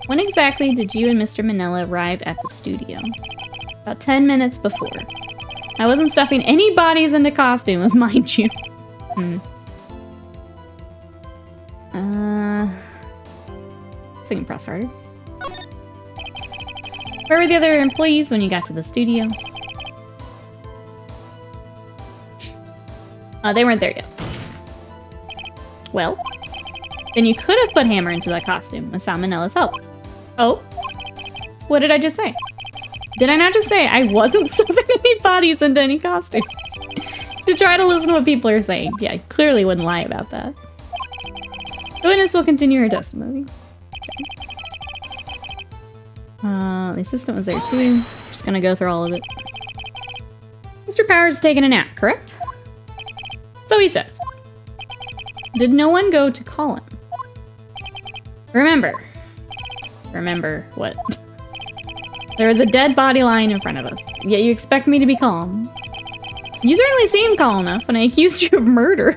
When exactly did you and Mr. Manila arrive at the studio? About 10 minutes before. I wasn't stuffing any bodies into costumes, mind you. So you can press harder. Where were the other employees when you got to the studio? They weren't there yet. Well, then you could have put Hammer into that costume with Salmonella's help. Oh? What did I just say? Did I not just say I wasn't stuffing any bodies into any costumes? To try to listen to what people are saying. Yeah, I clearly wouldn't lie about that. The witness will continue her testimony. Okay. The assistant was there too. Just gonna go through all of it. Mr. Powers is taking a nap, correct? So he says. Did no one go to call him? Remember what? There was a dead body lying in front of us, yet you expect me to be calm. You certainly seem calm enough when I accused you of murder.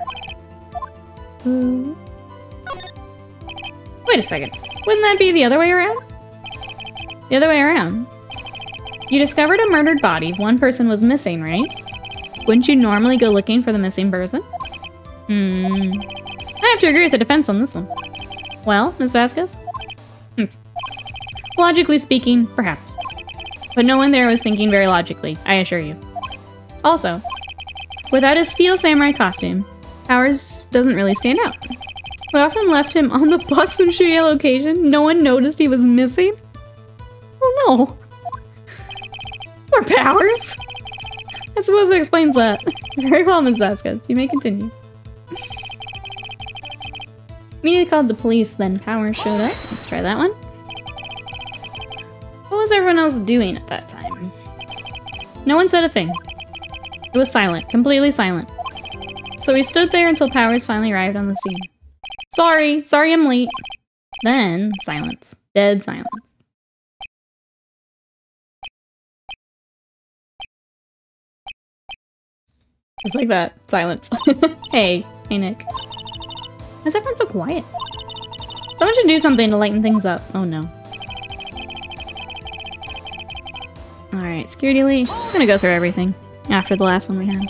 Wait a second. Wouldn't that be the other way around? The other way around. You discovered a murdered body. One person was missing, right? Wouldn't you normally go looking for the missing person? I have to agree with the defense on this one. Well, Ms. Vasquez? Logically speaking, perhaps. But no one there was thinking very logically, I assure you. Also, without his steel samurai costume, Powers doesn't really stand out. We often left him on the bus when shooting a location. No one noticed he was missing. Oh no. Poor Powers. I suppose that explains that. Very well, Ms. Vasquez. You may continue. Immediately called the police, then Powers showed up. Let's try that one. What was everyone else doing at that time? No one said a thing. It was silent. Completely silent. So we stood there until Powers finally arrived on the scene. Sorry I'm late. Then, silence. Dead silence. Just like that. Silence. Hey Nick. Why is everyone so quiet? Someone should do something to lighten things up. Oh no. Alright, security lead. Just gonna go through everything after the last one we had.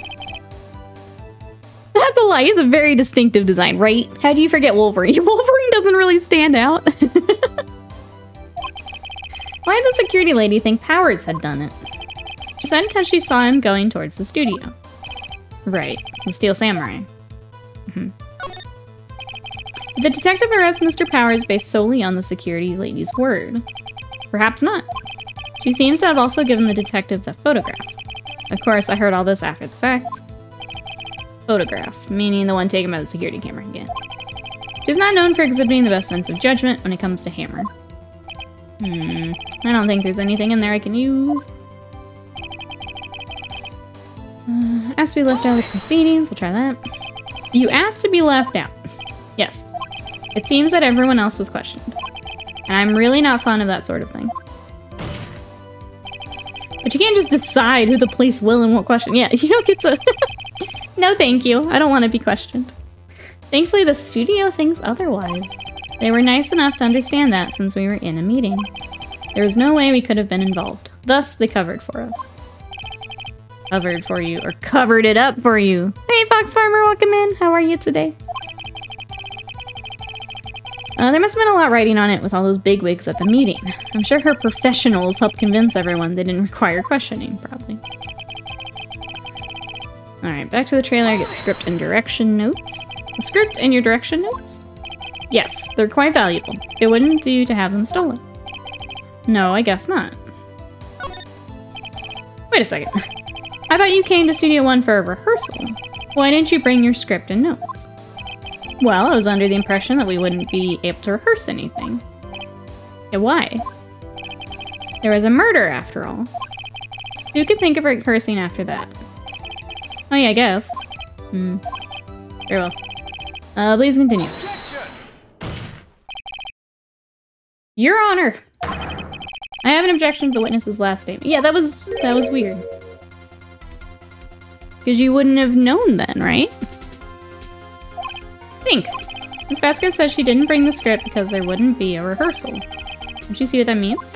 That's a lie. He's a very distinctive design, right? How do you forget Wolverine? Wolverine doesn't really stand out. Why did the security lady think Powers had done it? She said because she saw him going towards the studio. Right, the Steel Samurai. The detective arrests Mr. Powers based solely on the security lady's word. Perhaps not. She seems to have also given the detective the photograph. Of course, I heard all this after the fact. Photograph, meaning the one taken by the security camera again. She's not known for exhibiting the best sense of judgment when it comes to Hammer. I don't think there's anything in there I can use. Asked to be left out of the proceedings. We'll try that. You asked to be left out. Yes. It seems that everyone else was questioned. And I'm really not fond of that sort of thing. But you can't just decide who the police will and won't question. Yeah, you don't get to... No, thank you. I don't want to be questioned. Thankfully, the studio thinks otherwise. They were nice enough to understand that since we were in a meeting. There was no way we could have been involved. Thus, they covered for us. Covered for you, or covered it up for you. Hey, Fox Farmer, welcome in. How are you today? There must have been a lot writing on it with all those bigwigs at the meeting. I'm sure her professionals helped convince everyone they didn't require questioning, probably. Alright, back to the trailer. Get script and direction notes. The script and your direction notes? Yes, they're quite valuable. It wouldn't do to have them stolen. No, I guess not. Wait a second. I thought you came to Studio One for a rehearsal. Why didn't you bring your script and notes? Well, I was under the impression that we wouldn't be able to rehearse anything. Yeah, why? There was a murder, after all. Who could think of rehearsing after that? Oh yeah, I guess. Very well. Please continue. Your Honor! I have an objection to the witness's last statement. Yeah, that was weird. Because you wouldn't have known then, right? Think. Miss Vasquez says she didn't bring the script because there wouldn't be a rehearsal. Don't you see what that means?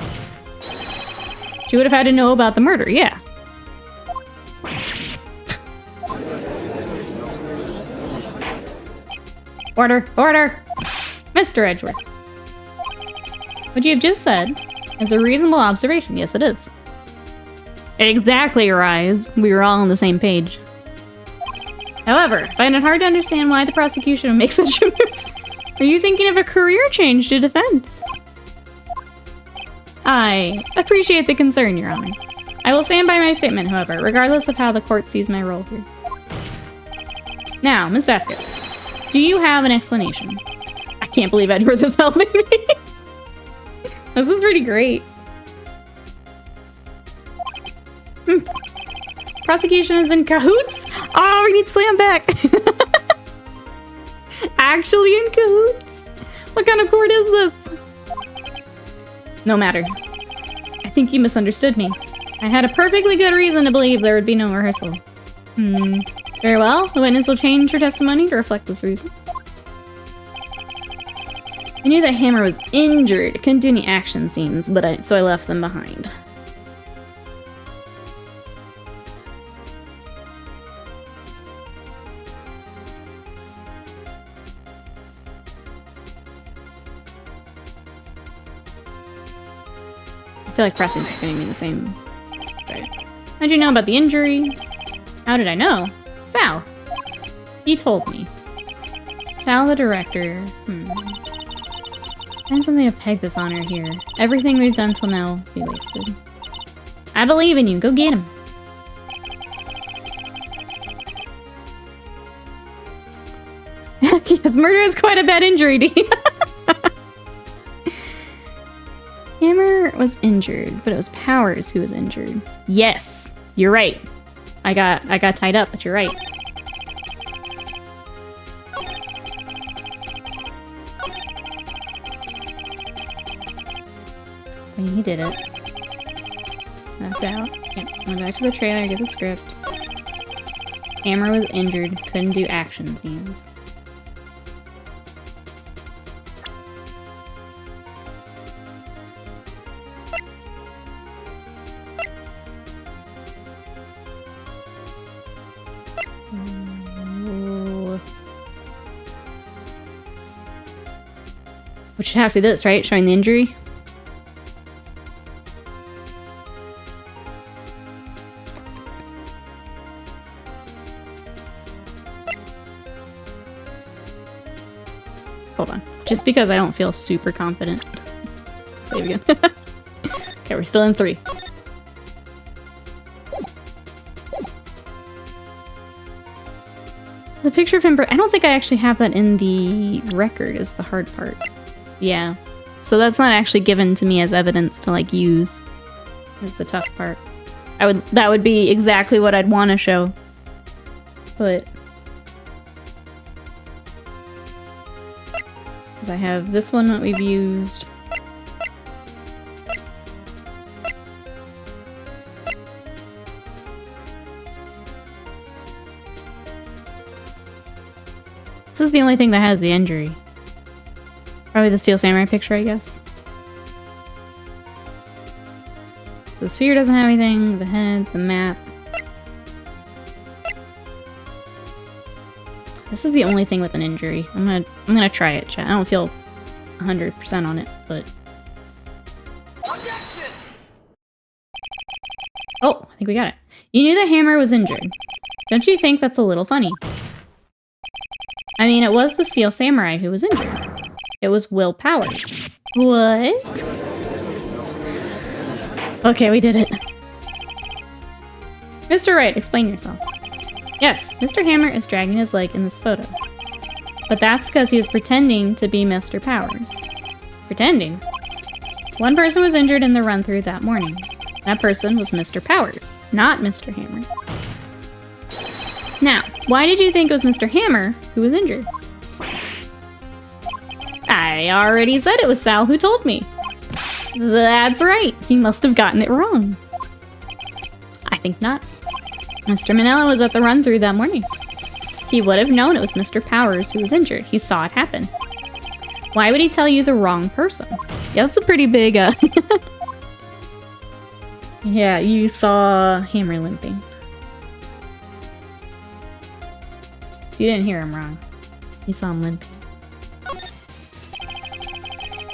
She would have had to know about the murder, yeah. Order! Order! Mr. Edgeworth. What you have just said is a reasonable observation. Yes, it is. Exactly, Rise. We were all on the same page. However, I find it hard to understand why the prosecution would make such a move. Are you thinking of a career change to defense? I appreciate the concern, Your Honor. I will stand by my statement, however, regardless of how the court sees my role here. Now, Ms. Vasquez, do you have an explanation? I can't believe Edward is helping me. This is pretty great. Prosecution is in cahoots? Oh, we need slam back. Actually in cahoots? What kind of court is this? No matter. I think you misunderstood me. I had a perfectly good reason to believe there would be no rehearsal. Very well. The witness will change her testimony to reflect this reason. I knew that Hammer was injured. I couldn't do any action scenes, so I left them behind. I feel like Preston's just gonna be the same. Right. How'd you know about the injury? How did I know? Sal. He told me. Sal, the director. Find something to peg this honor here. Everything we've done till now will be wasted. I believe in you. Go get him. Yes, murder is quite a bad injury to you. Hammer was injured, but it was Powers who was injured. Yes, you're right. I got tied up, but you're right. I mean, he did it. Left out. Yep. Went back to the trailer, get the script. Hammer was injured, couldn't do action scenes. Which should have to be this, right? Showing the injury. Hold on. Just because I don't feel super confident. Save again. Okay, we're still in 3. The picture of him, I don't think I actually have that in the record is the hard part. Yeah. So that's not actually given to me as evidence to like use. Is the tough part. That would be exactly what I'd want to show. but... Because I have this one that we've used. This is the only thing that has the injury. Probably the Steel Samurai picture, I guess. The sphere doesn't have anything, the head, the map. This is the only thing with an injury. I'm gonna try it, chat. I don't feel 100% on it, but... Oh, I think we got it. You knew the hammer was injured. Don't you think that's a little funny? I mean, it was the Steel Samurai who was injured. It was Will Powers. What? Okay, we did it. Mr. Wright, explain yourself. Yes, Mr. Hammer is dragging his leg in this photo. But that's because he was pretending to be Mr. Powers. Pretending? One person was injured in the run-through that morning. That person was Mr. Powers, not Mr. Hammer. Now, why did you think it was Mr. Hammer who was injured? I already said it was Sal who told me. That's right, he must have gotten it wrong. I think not. Mr. Manella was at the run-through that morning. He would have known it was Mr. Powers who was injured. He saw it happen. Why would he tell you the wrong person? Yeah, that's a pretty big, Yeah, you saw Hammer limping. You didn't hear him wrong. You saw him limping.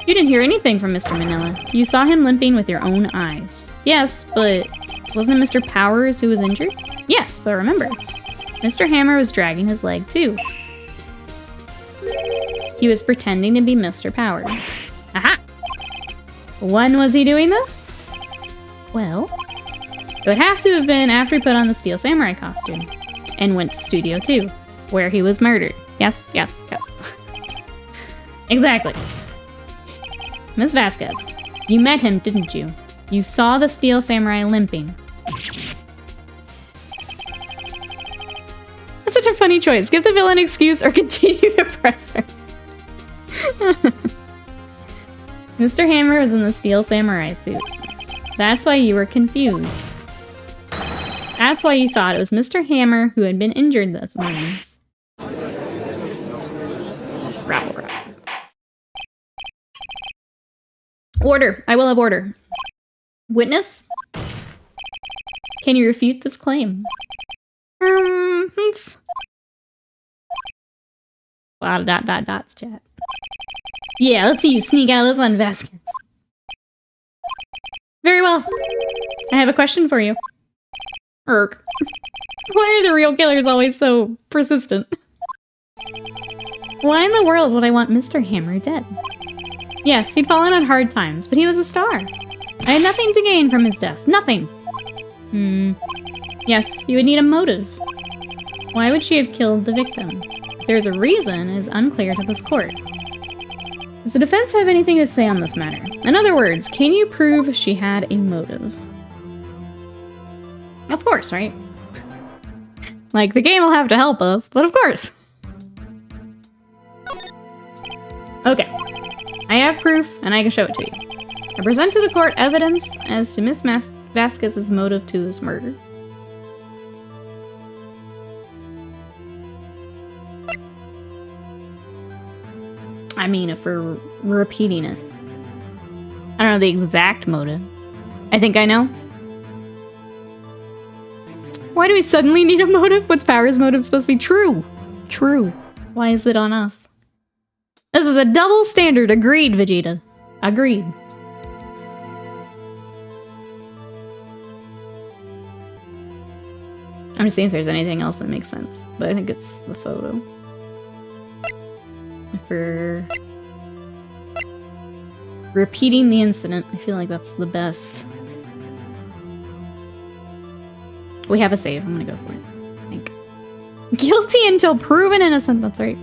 You didn't hear anything from Mr. Manila. You saw him limping with your own eyes. Yes, but wasn't it Mr. Powers who was injured? Yes, but remember, Mr. Hammer was dragging his leg too. He was pretending to be Mr. Powers. Aha! When was he doing this? Well, it would have to have been after he put on the Steel Samurai costume and went to Studio 2, where he was murdered. Yes, yes, yes. Exactly. Miss Vasquez, you met him, didn't you? You saw the Steel Samurai limping. That's such a funny choice. Give the villain an excuse or continue to press her. Mr. Hammer was in the Steel Samurai suit. That's why you were confused. That's why you thought it was Mr. Hammer who had been injured this morning. Row, row. Order. I will have order. Witness? Can you refute this claim? A lot of dots, chat. Yeah, let's see you sneak out of this one, Vasquez. Very well. I have a question for you. Irk. Why are the real killers always so persistent? Why in the world would I want Mr. Hammer dead? Yes, he'd fallen on hard times, but he was a star. I had nothing to gain from his death. Nothing. Yes, you would need a motive. Why would she have killed the victim? If there's a reason, it is unclear to this court. Does the defense have anything to say on this matter? In other words, can you prove she had a motive? Of course, right? Like, the game will have to help us, but of course. Okay. I have proof, and I can show it to you. I present to the court evidence as to Miss Vasquez's motive to this murder. I mean, if we're repeating it. I don't know the exact motive. I think I know. Why do we suddenly need a motive? What's Power's motive supposed to be? True. True. Why is it on us? This is a double standard. Agreed, Vegeta. Agreed. I'm just seeing if there's anything else that makes sense. But I think it's the photo. For repeating the incident, I feel like that's the best. We have a save. I'm gonna go for it. I think. Guilty until proven innocent. That's right.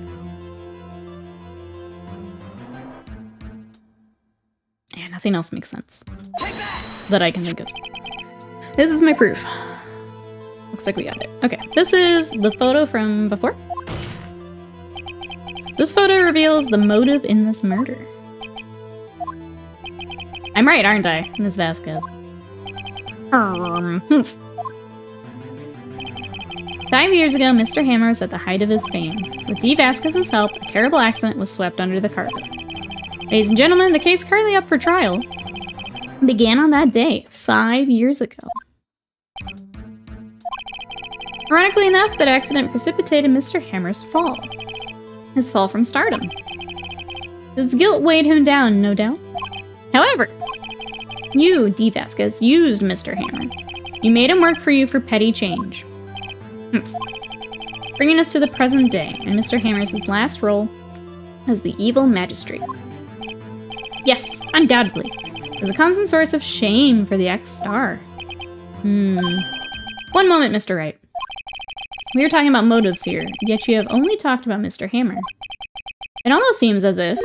Yeah, nothing else makes sense that I can think of. This is my proof. Looks like we got it. Okay, this is the photo from before. This photo reveals the motive in this murder. I'm right, aren't I, Ms. Vasquez? 5 years ago, Mr. Hammer was at the height of his fame. With Dee Vasquez's help, a terrible accident was swept under the carpet. Ladies and gentlemen, the case currently up for trial began on that day, 5 years ago. Ironically enough, that accident precipitated Mr. Hammer's fall. His fall from stardom. His guilt weighed him down, no doubt. However, you, Dee Vasquez, used Mr. Hammer. You made him work for you for petty change. Bringing us to the present day, and Mr. Hammer's last role as the evil magistrate. Yes, undoubtedly. As a constant source of shame for the ex-star. One moment, Mr. Wright. We are talking about motives here, yet you have only talked about Mr. Hammer. It almost seems as if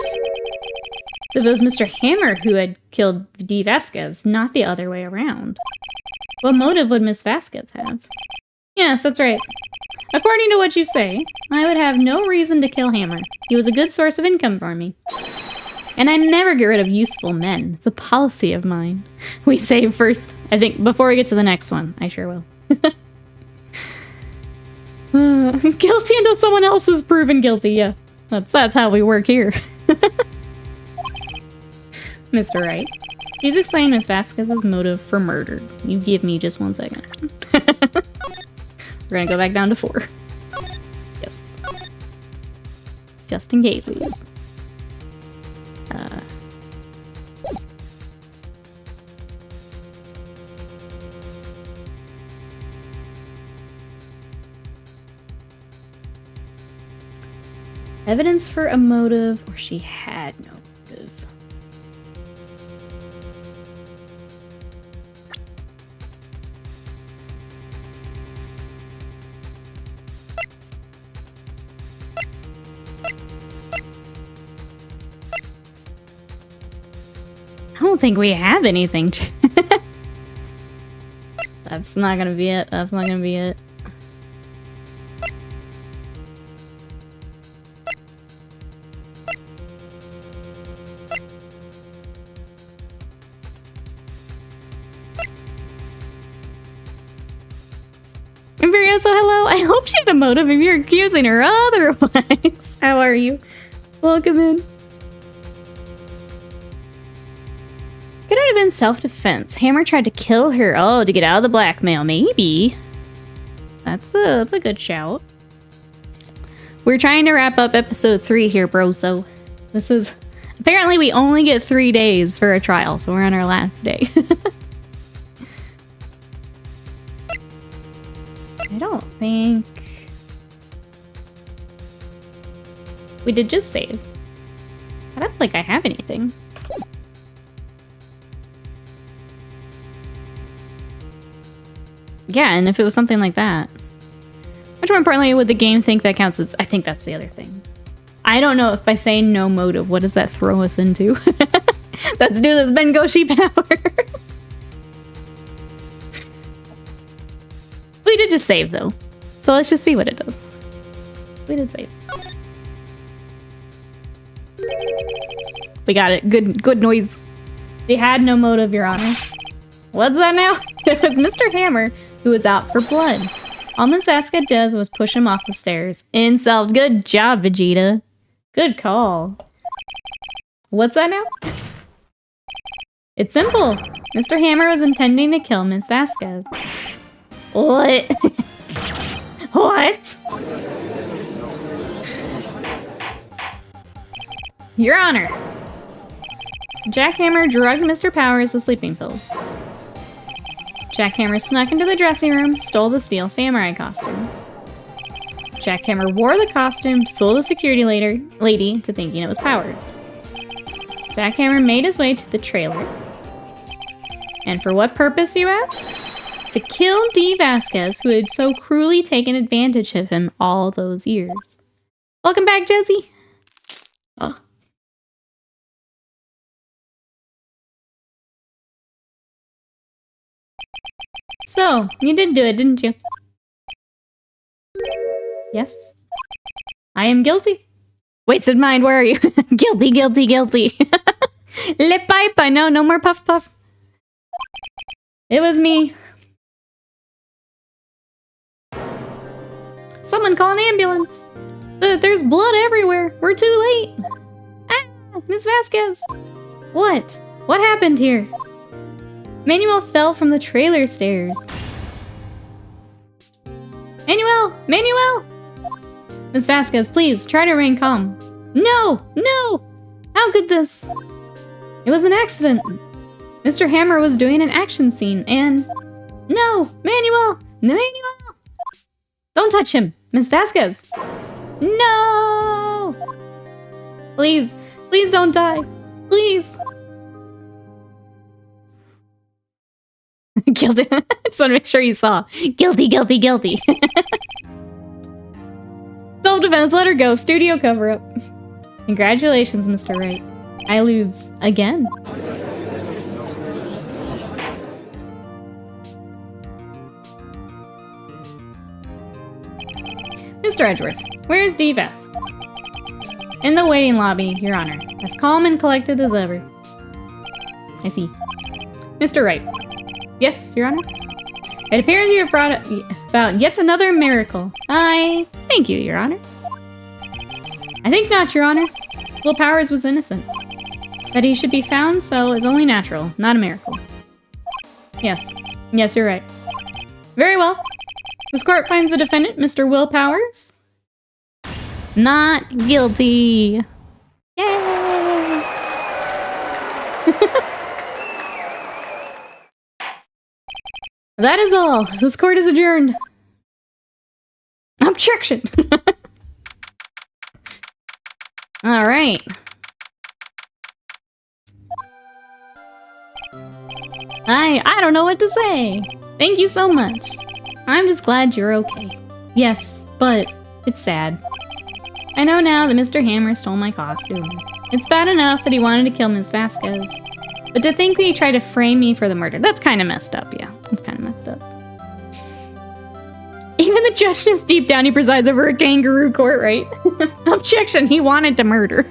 it was Mr. Hammer who had killed Dee Vasquez, not the other way around. What motive would Miss Vasquez have? Yes, that's right. According to what you say, I would have no reason to kill Hammer. He was a good source of income for me. And I never get rid of useful men. It's a policy of mine. We save first. I think before we get to the next one. I sure will. Guilty until someone else is proven guilty. Yeah, that's how we work here. Mr. Wright, please explain Ms. Vasquez's motive for murder. You give me just 1 second. We're gonna go back down to 4. Yes. Just in case. Evidence for a motive, or she had no motive. I don't think we have anything. That's not gonna be it. That's not gonna be it. So hello, I hope she had a motive if you're accusing her otherwise. How are you? Welcome in. Could it have been self-defense? Hammer tried to kill her, to get out of the blackmail, maybe. That's a good shout. We're trying to wrap up episode 3 here, bro, so this is... Apparently we only get 3 days for a trial, so we're on our last day. I don't think... We did just save. I don't think I have anything. Yeah, and if it was something like that. Much more importantly, would the game think that counts as... I think that's the other thing. I don't know if by saying no motive, what does that throw us into? Let's do this Bengoshi power. We did just save, though. So let's just see what it does. We did save. We got it. Good noise. They had no motive, Your Honor. What's that now? It was Mr. Hammer who was out for blood. All Miss Vasquez did was push him off the stairs. Insult. Good job, Vegeta. Good call. What's that now? It's simple. Mr. Hammer was intending to kill Miss Vasquez. What? What? Your Honor. Jackhammer drugged Mr. Powers with sleeping pills. Jackhammer snuck into the dressing room, stole the steel samurai costume. Jackhammer wore the costume to fool the security lady into thinking it was Powers. Jackhammer made his way to the trailer. And for what purpose, you ask? To kill Dee Vasquez, who had so cruelly taken advantage of him all those years. Welcome back, Jesse. Oh. So, you did do it, didn't you? Yes. I am guilty. Wasted mind, where are you? Guilty, guilty, guilty. Lip pipe, I know, no more puff puff. It was me. Someone call an ambulance. There's blood everywhere. We're too late. Ah, Miss Vasquez. What? What happened here? Manuel fell from the trailer stairs. Manuel! Manuel! Miss Vasquez, please, try to remain calm. No! No! How could this? It was an accident. Mr. Hammer was doing an action scene and... No! Manuel! Manuel! Don't touch him! Miss Vasquez! No! Please, please don't die. Please. Guilty. Just want to make sure you saw. Guilty, guilty, guilty. Self-defense, let her go. Studio cover-up. Congratulations, Mr. Wright. I lose again. Mr. Edgeworth, where is D. Vasquez? In the waiting lobby, Your Honor. As calm and collected as ever. I see. Mr. Wright. Yes, Your Honor? It appears you have brought about yet another miracle. I thank you, Your Honor. I think not, Your Honor. Will Powers was innocent. That he should be found so is only natural, not a miracle. Yes. Yes, you're right. Very well. This court finds the defendant, Mr. Will Powers, not guilty. Yay! That is all. This court is adjourned. Objection! All right. I don't know what to say. Thank you so much. I'm just glad you're okay. Yes, but it's sad. I know now that Mr. Hammer stole my costume. It's bad enough that he wanted to kill Miss Vasquez, but to think that he tried to frame me for the murder, that's kind of messed up, yeah. That's kind of messed up. Even the judge knows deep down he presides over a kangaroo court, right? Objection, he wanted to murder.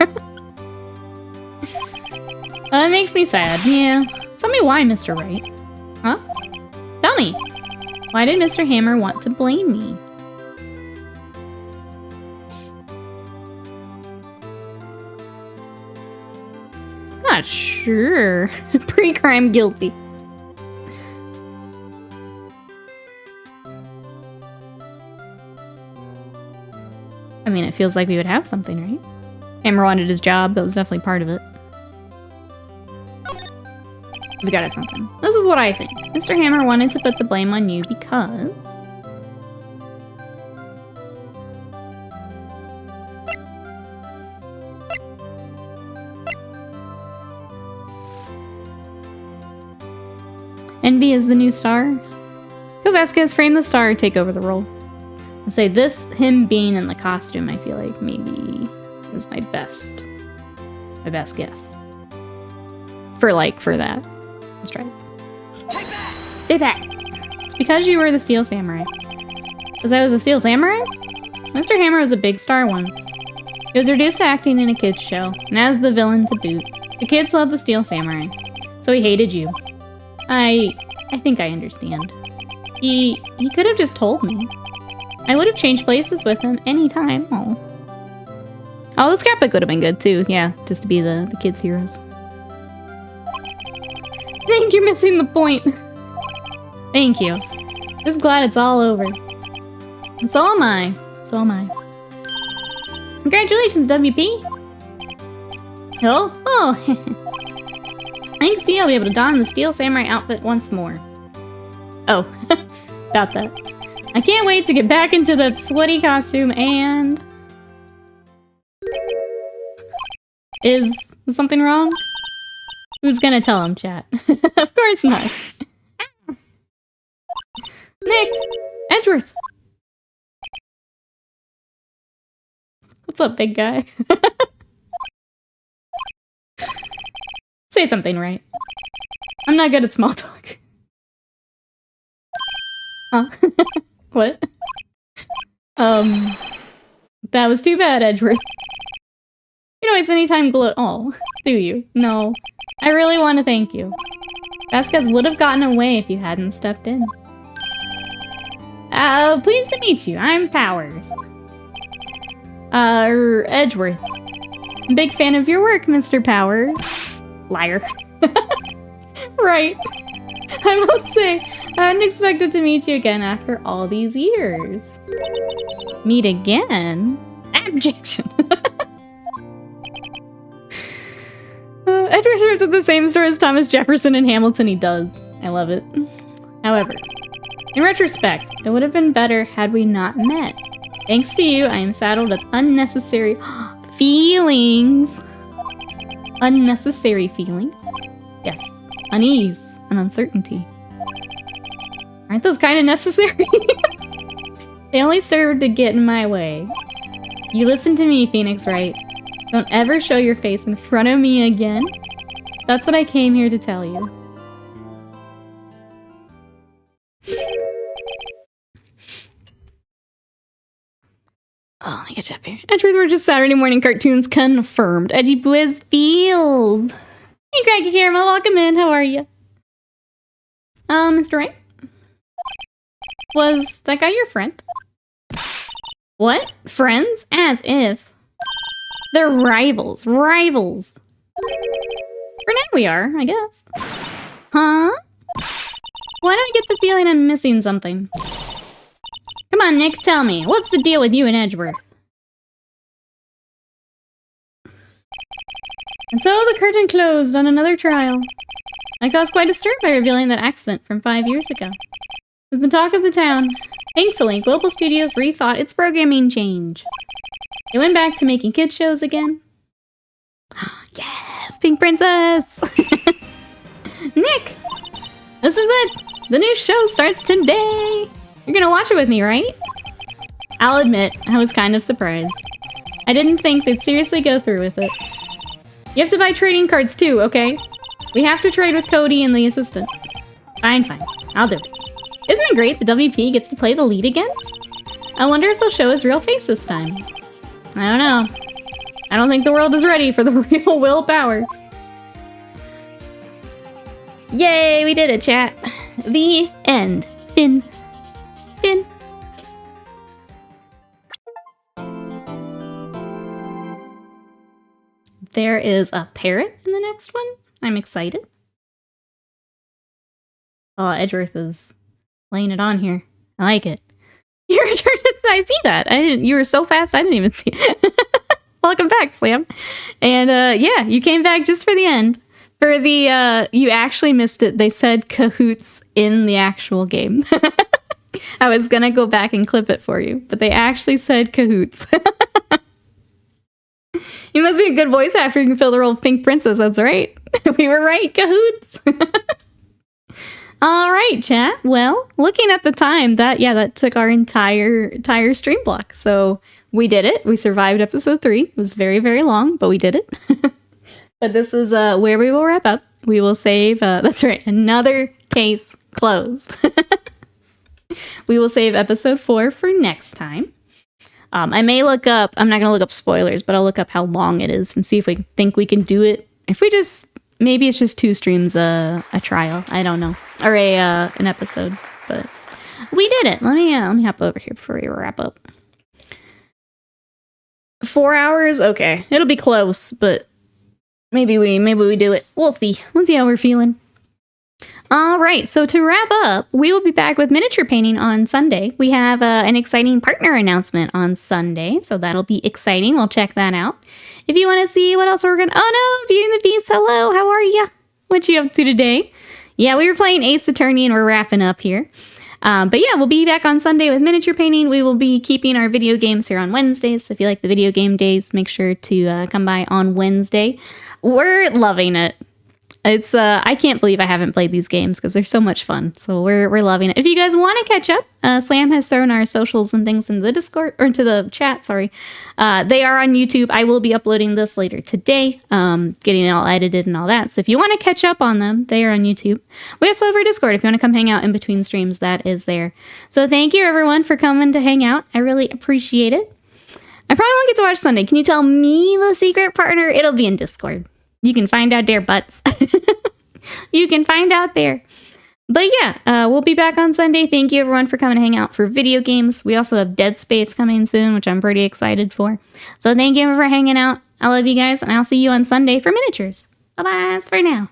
That makes me sad, yeah. Tell me why, Mr. Wright. Huh? Tell me. Why did Mr. Hammer want to blame me? Not sure. Pre-crime guilty. I mean, it feels like we would have something, right? Hammer wanted his job. That was definitely part of it. We gotta have something. This is what I think. Mr. Hammer wanted to put the blame on you because... Envy is the new star. Who Vasquez frame the star, take over the role. I'll say this, him being in the costume, I feel like maybe is my best guess. For that. Let's try it. Take that! It's because you were the Steel Samurai. Because I was a Steel Samurai? Mr. Hammer was a big star once. He was reduced to acting in a kids show, and as the villain to boot. The kids loved the Steel Samurai, so he hated you. I think I understand. He could have just told me. I would have changed places with him anytime. Oh, the scrapbook would have been good too. Yeah, just to be the kids' heroes. I think you're missing the point. Thank you. Just glad it's all over. And so am I. So am I. Congratulations, WP. Oh. Thanks to you, I'll be able to don the Steel Samurai outfit once more. Oh, got that. I can't wait to get back into that sweaty costume and... Is something wrong? Who's gonna tell him, chat? Of course not. Nick! Edgeworth! What's up, big guy? Say something right. I'm not good at small talk. Huh? What? That was too bad, Edgeworth. You know, it's anytime oh, do you? No. I really want to thank you. Vasquez would have gotten away if you hadn't stepped in. Pleased to meet you. I'm Powers. Edgeworth. Big fan of your work, Mr. Powers. Liar. Right. I must say, I hadn't expected to meet you again after all these years. Meet again? Abjection. Edward works at the same store as Thomas Jefferson and Hamilton. He does. I love it. However, in retrospect, it would have been better had we not met. Thanks to you, I am saddled with unnecessary feelings. Unnecessary feelings? Yes. Unease and uncertainty. Aren't those kind of necessary? They only serve to get in my way. You listen to me, Phoenix Wright. Don't ever show your face in front of me again. That's what I came here to tell you. Oh, let me get you up here. Edgeworth were just Saturday morning cartoons confirmed. Edgy Whiz Field. Hey, Craggy Caramel, welcome in. How are you? Mr. Wright? Was that guy your friend? What? Friends? As if. They're rivals. Rivals. For now we are, I guess. Huh? Why do I get the feeling I'm missing something? Come on, Nick, tell me. What's the deal with you and Edgeworth? And so the curtain closed on another trial. I caused quite a stir by revealing that accident from 5 years ago. It was the talk of the town. Thankfully, Global Studios rethought its programming change. They went back to making kids shows again. Yes, Pink Princess! Nick! This is it! The new show starts today! You're gonna watch it with me, right? I'll admit, I was kind of surprised. I didn't think they'd seriously go through with it. You have to buy trading cards too, okay? We have to trade with Cody and the assistant. Fine, fine. I'll do it. Isn't it great the WP gets to play the lead again? I wonder if they'll show his real face this time. I don't know. I don't think the world is ready for the real Will Powers. Yay, we did it, chat. The end. Finn. Finn. There is a parrot in the next one. I'm excited. Oh, Edgeworth is laying it on here. I like it. Your return to I see that. I didn't. You were so fast. I didn't even see it. Welcome back, Slam. And yeah, you came back just for the end. For the you actually missed it. They said cahoots in the actual game. I was gonna go back and clip it for you, but they actually said cahoots. You must be a good voice actor. You can fill the role of Pink Princess. That's right. We were right, cahoots. All right, chat. Well, looking at the time, that took our entire stream block. So we did it. We survived episode 3. It was very, very long, but we did it. But this is where we will wrap up. We will save. That's right. Another case closed. We will save episode 4 for next time. I may look up. I'm not gonna look up spoilers, but I'll look up how long it is and see if we think we can do it. If we just. Maybe it's just 2 streams a trial. I don't know. Or an episode. But we did it. Let me hop over here before we wrap up. 4 hours? Okay. It'll be close, but maybe we do it. We'll see. We'll see how we're feeling. All right, so to wrap up, we will be back with miniature painting on Sunday. We have an exciting partner announcement on Sunday, so that'll be exciting. We'll check that out. If you want to see what else we're going to... Oh no, Beauty and the Beast, hello, how are you? What you up to today? Yeah, we were playing Ace Attorney and we're wrapping up here. But yeah, we'll be back on Sunday with miniature painting. We will be keeping our video games here on Wednesdays, so if you like the video game days, make sure to come by on Wednesday. We're loving it. It's I can't believe I haven't played these games because they're so much fun. So we're loving it. If you guys want to catch up, Slam has thrown our socials and things into the Discord or into the chat. Sorry, they are on YouTube. I will be uploading this later today, getting it all edited and all that. So if you want to catch up on them, they are on YouTube. We also have our Discord. If you want to come hang out in between streams, that is there. So thank you everyone for coming to hang out. I really appreciate it. I probably won't get to watch Sunday. Can you tell me the secret partner? It'll be in Discord. You can find out there, butts. You can find out there. But yeah, we'll be back on Sunday. Thank you everyone for coming to hang out for video games. We also have Dead Space coming soon, which I'm pretty excited for. So thank you for hanging out. I love you guys, and I'll see you on Sunday for miniatures. Bye-bye for now.